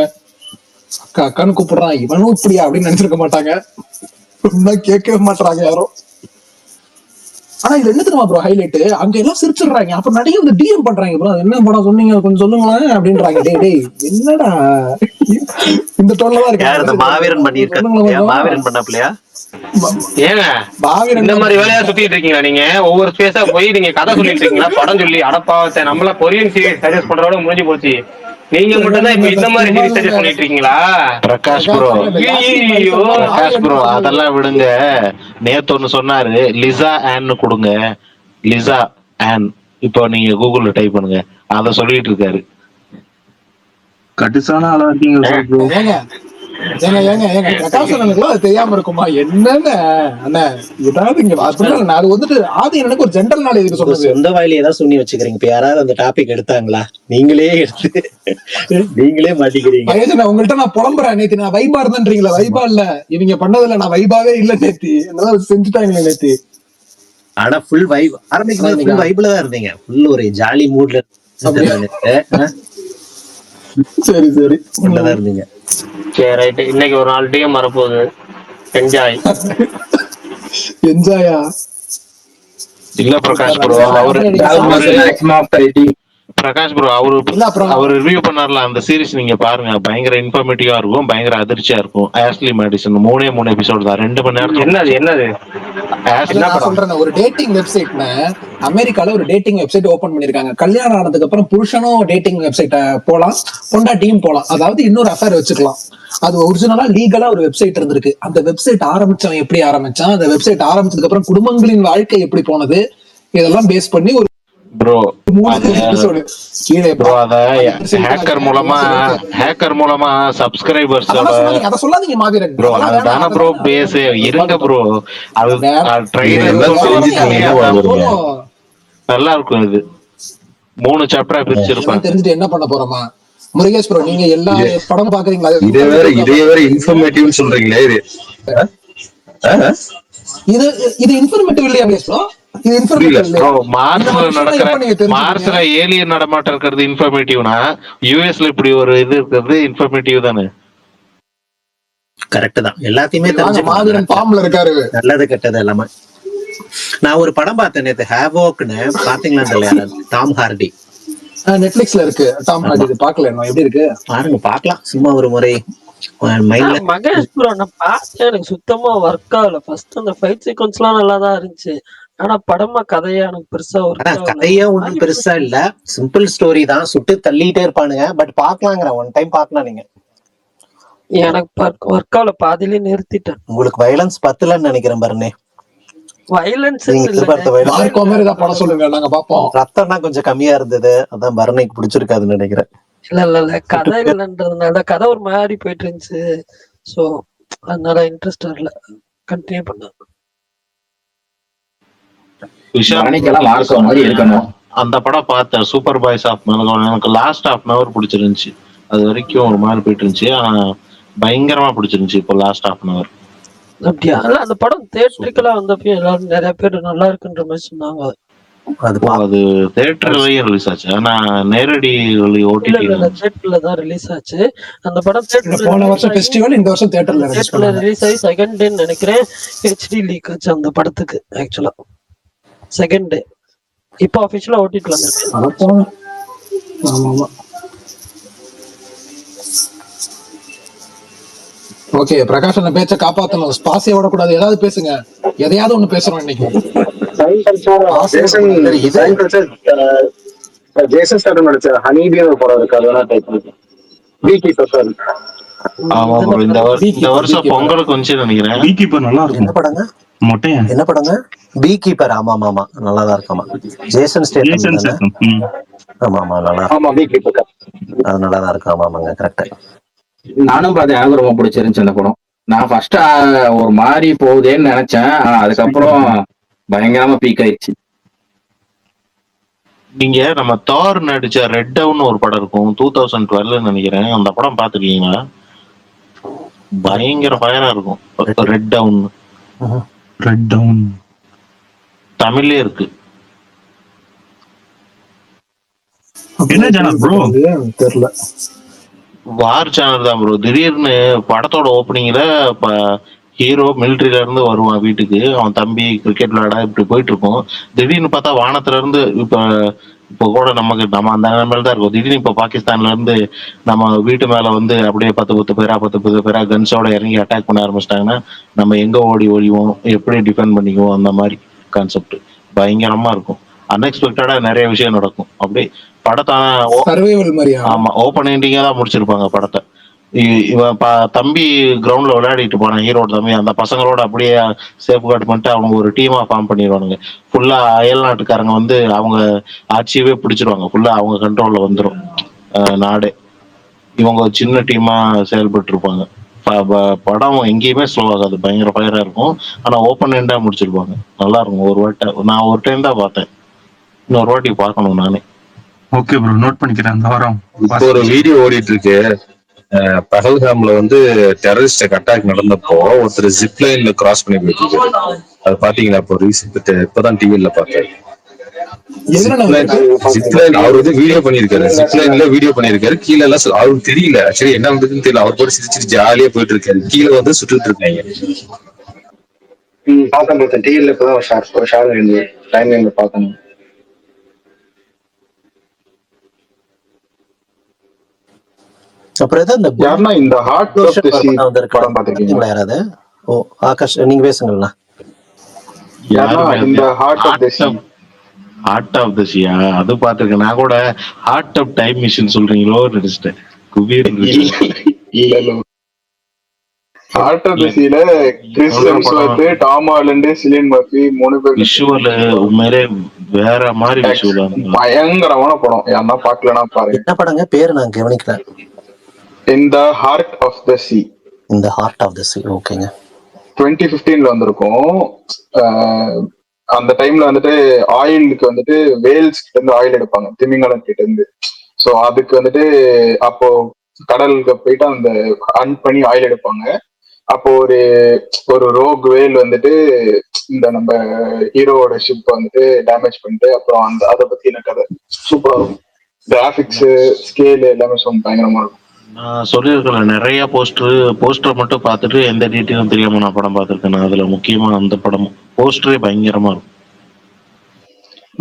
அக்கா அக்கான்னு கூப்பிடுறான், இவனும் இப்படியா அப்படின்னு நினைச்சிருக்க மாட்டாங்க. கேட்கவே மாட்டாங்க யாரும். ஆனா இது என்ன தெரியுமா ப்ரோ ஹைலைட், அங்க எல்லாம் சிரிச்சிடுறாங்க, அப்ப நிறைய வந்து டிஎம் பண்றாங்க ப்ரோ, என்ன படம் சொன்னீங்க கொஞ்சம் சொல்லுங்களேன் அப்படின்றாங்க. டேய் என்னடா இந்த டோன்ல தான் இருக்கு. மாவீரன் பண்ணிருக்காங்க, மாவீரன் பண்ணப்பலையா? ஏங்க இந்த மாதிரி வேலையா சுத்திட்டு இருக்கீங்களா நீங்க? ஒவ்வொரு ஸ்பேஸா போய் நீங்க கதை சொல்லிட்டு இருக்கீங்களா, படம் சொல்லி? அடப்பாவத்தை, நம்மள கொரியன் சீரிஸ் சஜஸ்ட் பண்றோட முடிஞ்சு போச்சு. நீங்க மட்டும் தான் இப்ப இந்த மாதிரி சீரிஸ் சஜஸ்ட் பண்ணிட்டு இருக்கீங்களா? பிரகாஷ் ப்ரோ அதெல்லாம் விடுங்க. நேத்து ஒண்ணு சொன்னாரு, லிசா ஆன்னு கொடுங்க, லிசா ஆன். இப்போ நீங்க கூகுள்ல டைப் பண்ணுங்க, அத சொல்லிட்டு இருக்காரு. கட்டுசான ஆளா இருக்கீங்க. தெரியாம இருக்குமா என்னன்னு அது வந்துட்டு ஆதி எனக்கு ஒரு ஜென்ரல் நாலேஜ் சொல்றது. சொந்த வாயில ஏதாவது சொல்லி வச்சுக்கிறீங்க. இப்ப யாராவது அந்த டாபிக் எடுத்தாங்களா? நீங்களே எடுத்து நீங்களே மாட்டிக்கிறீங்க. உங்கள்கிட்ட நான் புலம்புறேன், நேத்து நான் வைபா இருந்தேன்றீங்களா? வைபா இல்ல, இவங்க பண்ணதுல நான் வைபாவே இல்ல நேத்தி, என்னால செஞ்சுட்டாங்களே நேத்தி. ஆனா ஃபுல் வைப் ஆரம்பிக்கும் போது வைப்ல தான் இருந்தீங்க, ஃபுல் ஒரு ஜாலி மூட்ல. சரி சரி உள்ளதான் இருந்தீங்க. சரி ரைட், இன்னைக்கு ஒரு நாள் டிஎம் வரப்போகுது, என்ஜாய். என்ஜாயா? இல்ல பிரகாஷ் ப்ரோ, பிரகாஷ் ப்ரோ அவரு ரிவ்யூ பண்ணார்ல அந்த சீரிஸ், நீங்க பாருங்க, பயங்கர இன்ஃபர்மேட்டிவா இருக்கும், பயங்கர அதிர்ச்சியா இருக்கும். ஆஷ்லி மேடிசன் 3 எபிசோடு தான், 2 மணி நேரம். என்னது சொல்றேன், ஒரு டேட்டிங் வெப்சைட்ல அமெரிக்கால ஒரு டேட்டிங் வெப்சைட் ஓபன் பண்ணிருக்காங்க. கல்யாணம் ஆனதுக்கு அப்புறம் புருஷனும் டேட்டிங் வெப்சைட்ட போலாம், பொண்டாட்டியும் போலாம், அதாவது இன்னொரு அஃபேர் வச்சுக்கலாம். அது ஒரிஜினலா லீகலா ஒரு வெப்சைட் இருந்திருக்கு. அந்த வெப்சைட் ஆரம்பிச்சவன் எப்படி ஆரம்பிச்சான், அந்த வெப்சைட் ஆரம்பிச்சதுக்கு அப்புறம் குடும்பங்களின் வாழ்க்கை எப்படி போனது, இதெல்லாம் பேஸ் பண்ணி ஒரு ப்ரோ ஹேக்கர் மூலமா சப்ஸ்கிரைபர்ஸோட அத சொல்லாதீங்க மாவீரன் ப்ரோ, அதான ப்ரோ பேஸ். இருங்க ப்ரோ, அது ட்ரெய்லர் நல்லா இருக்கும். இது 3 சாப்டரா பிரிச்சிருப்பாங்க. தெரிஞ்சுட்டு என்ன பண்ண போறோமா முருகேஷ் ப்ரோ? நீங்க எல்லா படம் பாக்குறீங்களா? இதே வேற இன்ஃபர்மேட்டிவ் சொல்றீங்களே. இது இன்ஃபர்மேட்டிவ் இல்லையா ப்ரோ? மார்ஸ்ல ஏலியன் நடமாட்டம் இருக்கிறது இன்ஃபர்மேட்டிவ்னா, யுஎஸ்ல இப்படி ஒரு இது இருக்கிறது இன்ஃபர்மேட்டிவ் தானே? கரெக்ட் தான், எல்லாத்தையுமே நல்லது கெட்டது எல்லாமே. நான் ஒரு படம் பார்த்தேன் நேத்து, ஹேவோக்னு, பாத்தீங்களா தெரியல, டாம் ஹார்டி, நெட்ஃபிளிக்ஸ்ல இருக்கு. டாம் ஹார்டி பாக்கல, எப்படி இருக்கு பாருங்க, பாக்கலாம் சும்மா ஒரு முறை. மகேஷ் ப்ரோ நான் பார்த்தேன், எனக்கு சுத்தமா ஒர்க் ஆகல. ஃபர்ஸ்ட் அந்த ஃபைட் சீக்வன்ஸ் எல்லாம் நல்லா தான் இருந்துச்சு, ஆனா படமா கதையா எனக்கு பெருசா கதையா ஒண்ணும் பெருசா இல்ல, சிம்பிள் ஸ்டோரி தான், சுட்டு தள்ளிட்டே இருப்பானுங்க. பட் பாக்கலாங்கிற, ஒன் டைம் பாக்கலாம். நீங்க எனக்கு ஒர்க் ஆகல, பாதியிலே நிறுத்திட்டேன். உங்களுக்கு வயலன்ஸ் பத்தலன்னு நினைக்கிறேன் பாருனே. வயலன்ஸ் படம் சொல்லுங்க, நாங்க பாப்போம். ரத்தம்னா கொஞ்சம் கம்மியா இருந்தது, அதான் பரணிக்கு பிடிச்சிருக்காதுன்னு நினைக்கிறேன். இல்ல கதை இல்லன்றதுனால, கதை ஒரு மாதிரி போயிட்டு இருந்துச்சு, சோ அதனால இன்ட்ரெஸ்ட் வரல, கண்டினியூ பண்ண. அந்த படம் பார்த்தேன், சூப்பர் பாய்ஸ் ஆஃப் மெலகோன். எனக்கு லாஸ்ட் ஹாஃப் அன் அவர் பிடிச்சிருந்துச்சு, அது வரைக்கும் ஒரு மாதிரி போயிட்டு இருந்துச்சு, ஆனா பயங்கரமா பிடிச்சிருந்துச்சு இப்போ லாஸ்ட் ஹாஃப் அன் அவர். அப்படியா? அந்த படம் தியேட்டரிக்கலா வந்தப்போ எல்லாரும் நிறைய பேர் நல்லா இருக்குன்ற மாதிரி சொன்னாங்க. அது தியேட்டர்லயும் ரிலீஸ் ஆச்சு. ஆனா நேரடி இல்ல ஓடிடி இல்ல இல்ல தியேட்டர்ல தான் ரிலீஸ் ஆச்சு. அந்த படம் போன வருஷம் ஃபெஸ்டிவல், இந்த வருஷம் தியேட்டர்ல ரிலீஸ் தியேட்டர்ல பண்ணாங்க. ரிலீஸ் ஆகி செகண்ட் டே நினைக்கிறேன் ஹெச்டி லீக் ஆச்சு அந்த படத்துக்கு. ஆக்சுவலா செகண்ட் டே இப்போ அபிஷியலா ஓட்டிட்டு வந்துருக்கு. ஆமா. ஓகே, பிரகாஷ் அந்த பேச்ச காப்பாத்தணும். ஸ்பாஸே விடக்கூடாது. ஏதாவது பேசுங்க, எதையாவது ஒண்ணு பேசுறோம் இன்னைக்கு. ஜேசன் ஸ்டாட்டம் நடிச்ச ஹனிபீன்னு ஒரு படம் இருக்கு, அதெல்லாம் டைப் பண்ணிக்கலாம். பீகீப்பர் சார். ஆமா ப்ரோ, இந்த வருஷம் பொங்கலுக்கு வந்து நினைக்கிறேன். பீகீப்பர் நல்லா இருக்கும். என்ன படங்க? மொட்டையா என்ன படங்க? Beekeeper. ஆமா ஆமா ஆமா, நல்லாதான் இருக்காமா. ஜேசன் ஸ்டேட்டம் தானே? ஆமா ஆமா, நல்லா அது நல்லாதான் இருக்கு. ஆமா ஆமாங்க, கரெக்டா. நானும் பார்த்தேன், எனக்கு ரொம்ப பிடிச்சிருந்துச்சு அந்த படம். நான் ஃபர்ஸ்ட் ஒரு மாதிரி போகுதேன்னு நினைச்சேன், அதுக்கப்புறம் பயங்கரமா பீக் ஆயிடுச்சு. நீங்க நம்ம தார் நடிச்ச ரெட் டவுன் ஒரு படம் இருக்கும் 2012 நினைக்கிறேன். அந்த படம் பாத்துருக்கீங்களா? பயங்கர ஃபயரா இருக்கும். Red down. ரெட் டவுன் தமிழ்லயே இருக்கு. என்ன சேனல் ப்ரோ? தெரியல. வார் சேனல் தான் ப்ரோ. திடீர்னு படத்தோட ஓப்பனிங்ல ஹீரோ மிலிட்டரியில இருந்து வருவான் வீட்டுக்கு, அவன் தம்பி கிரிக்கெட் விளையாட இப்படி போயிட்டு இருக்கும். திடீர்னு பார்த்தா வானத்துல இருந்து இப்போ கூட நம்ம அந்த நிலைமையில தான் இருக்கும். திடீர்னு இப்போ பாகிஸ்தான்ல இருந்து நம்ம வீட்டு மேல வந்து அப்படியே 10 பேரா கன்ஸோட இறங்கி அட்டாக் பண்ண ஆரம்பிச்சிட்டாங்கன்னா நம்ம எங்க ஓடி ஒழிவோம், எப்படி டிஃபெண்ட் பண்ணிக்குவோம், அந்த மாதிரி கான்செப்ட் பயங்கரமா இருக்கும். அன்எக்ஸ்பெக்டடா நிறைய விஷயம் நடக்கும். அப்படியே படத்தை ஆமா ஓப்பன் எண்டிங்கா தான் முடிச்சிருப்பாங்க படத்தை. இவன் தம்பி கிரவுண்ட்ல விளையாடிட்டு போனான், ஹீரோட தம்பி. அந்த பசங்களோட அப்படியே சேஃப் கார்டு பண்ணிட்டு அவங்க ஒரு டீமா ஃபார்ம் பண்ணிடுவானுங்க. ஃபுல்லா அயல் நாட்டுக்காரங்க வந்து அவங்க ஆட்சியவே பிடிச்சிருவாங்க. ஃபுல்லா அவங்க கண்ட்ரோல்ல வந்துடும் நாடு. இவங்க ஒரு சின்ன டீமா செயல்பட்டு இருப்பாங்க. படம் எங்கேயுமே ஸ்லோ ஆகாது, பயங்கர ஃபயரா இருக்கும். ஆனா ஓப்பன் எண்டா முடிச்சிருப்பாங்க, நல்லா இருக்கும். நான் ஒரு டைம் தான் பார்த்தேன், இன்னொரு வாட்டி பார்க்கணும் நானே. ஓகே ப்ரோ, நோட் பண்ணிக்கிறேன். அந்த வாரம் இப்போ ஒரு வீடியோ ஓடிட்டு இருக்கு. பஹல்காம்ல வந்து டெரரிஸ்ட் அட்டாக் நடந்தப்போ ஒருத்தர் ஜிப்லைன்ல கிராஸ் பண்ணி போயிட்டு இருக்காரு. அது பாத்தீங்களா? இப்போ ரீசெண்ட் இப்பதான் டிவில பார்த்தேன். ஜிப்லைன் அவர் வந்து வீடியோ பண்ணிருக்காரு. ஜிப்லைன்ல வீடியோ பண்ணிருக்காரு. கீழே எல்லாம் அவருக்கு தெரியல, ஆக்சுவலி என்ன நடந்ததுன்னு தெரியல. அவர் போட்டு சிரிச்சிட்டு ஜாலியா போயிட்டு இருக்காரு. கீழே வந்து சுட்டுட்டு இருக்காங்க. பார்த்தேன் டிவில இப்பதான் ஷேர் இருந்தது, டைம் லைன்ல பார்த்தேன். அப்புறம் இந்த ஹார்ட் ஆஃப் தி சீ படம் பாத்துக்கீங்களா யாராவது? ஓ ஆகாஷ், நீங்க பேசுங்களா. இந்த heart of the sea, heart of the சீயா அது பாத்துருக்கேன். நான் கூட ஹார்ட் ஆஃப் டைம் மிஷின் சொல்றீங்களோ நினைச்சிட்டேன். குபீர் இல்ல heart of the Sea Chris Hemsworth, Tom Holland, Cillian Murphy 3 பேர். விஷுவல் உண்மையிலே வேற மாதிரி விஷுவல், பயங்கரமான படம். யாரா பார்க்கலனா பாருங்க. என்ன படங்க பேரு? நான் கவனிக்கல. இந்த ஹார்ட் ஆஃப் தி சீ. இந்த ஹார்ட் ஆஃப் தி சீ, ஓகேங்க. 2015ல வந்திருக்கும். அந்த டைம்ல வந்துட்டு ஆயிலுக்கு வந்துட்டு வேல்ஸ் கிட்ட இருந்து ஆயில் எடுப்பாங்க, திமிங்கலம் கிட்ட இருந்து. சோ அதுக்கு வந்துட்டு அப்போ கடலுக்கு போயிட்டு அந்த ஹண்ட் பண்ணி ஆயில் எடுப்பாங்க. அப்போ ஒரு ரோக் வேல் வந்துட்டு இந்த நம்ம ஹீரோவோட ஷிப் வந்துட்டு டேமேஜ் பண்ணிட்டு அப்புறம் அதை பத்தின கதை சூப்பரா இருக்கும். கிராபிக்ஸ், ஸ்கேல் எல்லாமே பயங்கரமா இருக்கும். நான் சொல்லியிருக்கேன் நிறைய போஸ்டர் மட்டும் பார்த்துட்டு எந்த டீட்டெயிலும் தெரியாம நான் படம் பார்த்துருக்கேன். அதுல முக்கியமா அந்த படம் போஸ்டரே பயங்கரமா இருக்கும்.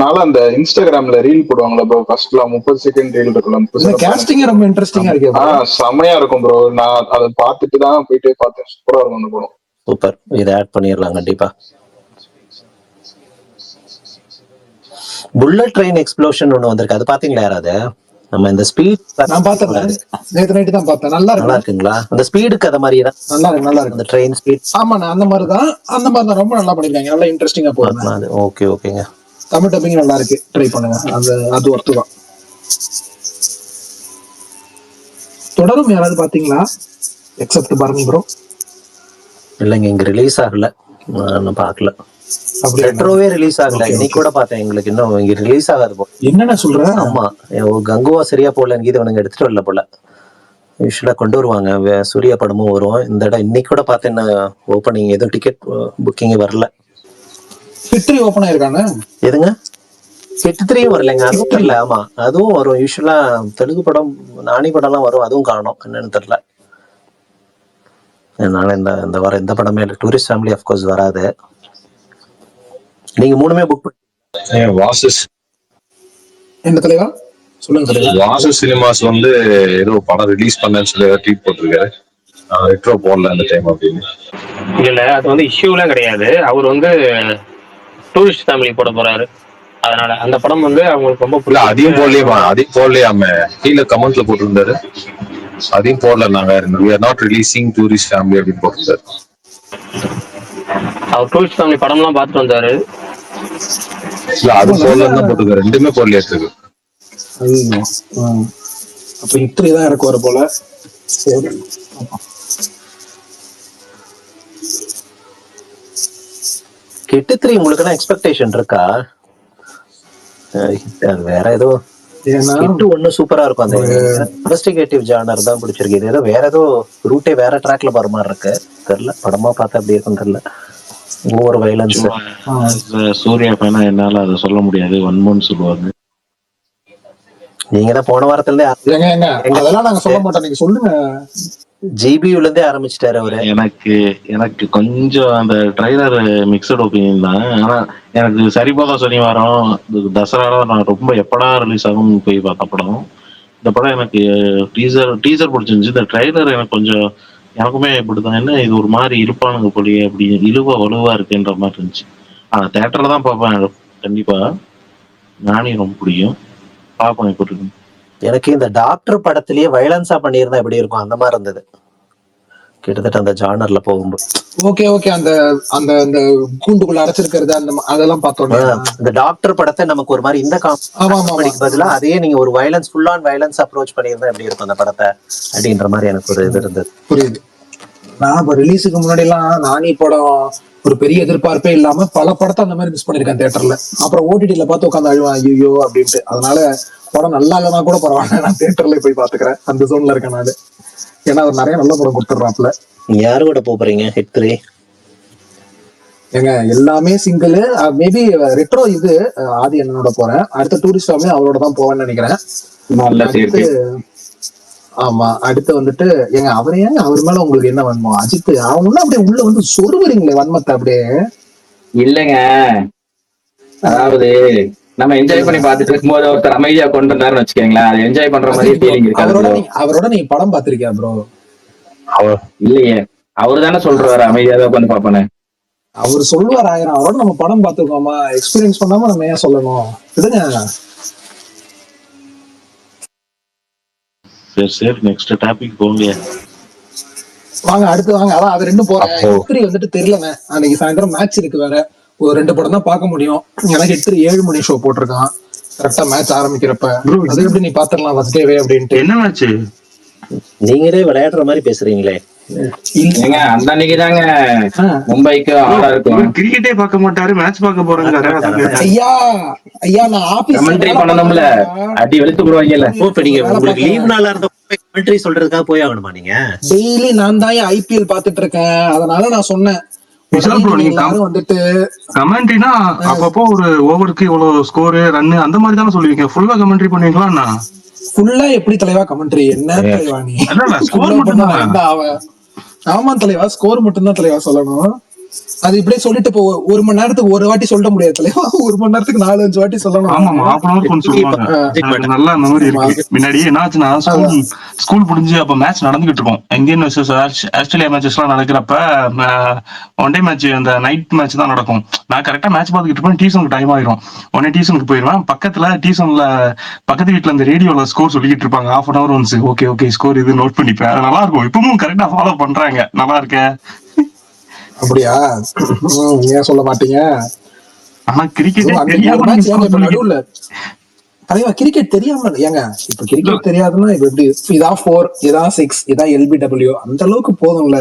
நாள அந்த இன்ஸ்டாகிராம்ல ரீல் போடுவாங்களா ப்ரோ, ஃபர்ஸ்ட்ல 30 செகண்ட் ரீல் இருக்கலாம். காஸ்டிங் ரொம்ப இன்ட்ரஸ்டிங்கா இருக்கு. செமையா இருக்கும் ப்ரோ. நான் அதை பார்த்துட்டு தான் போயிட்டு பார்த்தேன். சூப்பரா இருக்கும் அந்த படம். சூப்பர், இதை ஆட் பண்ணிடலாம் கண்டிப்பா. புல்லட் ட்ரெயின் எக்ஸ்ப்ளோஷன் ஒண்ணு வந்திருக்கு, அது பாத்தீங்களா யாராவது? நம்ம இந்த ஸ்பீட் நான் பார்த்தேன், நேத்து நைட் தான் பார்த்தேன். நல்லா இருக்குங்களா? அந்த ஸ்பீடுக்கு அத மாதிரி தான் நல்லா இருக்கு. அந்த ட்ரெயின் ஸ்பீட். ஆமா, அந்த மாதிரி தான் ரொம்ப நல்லா பண்ணிருக்காங்க. நல்லா இன்ட்ரெஸ்டிங்கா போகுது. ஓகே ஓகேங்க. தமிழ் டப்பிங் நல்லா இருக்கு, ட்ரை பண்ணுங்க. அது ஒர்த்து தான். தொடரும் யாராவது பாத்தீங்களா? Accept Bharani bro. இல்லைங்க, இங்க ரிலீஸ் ஆகல, நான் பார்க்கல. ரெட்ரோவே ரிலீஸ் ஆகல. இன்னைக்கு கூட பார்த்தேன், எங்களுக்கு இன்னும் இங்க ரிலீஸ் ஆகாது போல. என்னென்ன சொல்றேன்? ஆமா, கங்குவா சரியா போல, இது அவனுங்க எடுத்துட்டு வரல போல. யூஸ்வலா கொண்டு வருவாங்க, சூர்யா படமும் வரும். இந்த இடம் இன்னைக்கு கூட பார்த்தேன், ஓப்பனிங் எதுவும் டிக்கெட் புக்கிங் வரல. ஃபிட்ரி ஓபன் ஆயிருக்கானே. எதுங்க? ஹிட்3 வரலைங்க, அதுவும் தெரியல. ஆமா அதுவும் வரும் யூஸ்வலா. தெலுங்கு படம் நானி படம்லாம் வரும், அதுவும் காணும் என்னன்னு தெரியல. அதனால இந்த வாரம் எந்த படமே இல்லை. டூரிஸ்ட் ஃபேமிலி அஃப்கோர்ஸ் வராது. நீங்க 3மே புக் வாசஸ் என்ன தலைவா சொல்லுங்க தலைவா. வாசு சினிமாஸ் வந்து ஏதோ படம் ரிலீஸ் பண்ணேன்னு சொல்லி ட்வீட் போட்டிருக்காரு. ரெட்ரோ போடல அந்த டைம் அப்படின்னு. இல்ல அது வந்து இஷ்யூலாம் கிடையாது. அவர் வந்து டூரிஸ்ட் ஃபேமிலி போட போறாரு. அதனால அந்த படம் வந்து அவங்களுக்கு ரொம்ப இல்ல அதையும் போடலையாம கீழே கமெண்ட்ல போட்டிருந்தாரு. அதையும் போடல, நாங்க we are not releasing tourist family அப்படின்னு போட்டிருந்தாரு. அவர் டூரிஸ்ட் ஃபேமிலி படம்லாம் பார்த்துட்டு வந்தாரு. இல்ல அது போடலன்னு தான் போட்டிருக்காரு. ரெண்டுமே போடலையா இருக்கு. அப்ப ஹிட்3 தான் எனக்கு வர போல. சரி ஹிட்3 உங்களுக்கு என்ன எக்ஸ்பெக்டேஷன் இருக்கா? அது வேற ஏதோ ஹிட் ஒண்ணு சூப்பரா இருக்கும். அந்த இன்வெஸ்டிகேட்டிவ் ஜானர் தான் பிடிச்சிருக்கு. இது ஏதோ வேற ஏதோ ரூட்டே வேற ட்ராக்ல போற மாதிரி இருக்கு. தெரியல, படமா பார்த்தா அப்படி இருக்கும் தெரியல. Over violence. சூர்யா பையனா என்னால அதை சொல்ல முடியாது. வன்மோன்னு சொல்லுவாங்க. நீங்க தான் போன வாரத்துல அதெல்லாம் நாங்க சொல்ல மாட்டோம், நீங்க சொல்லுங்க. ஜிபியூல இருந்தே ஆரம்பிச்சிட்டாரு அவரு. எனக்கு கொஞ்சம் அந்த ட்ரைலர் மிக்சட் ஒப்பீனியன் தான். ஆனா எனக்கு சரிபாதா சனிவாரம் தசரால நான் ரொம்ப எப்படா ரிலீஸ் ஆகும்னு போய் பார்த்த படம். இந்த படம் எனக்கு டீசர் பிடிச்சிருந்துச்சு. இந்த ட்ரைலர் எனக்கு கொஞ்சம் எனக்குமே இப்படிதான், என்ன இது ஒரு மாதிரி இருப்பானுங்க போலியே அப்படி வலுவா இருக்குன்ற மாதிரி இருந்துச்சு. ஆனா தேட்டர்ல தான் பார்ப்பேன் கண்டிப்பா. நானே ரொம்ப பிடிக்கும், பார்ப்பேன் எப்படி இருக்கு. எனக்கு இந்த டாக்டர் படத்திலேயே வயலன்ஸா பண்ணியிருந்தா எப்படி இருக்கும் அந்த மாதிரி இருந்தது கிட்டத்தட்ட அந்த ஜானர்ல போகும்போது. ஓகே ஓகே, அந்த அந்த அந்த கூண்டுக்குள்ள அடைச்சிருக்கிறது அந்த அதெல்லாம் பார்த்தோம். இந்த டாக்டர் படத்தை நமக்கு ஒரு மாதிரி இந்த காமெடிக்கு பதிலா அதையே நீங்க ஒரு violence full on violence approach பண்ணியிருந்தா எப்படி இருக்கும் அந்த படத்தை அப்படின்ற மாதிரி எனக்கு ஒரு இது இருந்தது. புரியுது. நான் இப்ப ரிலீஸுக்கு முன்னாடி எல்லாம் நானி படம் ஒரு பெரிய எதிர்பார்ப்பே இல்லாம பல படத்தை அந்த மாதிரி மிஸ் பண்ணிருக்கேன் தியேட்டர்ல. அப்புறம் ஓடிடில பார்த்து உட்காந்து அழுவேன் ஐயோ அப்படின்ட்டு. அதனால படம் நல்லா இல்லைன்னா கூட பரவாயில்ல, நான் தியேட்டர்ல போய் பாத்துக்கிறேன். அந்த ஜோன்ல இருக்கேன் நானு. ஏன்னா அவர் நிறைய நல்ல படம் கொடுத்துடுறாப்ல. யாரு கூட போறீங்க ஹிட்3? ஏங்க எல்லாமே சிங்கிள். மேபி ரெட்ரோ இது ஆதி என்னோட போறேன். அடுத்த டூரிஸ்ட் ஃபேமிலி அவரோட தான் போவேன்னு நினைக்கிறேன். ஆமா அடுத்து வந்துட்டு ஏங்க அவர் ஏங்க அவர் மேல உங்களுக்கு என்ன வன்மோ? அஜித் அவங்க அப்படியே உள்ள வந்து சொருவீங்களே வன்மத்தை அப்படியே. இல்லைங்க, அதாவது நம்ம என்ஜாய் பண்ணி பாத்துட்டு இருக்கும்போது ஒருத்தர் அமைதியா கொண்டு வந்தாருன்னு வச்சுக்கீங்களேன், அது என்ஜாய் பண்ற மாதிரி ஃபீலிங் இருக்கு. அவரோட நீங்க படம் பாத்திருக்கியா ப்ரோ? இல்லையே, அவரு தானே சொல்றாரு அமைதியா தான் உட்காந்து பாப்பானே. அவர் சொல்லுவார் ஆயிரம். அவரோட நம்ம படம் பாத்துருக்கோமா, எக்ஸ்பீரியன்ஸ் பண்ணாம நம்ம ஏன் சொல்லணும்? இதுங்க சரி நெக்ஸ்ட் டாபிக் போங்க. வாங்க அடுத்து வாங்க. அதான் அது ரெண்டும் போறேன். ஹிட்3 வந்துட்டு தெரியலங்க. அன்னைக்கு சாயந்தரம் மேட்ச் இருக்கு வேற. ஒரு 2 படம் தான் பார்க்க முடியும். எனக்கு ஹிட்3 7 மணி ஷோ போட்டிருக்கான் கரெக்டா மேட்ச் ஆரம்பிக்கிறப்ப. அது எப்படி நீ பாத்துடலாம் ஃபர்ஸ்ட் டேவே அப்படின்ட்டு. என்ன மேட்ச்? நீங்களே விளையாடுற மாதிரி பேசுறீங்களே. ஏங்க அந்த அன்னைக்கு தாங்க மும்பைக்கு ஆளா இருக்கும். கிரிக்கெட்டே பார்க்க மாட்டாரு, மேட்ச் பார்க்க போறாங்க. ஐயா ஐயா நான் ஆபீஸ் கமெண்ட்ரி பண்ணணும்ல, அடி வெளுத்து போடுவாங்கல்ல. இப்ப நீங்க உங்களுக்கு லீவ் நாளா இருந்த கமெண்ட்ரி சொல்றதுக்காக போய் ஆகணுமா? நீங்க டெய்லி நான் தான் ஐபிஎல் பாத்துட்டு இருக்கேன். அதனால நான் சொன்னேன் வந்துட்டு கமெண்ட்ரினா அப்பப்போ ஒரு ஓவருக்கு இவ்வளவு ஸ்கோர் ரன் அந்த மாதிரி தானே சொல்லுவீங்க. ஃபுல்லா கமெண்ட்ரி பண்ணுவீங்களா? ஃபுல்லா எப்படி தலைவா கமெண்ட்ரி? என்ன தலைவா நீ? ஸ்கோர் மட்டும் தான். ஆமா தலைவா, ஸ்கோர் மட்டும் தான் தலைவா சொல்லணும். அது இப்படியே சொல்லிட்டு இப்போ 1 மணி நேரத்துக்கு ஒரு வாட்டி சொல்ல முடியாது தலைவா. 1 மணி நேரத்துக்கு 4-5 வாட்டி சொல்லணும். நல்லா மெமரி இருக்கு. முன்னாடி என்னாச்சுன்னா ஸ்கூல் முடிஞ்சு அப்ப மேட்ச் நடந்துகிட்டு இருக்கும். இந்தியன் வர்சஸ் ஆஸ்திரேலியா மேட்சஸ் எல்லாம் நடக்கிறப்ப ஒன் டே மேட்ச் அந்த நைட் மேட்ச் தான் நடக்கும். நான் கரெக்டா மேட்ச் பார்த்துக்கிட்டு இருப்பேன். டியூஷனுக்கு டைம் ஆயிரும். உடனே டியூஷனுக்கு போயிருவேன். டியூஷன்ல பக்கத்து வீட்டுல அந்த ரேடியோல ஸ்கோர் சொல்லிக்கிட்டு இருப்பாங்க. ½ an hour once. Okay score இது நோட் பண்ணிப்பேன். அது நல்லா இருக்கும். இப்பவும் கரெக்டா ஃபாலோ பண்றாங்க. நல்லா இருக்கேன். அப்படியா? ஏன் சொல்ல மாட்டீங்க? ஆனா கிரிக்கெட் நடுவுல தலைவா கிரிக்கெட் தெரியாம ஏங்க இப்ப கிரிக்கெட் தெரியாதுன்னா இப்ப எப்படி? இதான் 4, இதான் 6, இதான் LBW அந்த அளவுக்கு போதும்ல.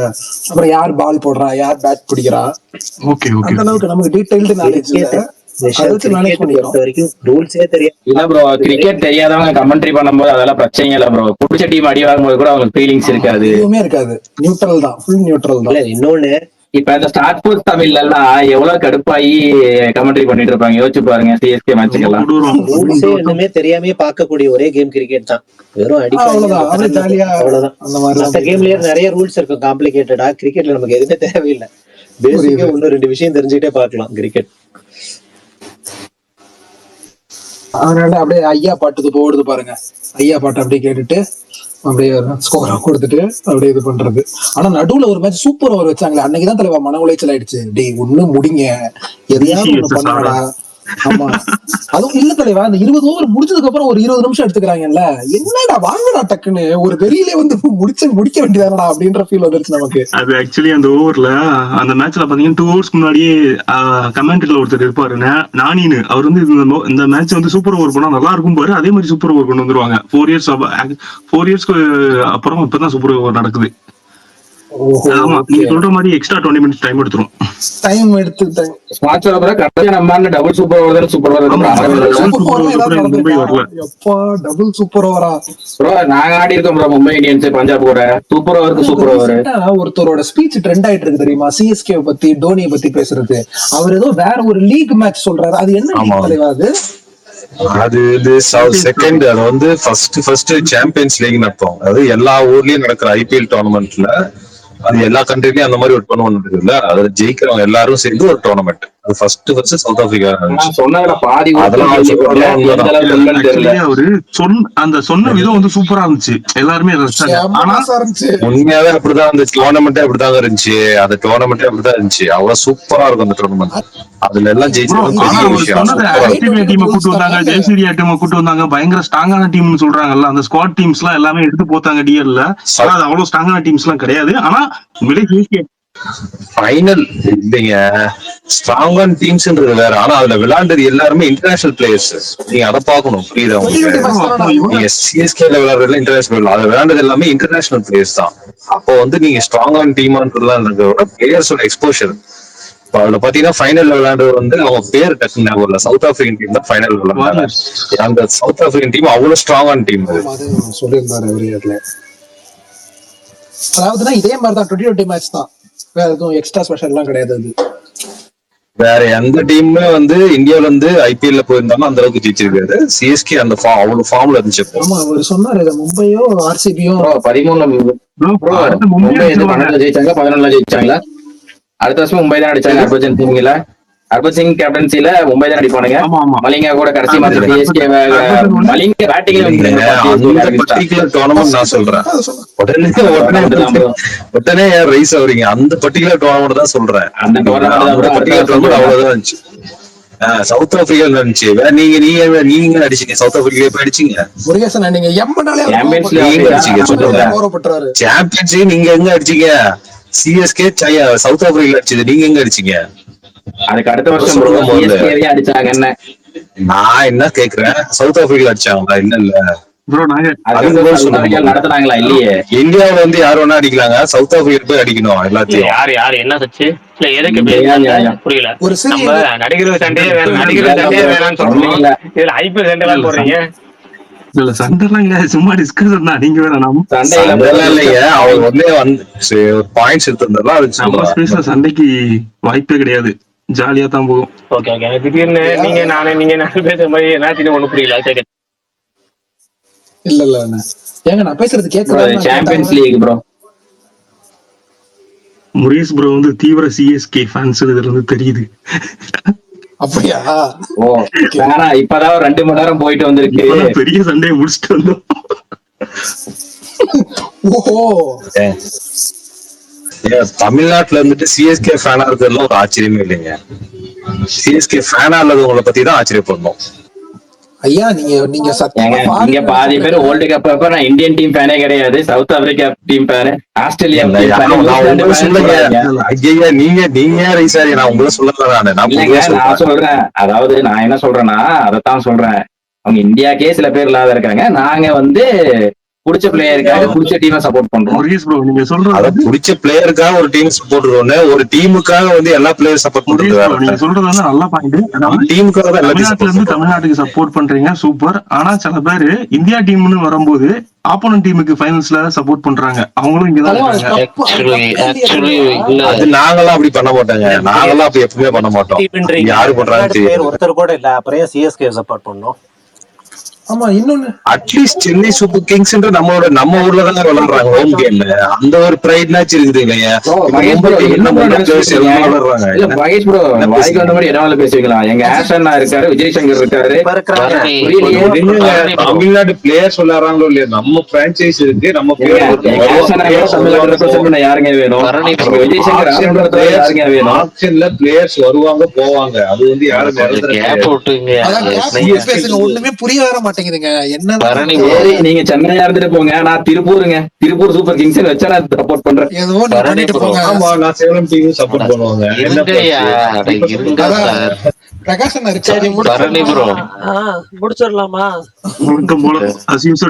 அப்புறம் யார் பால் போடுறா, யார் பேட் பிடிக்கிறா, அந்த அளவுக்கு நமக்கு டீடைல்டு நாலேஜ் இல்ல. கிரிக்கெட் தெரியாதவங்க கமெண்ட்ரி பண்ணும்போது அதெல்லாம் பிரச்சனை இல்ல ப்ரோ. புடிச்ச டீம் அடி வாங்கும்போது கூட அவங்களுக்கு ஃபீலிங்ஸ் இருக்காது, எதுவுமே இருக்காது. நியூட்ரல் தான், ஃபுல் நியூட்ரல் தான். இன்னொன்னு இப்ப இந்த ஸ்டார்ட் ஸ்போர்ட்ஸ் தமிழ்ல எல்லாம் எவ்வளவு கடுப்பாயி கமெண்ட்ரி பண்ணிட்டு இருப்பாங்க, யோசிச்சு பாருங்க. சிஎஸ்கே மேட்சுக்கெல்லாம் ரூல்ஸே ஒண்ணுமே தெரியாம பார்க்கக்கூடிய ஒரே கேம் கிரிக்கெட் தான். வெறும் அவ்வளவுதான். மற்ற கேம்லயே நிறைய ரூல்ஸ் இருக்கும் காம்ப்ளிகேட்டடா. கிரிக்கெட்ல நமக்கு எதுவுமே தேவையில்லை. பேசிக்கா ஒன்னு 2 விஷயம் தெரிஞ்சுக்கிட்டே பார்க்கலாம் கிரிக்கெட். அதனால அப்படியே ஐயா பாட்டுக்கு போடுது பாருங்க. ஐயா பாட்டு அப்படியே கேட்டுட்டு அப்படியே ஸ்கோரை கொடுத்துட்டு அப்படியே இது பண்றது. ஆனா நடுவுல ஒரு மேட்ச் சூப்பர் ஓவர் வச்சாங்களே, அன்னைக்குதான் தலைவா மன உளைச்சல் ஆயிடுச்சு. டேய் ஒண்ணு முடிங்க, எதையாவது ஒண்ணு பண்ணுவாடா. ஆமா, அதுவும் இல்ல தலைவா, அந்த 20 ஓவர் முடிச்சதுக்கு அப்புறம் ஒரு 20 நிமிஷம் எடுத்துக்கிறாங்கல்ல, என்னடா வாங்கடா டக்குன்னு ஒரு வெளியிலே வந்து முடிக்க வேண்டியதானடா அப்படின்ற ஃபீல் வந்துருச்சு நமக்கு. அது ஆக்சுவலி அந்த ஓவர்ல அந்த மேட்ச்ல பாத்தீங்கன்னா 2 ஹவர்ஸ்க்கு முன்னாடியே கமெண்ட்ல ஒருத்தர் இருப்பாரு நானின்னு. அவர் வந்து இந்த மேட்ச் வந்து சூப்பர் ஓவர் பண்ணா நல்லா இருக்கும் பாரு, அதே மாதிரி சூப்பர் ஓவர் கொண்டு வந்துருவாங்க. 4 இயர்ஸ்க்கு அப்புறம் இப்பதான் சூப்பர் ஓவர் நடக்குது. ஆமா, நீங்க சொல்ற மாதிரி எக்ஸ்ட்ரா 20 மினிட்ஸ் டைம் எடுத்துரும். டைம் எடுத்து double super over super over double super ஓவரா நாங்க ஆடி இருக்கோம் ப்ரோ. மும்பை இந்தியன்ஸ் பஞ்சாப் கூட சூப்பர் ஓவருக்கு சூப்பர் ஓவர். ஒருத்தரோட ஸ்பீச் ட்ரெண்ட் ஆயிட்டு இருக்கு தெரியுமா, சிஎஸ்கே பத்தி டோனியை பத்தி பேசுறது. அவர் ஏதோ வேற ஒரு லீக் மேட்ச் சொல்றாரு, அது என்ன தலைவா அது? அது செகண்ட், அது வந்து ஃபர்ஸ்ட் சாம்பியன்ஸ் லீக் நடத்தும். அதாவது எல்லா ஊர்லயும் நடக்கிற ஐபிஎல் டோர்னமெண்ட்ல அது எல்லா கண்ட்ரிலயும் அந்த மாதிரி ஒரு டோர்னமெண்ட் இருக்குல்ல, அதுல ஜெயிக்கிறவங்க எல்லாரும் சேர்ந்து ஒரு டோர்னமெண்ட். அது ஃபர்ஸ்ட் சவுத் ஆப்பிரிக்கா சொன்ன விதம் வந்து சூப்பரா இருந்துச்சு. எல்லாருமே உண்மையாவே அப்படிதான் இருந்துச்சு. டோர்னமெண்டே அப்படிதான் இருந்துச்சு. அந்த டோர்னமெண்டே அப்படிதான் இருந்துச்சு. அவ்வளவு சூப்பரா இருக்கும் அந்த டோர்னமெண்ட். அதுல எல்லாம் கூட்டு வந்தாங்க. பயங்கர ஸ்ட்ராங்கான டீம்னு சொல்றாங்கல்ல, அந்த ஸ்குவாட் டீம்ஸ் எல்லாம் எல்லாமே எடுத்து போத்தாங்க டிஎல்ல. அது அவ்வளவு ஸ்ட்ராங்கான டீம்ஸ் எல்லாம் கிடையாது. ஆனா ஃபைனல் இல்லைங்க, ஸ்ட்ராங்கான டீம்ஸ்ன்றது வேற. ஆனா அதுல விளையாண்டது எல்லாருமே இன்டர்நேஷனல் பிளேயர்ஸ். நீங்க அதை பாக்கணும், புரியுதா உங்களுக்கு? நீங்க சிஎஸ்கேல விளையாடுறதுல இன்டர்நேஷனல், அது விளையாண்டது எல்லாமே இன்டர்நேஷனல் பிளேயர்ஸ் தான். அப்போ வந்து நீங்க ஸ்ட்ராங்கான டீமான்றதுலாம் பிளேயர்ஸோட எக்ஸ்போஷர். அதுல பாத்தீங்கன்னா ஃபைனல்ல விளையாடுறது வந்து அவங்க பேர் டக்குன்னு ஞாபகம் இல்ல, சவுத் ஆப்பிரிக்கன் டீம் தான் ஃபைனல் விளையாடுறாங்க. அந்த சவுத் ஆப்பிரிக்கன் டீம் அவ்வளவு ஸ்ட்ராங்கான டீம். சொல்லியிருந்தாரு. அதாவதுன்னா இதே மாதிரிதான் 2020 மேட்ச் தான், வேற எதுவும் எக்ஸ்ட்ரா ஸ்பெஷல் எல்லாம் கிடையாது. அது வேற எந்த டீமுமே வந்து இந்தியாவில இருந்து ஐபிஎல்ல போயிருந்தாலும் அந்த அளவுக்கு ஜெயிச்சிருக்காரு. சிஎஸ்கே அந்த அவ்வளவு ஃபார்ம்ல இருந்துச்சு. ஆமா, அவர் சொன்னாரு மும்பையோ ஆர்சிபியோ 13 மும்பை 12 ஜெயிச்சாங்க, 11 ஜெயிச்சாங்களா. அடுத்த வருஷம் மும்பை தான் அடிச்சாங்க. ஹர்பஜன் சிங்ல, ஹர்பஜன் சிங் கேப்டன்சில மும்பை தான் அடிப்பானுங்க. மலிங்கா கூட கடைசி மேட்ச் சிஎஸ்கே மலிங்கா பேட்டிங்ல டோர்னமெண்ட் நான் சொல்றேன். உடனே ரைஸ் ஆவறீங்க. அந்த பர்டிகுலர் டோர்னமெண்ட் தான் சொல்றேன். அந்த டோர்னமெண்ட் அவ்வளவுதான் இருந்துச்சு. சவுத் ஆப்பிரிக்கா இருந்துச்சு. நீங்க அடிச்சீங்க, சவுத் ஆப்பிரிக்கா போய் அடிச்சீங்க. சாம்பியன்ஸ் நீங்க எங்க அடிச்சீங்க? சிஎஸ்கே சவுத் ஆப்பிரிக்கா அடிச்சது, நீங்க எங்க அடிச்சீங்க? அதுக்கு அடுத்த வருஷம் அடிச்சாங்க. என்ன நான் என்ன கேக்குறேன், சவுத் ஆப்பிரிக்கா அடிச்சாங்களா? இல்ல நடத்துனாங்களா? இல்லையே. இந்தியாவில வந்து யார் வேணா அடிக்கலாங்க, சவுத் ஆப்பிரிக்கா போய் அடிக்கணும் எல்லாத்தையும். யாரு என்ன சச்சு இல்ல எதுக்கு புரியல. நம்ம நடிகர் சண்டையே வேணாம்னு சொல்றீங்க, இதுல ஐபிஎல் சண்டைலாம் போடுறீங்க. இல்ல சண்டைலாம் இல்ல, சும்மா டிஸ்கஷன் தான். நீங்க வேற நம்ம சண்டைலாம் இல்லைங்க, அவங்க வந்து பாயிண்ட்ஸ் எடுத்துருந்தா சண்டைக்கு வாய்ப்பே கிடையாது. ஜாலியா தான் போகும். Okay okay. திடீர்னு நீங்க பேசுற மாதிரி என்ன ஒண்ணு புரியல. இல்ல ஏங்க நான் பேசுறது கேக்குதா? Champions league bro. Muresh bro வந்து தீவிர சிஎஸ்கே ஃபேன்ஸ் இதுல இருந்து தெரியுது. அப்படியா? ஓ, இப்பதான் 2 மணி நேரம் போயிட்டு வந்திருக்கு. பெரிய சண்டையை முடிச்சுட்டு வந்தோம். தமிழ்நாட்டுல இருந்துட்டு சிஎஸ்கே ஃபேனா இருக்கிறதுல ஒரு ஆச்சரியமே இல்லைங்க. சிஎஸ்கே ஃபேனா இல்லாதவங்களை பத்தி தான் ஆச்சரியப்படணும். ஐயா நீங்க பாதி பேர் வேர்ல்டு கப் அப்ப நான் இந்தியன் டீம் ஃபேனே கிடையாது, south Africa team fan, Australia நான் சொல்றேன். அதாவது நான் என்ன சொல்றேன்னா, அதைத்தான் சொல்றேன். அவங்க இந்தியாக்கே சில பேர் இல்லாத இருக்காங்க. நாங்க வந்து பிடிச்ச பிளேயருக்காக பிடிச்ச டீமை சப்போர்ட் பண்றோம். முருகேஷ் ப்ரோ நீங்க சொல்றது அத பிடிச்ச பிளேயருக்காக ஒரு டீம் போட்டுருவோன்னு ஒரு டீமுக்காக வந்து எல்லா பிளேயர் சப்போர்ட் முருகேஷ் பண்றது ப்ரோ நீங்க சொல்றது வந்து நல்ல பாயிண்ட். நம்ம டீமுக்காக தான் எல்லாத்தையும் தமிழ்நாட்டுல இருந்து தமிழ்நாட்டுக்கு சப்போர்ட் பண்றீங்க சூப்பர். ஆனா சில பேரு இந்தியா டீம்னு வரும்போது ஆப்போனன்ட் டீமுக்கு ஃபைனல்ஸ்ல சப்போர்ட் பண்றாங்க. அவங்களும் இங்கதான் இருக்காங்க. அது நாங்கெல்லாம் அப்படி பண்ண மாட்டாங்க. நாங்கெல்லாம் அப்படி எப்பவுமே பண்ண மாட்டோம். யாரு பண்றாங்கன்னு தெரியும். ஒருத்தர் கூட இல்ல, அப்புறம் சிஎஸ்கே சப்போர்ட் பண்ணோம். ஆமா இன்னொன்னு அட்லீஸ்ட் சென்னை சூப்பர் கிங்ஸ்ன்ற நம்ம ஊர்ல தான் விளையாடுறாங்க ஹோம் கேம்ல. அந்த ஒரு பிரைட்னாச்சும் இருக்குது இல்லையா? பேசுவீங்களா? எங்க ஆஷன் இருக்காரு, விஜய் சங்கர் இருக்காரு, தமிழ்நாடு பிளேயர்ஸ் விளையாடுறாங்களோ இல்லையா? நம்ம பிரான்சைஸ் இருக்கு, நம்ம யாருங்க வேணும்? விஜய் சங்கர் யாருங்க வேணும்? ஆப்ஷன்ல பிளேயர்ஸ் வருவாங்க போவாங்க. அது வந்து யாரும் ஒண்ணுமே புரிய வர மாட்டேங்குதுங்க. என்ன நீங்க சென்னையா இருந்துட்டு போங்க, நான் திருப்பூருங்க, திருப்பூர் சூப்பர் கிங்ஸ் வச்சா நான் சப்போர்ட் பண்றேன். ஏதோ பண்ணிட்டு போங்க. ஆமா நான் சேலம் டீம் சப்போர்ட் பண்ணுவாங்க. பிரகாஷ் அண்ணா முடிச்சிடலாமா?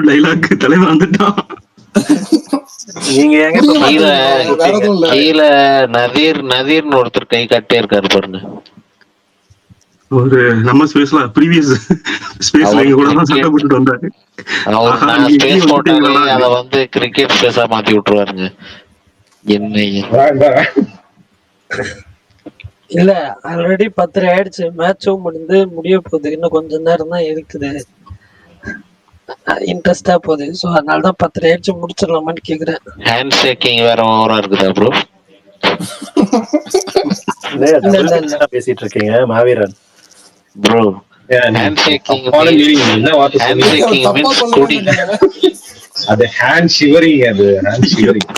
டைலாக் தலைவர் வந்துட்டான். நீங்க கீழே நதீர்னு ஒருத்தர் கை கட்டே இருக்காரு பாருங்க. ஒரு நம்ம ஸ்பேஸ்ல ப்ரீவியஸ் ஸ்பேஸ்ல இங்க கூட தான் சண்டை போட்டுட்டு வந்தாரு. ஸ்பேஸ் போட்டாலே அத வந்து கிரிக்கெட் ஸ்பேஸா மாத்தி விட்டுருவாருங்க. என்ன இல்ல ஆல்ரெடி 10 ஆயிடுச்சு. மேட்சும் முடிய போகுது. இன்னும் கொஞ்ச நேரம் தான் இருக்குது. இன்ட்ரெஸ்டா போகுது. சோ அதனாலதான் 10 ஆயிடுச்சு முடிச்சிடலாமான்னு கேக்குறேன். ஹேண்ட் ஷேக்கிங் வேற ஓவரா இருக்குதா ப்ரோ? பேசிட்டு இருக்கீங்க Maaveeran bro. Hand shaking means குடிங். அது ஹேண்ட் ஷிவரிங். அது ஹேண்ட் ஷிவரிங்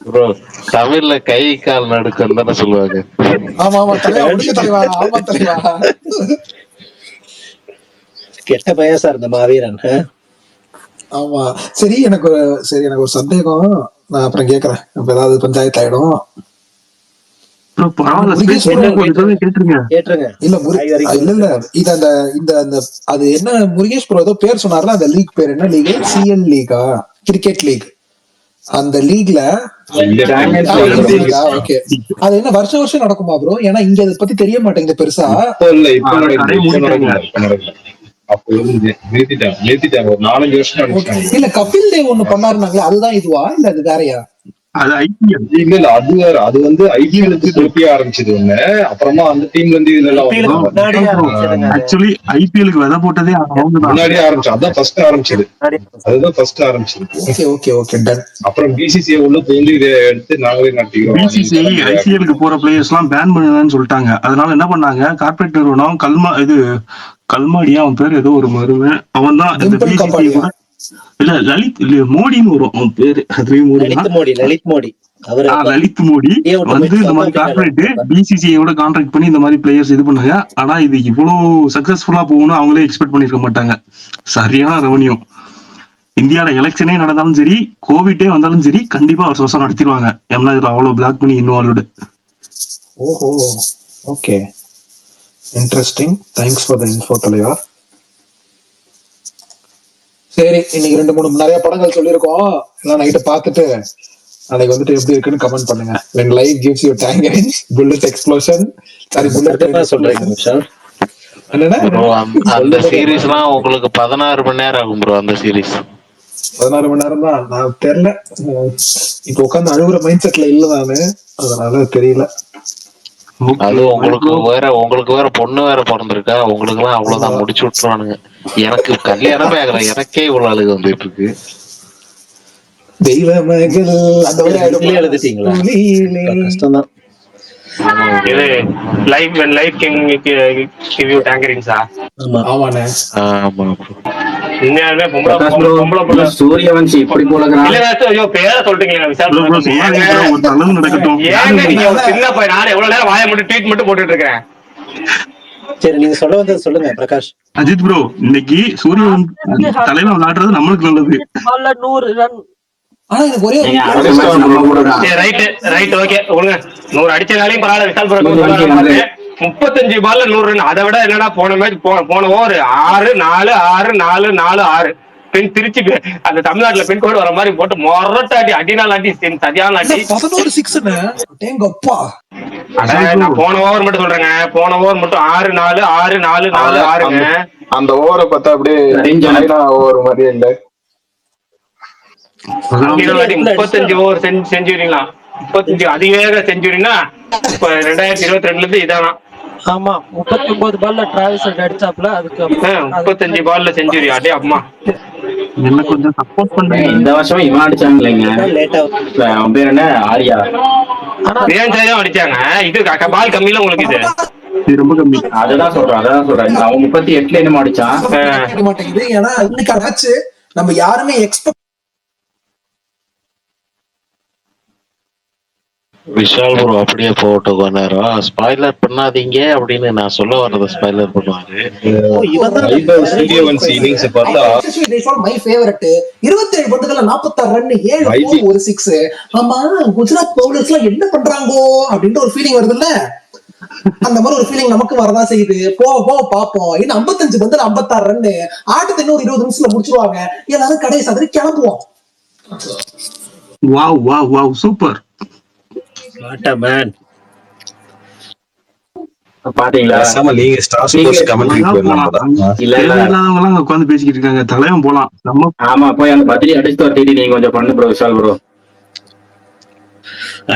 ப்ரோ. தமிழ்ல கை கால் நடுக்கம் தானே சொல்லுவாங்க. ஆமா ஆமா தலைவா, உடுக்க தலைவா. ஆமா தலைவா, கெட்ட பையன் சார் இந்த மாவீரன். ஆமா சரி எனக்கு ஒரு சந்தேகம். நான் அப்புறம் கேக்குறேன். இப்ப ஏதாவது பஞ்சாயத்து ஆயிடும். இல்ல இது அந்த அது என்ன முருகேஷ் ப்ரோ ஏதோ பேர் சொன்னார்ல, அந்த லீக் பேர் என்ன லீக்? சிஎல் லீகா? Cricket league. அந்த லீக்ல ஓகே அது என்ன வருஷம் நடக்குமா ப்ரோ? ஏன்னா இங்க அதை பத்தி தெரிய மாட்டேங்குது பெருசா. இல்ல கபில் தேவ் ஒண்ணு பண்ணாருனாங்களா, அதுதான் இதுவா இல்ல அது வேறையா? அது ஐபிஎல் இல்ல, அது வேற. அது வந்து ஐபிஎலுக்கு திருப்பிய ஆரம்பிச்சது ஒண்ணு. அப்புறமா அந்த டீம்ல இருந்து இதுல எல்லாம் ஆக்சுவலி ஐபிஎலுக்கு விதை போட்டதே முன்னாடியே ஆரம்பிச்சு. அதான் ஃபர்ஸ்ட் ஆரம்பிச்சது. அதுதான் ஃபர்ஸ்ட் ஆரம்பிச்சது. Okay okay okay done. அப்புறம் பிசிசிஐ உள்ள வந்து இதை எடுத்து நாங்களே நடத்திக்கிறோம். பிசிசிஐ ஐபிஎலுக்கு போற பிளேயர்ஸ் எல்லாம் பேன் பண்ணுங்கன்னு சொல்லிட்டாங்க. அதனால என்ன பண்ணாங்க, கார்பரேட் நிறுவனம் கல்மாடியா அவன் பேர் ஏதோ ஒரு மருமை, அவன் தான் இந்த பிசிசிஐ கூட இல்ல லலித் இல்ல மோடின்னு வரும் அவன் பேரு. லலித் மோடி வந்து இந்த மாதிரி கார்பரேட் பிசிசிஐயோட கான்ட்ராக்ட் பண்ணி இந்த மாதிரி பிளேயர்ஸ் இது பண்ணாங்க. ஆனா இது இவ்வளவு சக்சஸ்ஃபுல்லா போகணும்னு அவங்களே எக்ஸ்பெக்ட் பண்ணிருக்க மாட்டாங்க. சரியான ரெவன்யூ. இந்தியாவில எலெக்ஷனே நடந்தாலும் சரி, கோவிட்டே வந்தாலும் சரி, கண்டிப்பா வருஷம் நடத்திடுவாங்க. ஏன்னா இதுல அவ்வளவு பிளாக் பண்ணி இன்வால்வ்டு. ஓஹோ okay interesting. Thanks for the info தலைவா. சரி இன்னைக்கு 2-3 நிறைய படங்கள் சொல்லியிருக்கோம். எல்லாம் நைட்டு பார்த்துட்டு நாளைக்கு வந்துட்டு எப்படி இருக்குன்னு கமெண்ட் பண்ணுங்க. when life gives you tangerines, bullet explosion, sorry bullet சொல்றீங்க. அந்த சீரிஸ்லாம் உங்களுக்கு 16 மணி நேரம் ஆகும் ப்ரோ. அந்த சீரிஸ் 16 மணி நேரம் தான். நான் தெரியல, இப்ப உட்காந்து அழுகுற மைண்ட் செட்ல இல்ல நானு, அதனால தெரியல. அது உங்களுக்கு வேற பொண்ணு வேற பிறந்திருக்கா. உங்களுக்கு எல்லாம் அவ்வளவுதான் முடிச்சு விட்டுருவானுங்க. எனக்கு கல்யாணமே ஆகல, எனக்கே இவ்வளவு அழுக வந்துட்டு இருக்கு. தெய்வ மகள் அந்த மாதிரி எழுதிட்டீங்களா? கஷ்டம் தான். இது லைஃப் கிங் கிவ் யூ டேங்கரின்ஸா? ஆமாண்ணே. ஆமா உண்மையாலுமே பொம்பளை சூரியவன்ஷி இப்படி போலங்கறான். இல்ல ஐயோ பேரை சொல்லிட்டீங்க. ஏங்க நீங்க ஒரு சின்ன பையன், நான் எவ்வளவு நேரம் வாயை மட்டும் ட்வீட் மட்டும் போட்டுட்டு இருக்கேன். சரி நீங்க சொல்ல வந்தது சொல்லுங்க பிரகாஷ். அஜித் ப்ரோ, இன்னைக்கு சூரியன் தலைவன் விளையாடுறது நம்மளுக்கு நல்லது. 100 ரன். ஆனா எனக்கு ஒரே ரைட் ஓகே ஒழுங்க 100 அடிச்சதாலையும் பரவாயில்ல. விசால் ப்ரோ 35 பால்ல 100 ரன். அதை விட என்னடா போன மேட்ச் போன ஓவர் 6-4-6-4-4-6 பெண் திருச்சி அந்த தமிழ்நாட்டுல பெண் கோடு வர மாதிரி போட்டு மொரட்டாட்டி அடினால் அடி சரியான அடி. 11 6ன்னு டேங்கப்பா. நான் போன ஓவர் மட்டும் சொல்றேங்க, போன ஓவர் மட்டும் 6-4 6-4 4-6ங்க. அந்த ஓவரை பார்த்தா அப்படியே ஓவர் மாதிரியே இல்ல. 35 ஓவர் செஞ்சுரிங்களா, 35 அதிவேக செஞ்சுரினா இப்ப 2022 இருந்து இதானா. ஆமா 39 பால்ல டிராவிஸ் அடிச்சாப்ல, அதுக்கு 35 பால்ல செஞ்சுரி. அடே அம்மா, என்ன கொஞ்சம் சப்போர்ட் பண்ணுங்க. இந்த வருஷம் இவன் அடிச்சாங்க, அவன் பேர் என்ன, ஆரியா, தான் அடிச்சாங்க. இது பால் கம்மியில உங்களுக்கு இது ரொம்ப கம்மி. அதான் சொல்றேன். அவன் 38 என்னமோ அடிச்சான். மாட்டேங்குது. ஏன்னா இன்னைக்கு அதாச்சு நம்ம யாருமே எக்ஸ்பெக்ட். விஷால் ப்ரோ அப்படியே போகட்டும் கொஞ்ச நேரம். ஸ்பாய்லர் பண்ணாதீங்க அப்படின்னு நான் சொல்ல வர்றத ஸ்பாய்லர் பண்ணுவாரு. 27 பந்துகள்ல 46 ரன், 7 ஒரு 6. ஆமா, குஜராத் பவுலர்ஸ் எல்லாம் என்ன பண்றாங்கோ அப்படின்ற ஒரு ஃபீலிங் வருது இல்ல? அந்த மாதிரி ஒரு ஃபீலிங் நமக்கு வரதான் செய்யுது. போக பாப்போம். இன்னும் 55 பந்துல 56 ரன், ஆட்டத்தை இன்னும் 20 நிமிஷத்துல முடிச்சிருவாங்க. எல்லாரும் கடைசி சதுரி கிளம்புவோம். Wow wow wow, super. பாத்தீங்களா, நீங்க ஸ்டார் ஸ்போர்ட்ஸ் கமெண்ட்ரி இல்ல உட்கார்ந்து பேசிக்கிட்டு இருக்காங்க. தலைவன் போலாம். ஆமா, போய் அந்த பத்திரி அடிச்சு வரட்டி நீங்க கொஞ்சம் பண்ணு ப்ரோ, விஷால் ப்ரோ.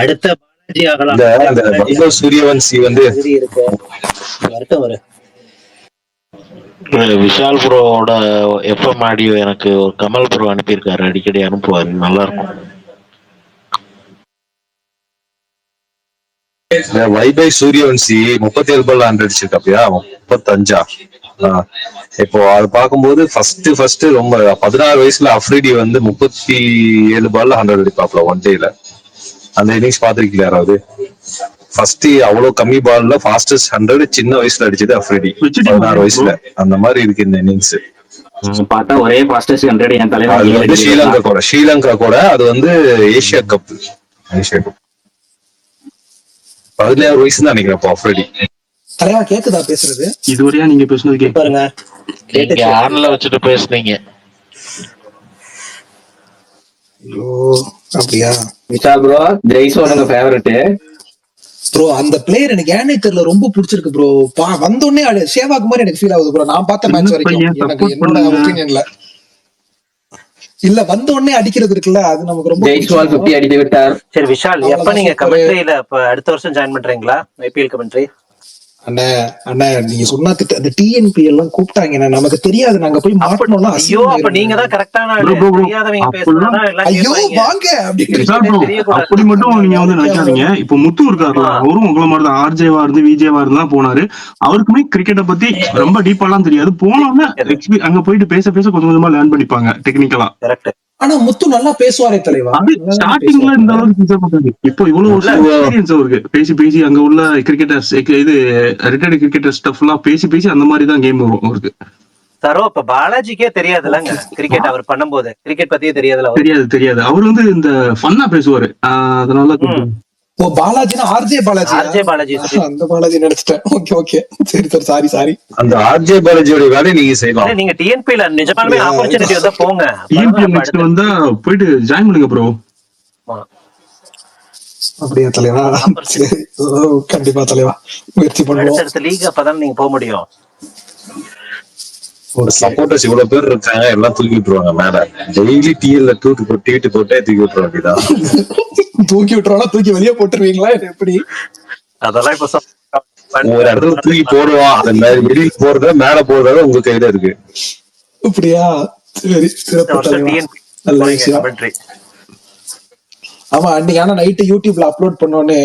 அடுத்த பாலாஜி ஆகலாம். அந்த வைபவ் சூரியவன்சி வந்து வருத்தம் வரும். விஷால் ப்ரோவோட எஃப்எம் ஆடியோ எனக்கு ஒரு கமல் ப்ரோ அனுப்பியிருக்காரு, அடிக்கடி அனுப்புவாரு, நல்லா இருக்கும். வைபவ் சூரியவன்சி 37 பால் 100 அடிச்சிருக்காப்பியா, 35. இப்போ அது பார்க்கும்போது ஃபர்ஸ்ட் ரொம்ப 16 வயசுல அஃப்ரிடி வந்து 37 பால்ல 100 அடிப்பாப்ல ஒன் டேல. அந்த இன்னிங்ஸ் பாத்திருக்கீங்களா யாராவது? ஃபர்ஸ்ட் அவ்வளவு கம்மி பால்ல ஃபாஸ்டஸ்ட் 100 சின்ன வயசுல அடிச்சது அஃப்ரிடி, 16 வயசுல. அந்த மாதிரி இருக்கு இந்த இன்னிங்ஸ். பார்த்தா ஒரே ஃபாஸ்டஸ்ட் 100 என் தலைவர் ஸ்ரீலங்கா கூட அது வந்து ஏசியா கப் 16 வயசு தான் நினைக்கிறேன் அஃப்ரிடி. தலைவா கேக்குதா பேசுறது? இதுவரையா நீங்க பேசுனது பாருங்க, நீங்க ஆன்ல வச்சுட்டு பேசுனீங்க. அப்படியா? விஷால் ப்ரோ, ஜெய்சோன் உங்க ஃபேவரட் ப்ரோ. அந்த பிளேயர் எனக்கு ஏனே தெரியல, ரொம்ப பிடிச்சிருக்கு ப்ரோ. வந்த உடனே சேவாக் மாதிரி எனக்கு ஃபீல் ஆகுது ப்ரோ. நான் பார்த்த மேட்ச் வரைக்கும் எனக்கு என்னோட ஒப்பீனியன்ல இல்ல, வந்த உடனே அடிக்கிறது இருக்குல்ல, அது நமக்கு ரொம்ப. ஜெய்ஸ்வால் 50 அடித்து விட்டார். சரி விஷால், எப்ப நீங்க கமெண்ட்ரியில இப்ப அடுத்த வருஷம் ஜாயின் பண்றீங்களா ஐபிஎல் கமெண்ட்ரி? அண்ணா நீங்க சொன்னா அந்த டிஎன்பி எல்லாம் கூப்பிட்டாங்க, நமக்கு தெரியாது, நாங்க போய் மாட்டணும்னா. ஐயோ, அப்ப நீங்க தான் கரெக்டான ஆளு. தெரியாதவங்க பேசுறதா எல்லாம் ஐயோ வாங்க அப்படி மட்டும் நீங்க வந்து நினைக்காதீங்க. இப்ப முத்து இருக்காருல, அவரும் உங்களை மாதிரி தான் ஆர்ஜேவா இருந்து விஜேவா இருந்து தான் போனாரு. அவருக்குமே கிரிக்கெட்டை பத்தி ரொம்ப டீப்பாலாம் தெரியாது. போனோம்னா அங்க போயிட்டு பேச கொஞ்சம் கொஞ்சமா லேர்ன் பண்ணிப்பாங்க டெக்னிக்கலா. ஆனா முத்து நல்லா பேசுவாரே தலைவா. ஸ்டார்டிங்ல இந்த அளவுக்கு இப்போ இவ்வளவு எக்ஸ்பீரியன்ஸ் அவருக்கு. பேசி அங்க உள்ள கிரிக்கெட்டர்ஸ், இது ரிட்டையர்டு கிரிக்கெட்டர் ஸ்டஃப் எல்லாம் பேசி அந்த மாதிரி தான் கேம் வரும் அவருக்கு. சரோ, இப்ப பாலாஜிக்கே தெரியாதுல்லங்க கிரிக்கெட். அவர் பண்ணும்போது கிரிக்கெட் பத்தியே தெரியாதுல. தெரியாது. அவரு வந்து இந்த ஃபன்னா பேசுவாரு, அதனால. ஓ, பாலாஜினா ஆர்ஜே பாலாஜி. அந்த பாலாஜி நினைச்சிட்டேன். ஓகே சரி சாரி. அந்த ஆர்ஜே பாலாஜியோட வேலையை நீங்க செய்யலாம். நீங்க டிஎன்பில நிஜமாலுமே ஆப்பர்ச்சுனிட்டி வந்தா போங்க. டிஎன்பி நெக்ஸ்ட் வந்தா போயிட்டு ஜாயின் பண்ணுங்க ப்ரோ. அப்படியே தலைவா? கண்டிப்பா தலைவா, முயற்சி பண்ணுவோம். அடுத்த லீக் அப்பதான் நீங்க போக முடியும். ஒரு சப்போர்ட்டர்ஸ் இவ்வளவு பேர் இருக்காங்க, எல்லாம் தூக்கி விட்டுருவாங்க மேல. டெய்லி டிஎல்ல ட்வீட் போட்டே தூக்கி விட்டுருவாங்க. தூக்கி விட்டுருவாங்க, தூக்கி வெளியே போட்டுருவீங்களா எப்படி? அதெல்லாம் இப்ப ஒரு இடத்துல தூக்கி போடுவான், அந்த மாதிரி வெளியில போறத மேல போறத உங்க கையில இருக்கு. அப்படியா? சரி, நல்ல விஷயம். ஆமா, அன்னைக்கு ஆனா நைட்டு யூடியூப்ல அப்லோட் பண்ணோன்னே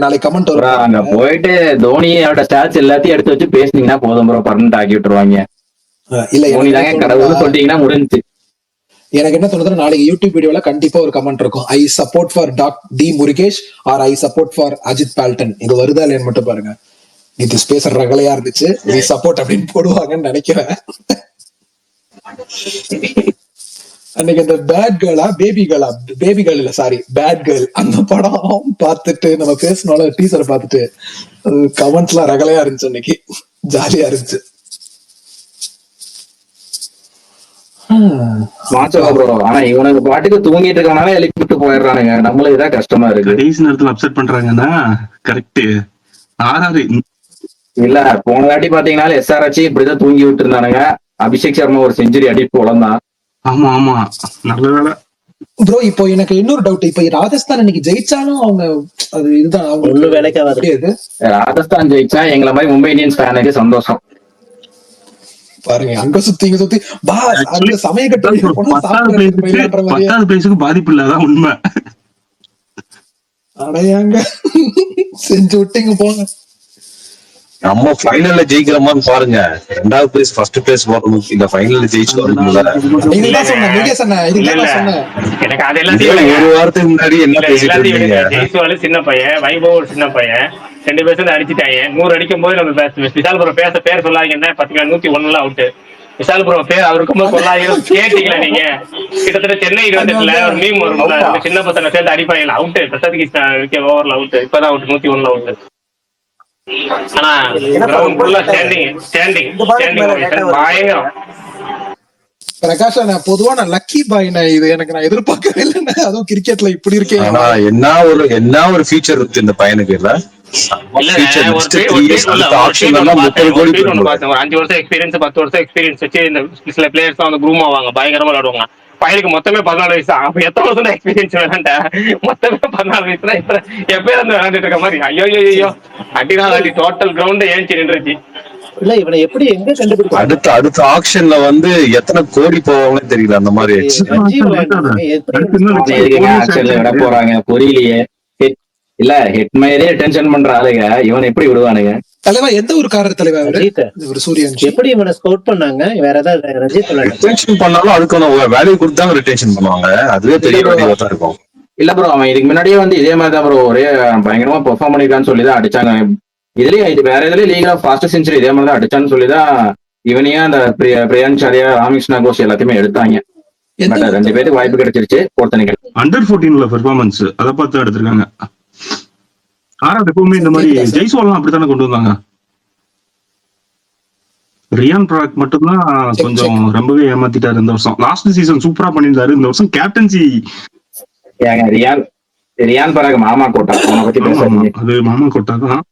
நாளைக்கு கமெண்ட் வரும். அங்க போயிட்டு தோனியோட ஸ்டாட்ஸ் எல்லாத்தையும் எடுத்து வச்சு பேசினீங்கன்னா போதும் ப்ரோ, பர்மனன்ட் ஆக்கி விட்டுருவாங்க. இல்ல, தோனி தாங்க கடவுள் சொல்லிட்டீங்கன்னா முடிஞ்சு. எனக்கு என்ன தோணுதுன்னா, நாளைக்கு யூடியூப் வீடியோல கண்டிப்பா ஒரு கமெண்ட் இருக்கும், I support for the Murugesh or I support for Ajith Paltan. இது வருதா இல்லைன்னு மட்டும் பாருங்க. இது ஸ்பேஸ் ரகலையா இருந்துச்சு, நீ சப்போர்ட் அப்படின்னு போடுவாங்கன்னு நினைக்கிறேன். அன்னைக்கு அந்த பேட் கேர்ள் இல்ல சாரி பேட் கேர்ள் அந்த படம் பார்த்துட்டு நம்ம பேசணும்ல, டீசரை பார்த்துட்டு கமெண்ட்ஸ் எல்லாம் ரகலையா இருந்துச்சு. அன்னைக்கு ஜாலியா இருந்துச்சு. மாச்சவா ப்ரோ. ஆனா இவனுக்கு பாட்டுக்கு தூங்கிட்டு இருக்கனால எழுப்பிட்டு போயிடுறானுங்க. நம்மளுக்கு இதான் கஷ்டமா இருக்கு. கடைசி நேரத்துல அப்செட் பண்றாங்கன்னா கரெக்ட். ஆறாறு இல்ல போன வாட்டி பாத்தீங்கன்னா SRH இப்படிதான் தூங்கி விட்டு இருந்தானுங்க. அபிஷேக் சர்மா ஒரு செஞ்சுரி அடிப்பு போலதான். ஆமா ஆமா நல்ல வேலை. ப்ரோ இப்போ எனக்கு இன்னொரு டவுட். இப்போ ராஜஸ்தான் இன்னைக்கு ஜெயிச்சாலும் அவங்க அது இதுதான் ஒண்ணு வேலைக்கு ஆகாது. ராஜஸ்தான் ஜெயிச்சா எங்களை மாதிரி மும்பை இந்தியன்ஸ் ஃபேனுக்கு சந்தோஷம். பாருங்க அங்க சுத்தி இங்க சுத்தி பாஸ் அந்த சமய கட்டு 10வது பிளேஸுக்கு பாதிப்பு இல்லாதான் உண்மை. அடையாங்க செஞ்சு விட்டீங்க போங்க. நம்ம ஃபைனல்ல ஜெயிக்கிறோமான்னு பாருங்க. 2வது பிளேஸ் ஃபர்ஸ்ட் பிளேஸ் போறது இந்த ஃபைனல்ல ஜெயிச்சு வரணும்ல. இதுதான் சொன்னேன் நீங்க சொன்ன இதுதான் சொன்னேன். எனக்கு அது எல்லாத்தையும் ஒரு வாரத்துக்கு முன்னாடி என்ன பேசிட்டு இருந்தீங்க? ஜெய்ஸ்வால் சின்ன பையன், வைபவ் ஒரு சின்ன பையன், 2 பேரும் அடிச்சுட்டாங்க. 100 அடிக்கும் போது நம்ம விஷால் ப்ரோ பேர் சொல்லாதீங்கன்னா பாத்தீங்கன்னா 101 அவுட். விஷால் ப்ரோ பேர் அவருக்கும் போது சொல்லாதீங்க கேட்டீங்களா நீங்க? கிட்டத்தட்ட சென்னை 28ல ஒரு மீம் வரும்ல, சின்ன பசங்க சேர்ந்து அடிப்பாங்க அவுட். பிரசாத் கிருஷ்ணா ஓவர்ல அவுட், இப்பதான் அவுட் 101 அவுட். ஆனா பயங்கரம். பிரகாஷ் நான் பொதுவா நான் லக்கி பாய் இது எனக்கு நான் எதிர்பார்க்கவே இல்லை. அதுவும் கிரிக்கெட்ல இப்படி இருக்கேன். ஆனா என்ன ஒரு ஃபியூச்சர் இருக்கு இந்த பையனுக்கு. இல்ல ஒரு 5 வருஷம் எக்ஸ்பீரியன்ஸ் 10 வருஷம் எக்ஸ்பீரியன்ஸ் வச்சு இந்த சில பிளேயர்ஸ் தான் வந்து குரூம் ஆவாங்க, பயங்கரமா விளையாடுவாங்க. பையனுக்கு மொத்தமே 14 வயசு. அப்ப எத்தனை வருஷம் எக்ஸ்பீரியன்ஸ் வேணாண்டா? மொத்தமே 14 வயசுனா இப்ப எப்ப வந்து விளையாண்டுட்டு இருக்க மாதிரி. ஐயோ அடி டோட்டல் கிரவுண்ட் ஏஞ்சி நின்றுச்சு. இல்ல இவனை எப்படி எங்க கண்டுபிடிச்சு அடுத்த ஆக்ஷன்ல வந்து எத்தனை கோடி போவாங்கன்னு தெரியல. அந்த மாதிரி விட போறாங்க புரியலையே. இல்ல ஹெட்மேரே டென்ஷன் பண்ற ஆளுங்க இவன் எப்படி விடுவானுங்க? தலைவா எந்த ஒரு காரண தலைவர் சூரியன் எப்படி இவனை ஸ்கவுட் பண்ணாங்க? வேற ஏதாவது ரஜித் ரிட்டென்ஷன் பண்ணாலும் அதுக்கான வேல்யூ கொடுத்து தான் ரிட்டென்ஷன் பண்ணுவாங்க. அதுவே பெரிய வேல்யூவா தான் இருக்கும். இல்ல ப்ரோ அவன் இதுக்கு முன்னாடியே வந்து இதே மாதிரி தான் ப்ரோ ஒரே பயங்கரமா பெர்ஃபார்ம் பண்ணிருக்கான்னு சொல்லிதான் அடிச்சாங்க. இதுலயும் இது வேற எதுலயும் லீக்ல ஃபாஸ்ட் செஞ்சுரி இதே மாதிரி தான் அடிச்சான்னு சொல்லிதான் இவனையும் அந்த பிரியான்சாரியா ராமகிருஷ்ணா கோஷ் எல்லாத்தையுமே எடுத்தாங்க. பட் 2 பேருக்கு வாய்ப்பு கிடைச்சிருச்சு. ஒருத்தனைக்கு அண்டர் 14ல பெர்ஃபார்மன்ஸ் அதை பார்த்து எடுத்திருக்காங்க. ஆறாவது எப்பவுமே இந்த மாதிரி ஜெய்ஸ்வால்லாம் அப்படித்தானே கொண்டு வந்தாங்க. ரியான் பராக் மட்டும்தான் கொஞ்சம் ரொம்பவே ஏமாத்திட்டாரு இந்த வருஷம். லாஸ்ட் சீசன் சூப்பரா பண்ணியிருந்தாரு. இந்த வருஷம் கேப்டன்சி ரியான் பராக் மாமா கோட்டா பத்தி பேசுறாங்க. அது மாமா கோட்டா தான்.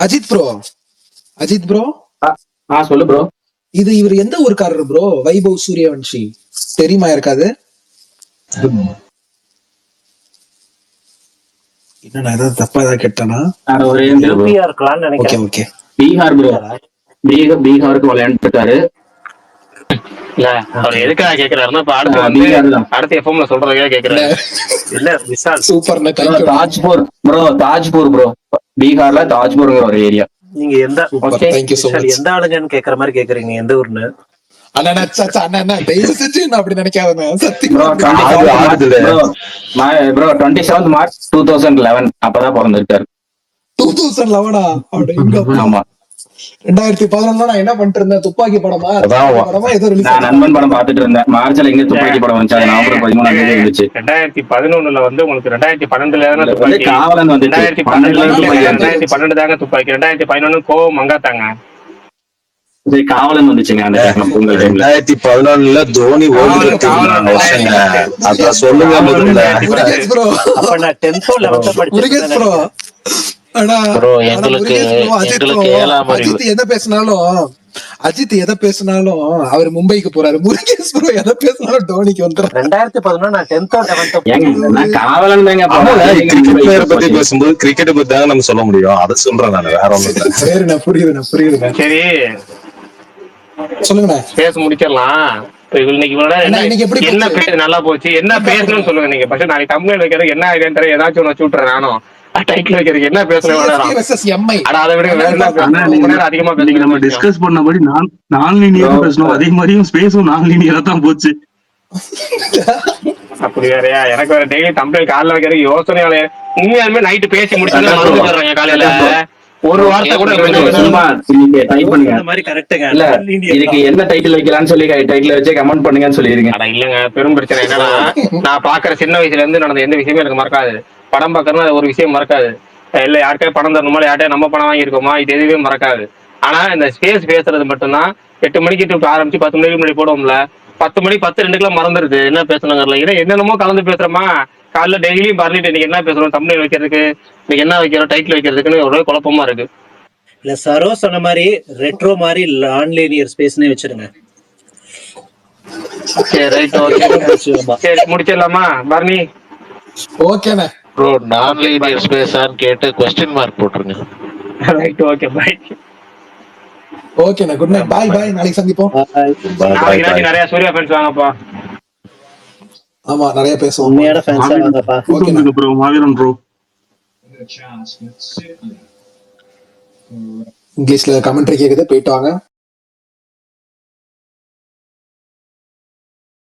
அஜித் ப்ரோ சொல்லு ப்ரோ. இது இவர் எந்த ஊருக்காரரு ப்ரோ? வைபவ் சூரியவன்ஷி தெரியுமா இருக்காது? என்ன நான் ஏதாவது தப்பா ஏதாவது கேட்டேனா? பீகார் ப்ரோ. பீகாருக்கு விளையாண்டுட்டாரு. இல்ல அவர் எதுக்காக கேக்குறாருன்னா இப்ப அடுத்த எஃப்எம்ல சொல்றதுக்காக கேக்குறாரு. இல்ல விஷால் சூப்பர். தாஜ்பூர் ப்ரோ. பீகார்ல தாஜ்பூர்ங்கிற ஒரு ஏரியா. நீங்க எந்த ஆளுங்கன்னு கேக்குற மாதிரி கேக்குறீங்க. எந்த ஊர்னு? தயவு செஞ்சு நான் அப்படி நினைக்காத. 27 மார்ச் 2011 அப்பதான் பிறந்திருக்காரு. 2011 ஆமா. 2011 நான் என்ன பண்ணிட்டு இருந்தேன்? துப்பாக்கி படமா ஏதோ நண்பன் படம் பாத்துட்டு இருந்தேன். மார்ச்ல எங்க துப்பாக்கி படம் வந்துச்சு? நவம்பர் 13 இருந்துச்சு. 2011 வந்து உங்களுக்கு 2012 காவலன் வந்து 2012 தாங்க துப்பாக்கி. 2011 கோவம் மங்காத்தாங்க காவலன் வந்துச்சுங்க. அந்த 2011 தோனி சொல்லுங்க. அஜித் எதை பேசினாலும் அவர் மும்பைக்கு போறாரு. முருகேஷ் ப்ரோ எதை பேசினாலும் டோனிக்கு வந்துடும். 2011 பத்தி பேசும்போது கிரிக்கெட் பத்தி தாங்க நம்ம சொல்ல முடியும். அதை சொல்றேன் நான், வேற ஒண்ணும். புரியுதுண்ணா. சரி சொல்லுங்க, பேச முடிச்சிடலாம். என்ன பேச நல்லா போச்சு, என்ன பேசணும்னு சொல்லுங்க நீங்க. ஃபர்ஸ்ட் நாளைக்கு தமிழ் வைக்கிறது என்ன ஐடியா தெரியல, ஏதாச்சும் ஒண்ணு வச்சுட்றேன். நானும் டைட்டில் வைக்கிறதுக்கு என்ன பேசணும் அதை விட அதிகமா நம்ம டிஸ்கஸ் பண்ணபடி நான் லீனியரா பேசணும். அதே மாதிரியும் ஸ்பேஸும் நான் லீனியரா தான் போச்சு. அப்படி வேறையா? எனக்கு வேற டெய்லி தமிழ் காலைல வைக்கிறதுக்கு யோசனை. உண்மையாலுமே நைட்டு பேசி முடிச்சு காலையில ஒரு வார்த்தை கூட இதுக்கு என்ன டைட்டில் வைக்கலாம்னு சொல்லி டைட்டில் வச்சு கமெண்ட் பண்ணுங்கன்னு சொல்லிருங்க. இல்லங்க, பெரும் பிரச்சனை என்னன்னா, நான் பாக்குற சின்ன வயசுல இருந்து நடந்த எந்த விஷயமே எனக்கு மறக்காது. படம் பாக்குறதுனா ஒரு விஷயம் மறக்காது. இல்ல யார்கிட்டயும் பணம் தரணுமா, யார்கிட்டயும் நம்ம பணம் வாங்கியிருக்கோமா, இது எதுவுமே மறக்காது. ஆனா இந்த ஸ்பேஸ் பேசுறது மட்டும்தான் 8 மணிக்கு ஆரம்பிச்சு 10 மணிக்கு முன்னாடி போடுவோம்ல, 10 மணி 10:02 மறந்துருது என்ன பேசணுங்கிறல. ஏன்னா என்னென்னமோ கலந்து பேசுறோமா, காலைல டெய்லியும் பரணிட்டு இன்னைக்கு என்ன பேசுறோம், தம்ப்நெயில் வைக்கிறதுக்கு, இன்னைக்கு என்ன வைக்கிறோம், டைட்டில் வைக்கிறதுக்குன்னு ஒரே குழப்பமா இருக்கு. இல்ல சரோ சொன்ன மாதிரி ரெட்ரோ மாதிரி நான்லீனியர் ஸ்பேஸ்னே வச்சிருங்க. சரி ரைட் ஓகே சரி முடிச்சிடலாமா பரணி? ஓகேண்ணே ப்ரோ நான்-லீனியர் ஸ்பேஸான்னு கேட்டு கொஸ்டின் மார்க் போட்டுருங்க. Right okay bye. ஓகேண்ணே குட் நைட் பாய் பாய் நாளைக்கு சந்திப்போம். நாளைக்கு நிறைய சூர்யா ஃபேன்ஸ் வாங்கப்பா. ஆமா நிறைய பேசுவோம். உண்மையான ஃபேன்ஸா வாங்கப்பா. ஓகேண்ணே ப்ரோ மாவீரன் ப்ரோ இங்கிலீஷ்ல கமெண்ட்ரி கேக்குது போயிட்டு வாங்க.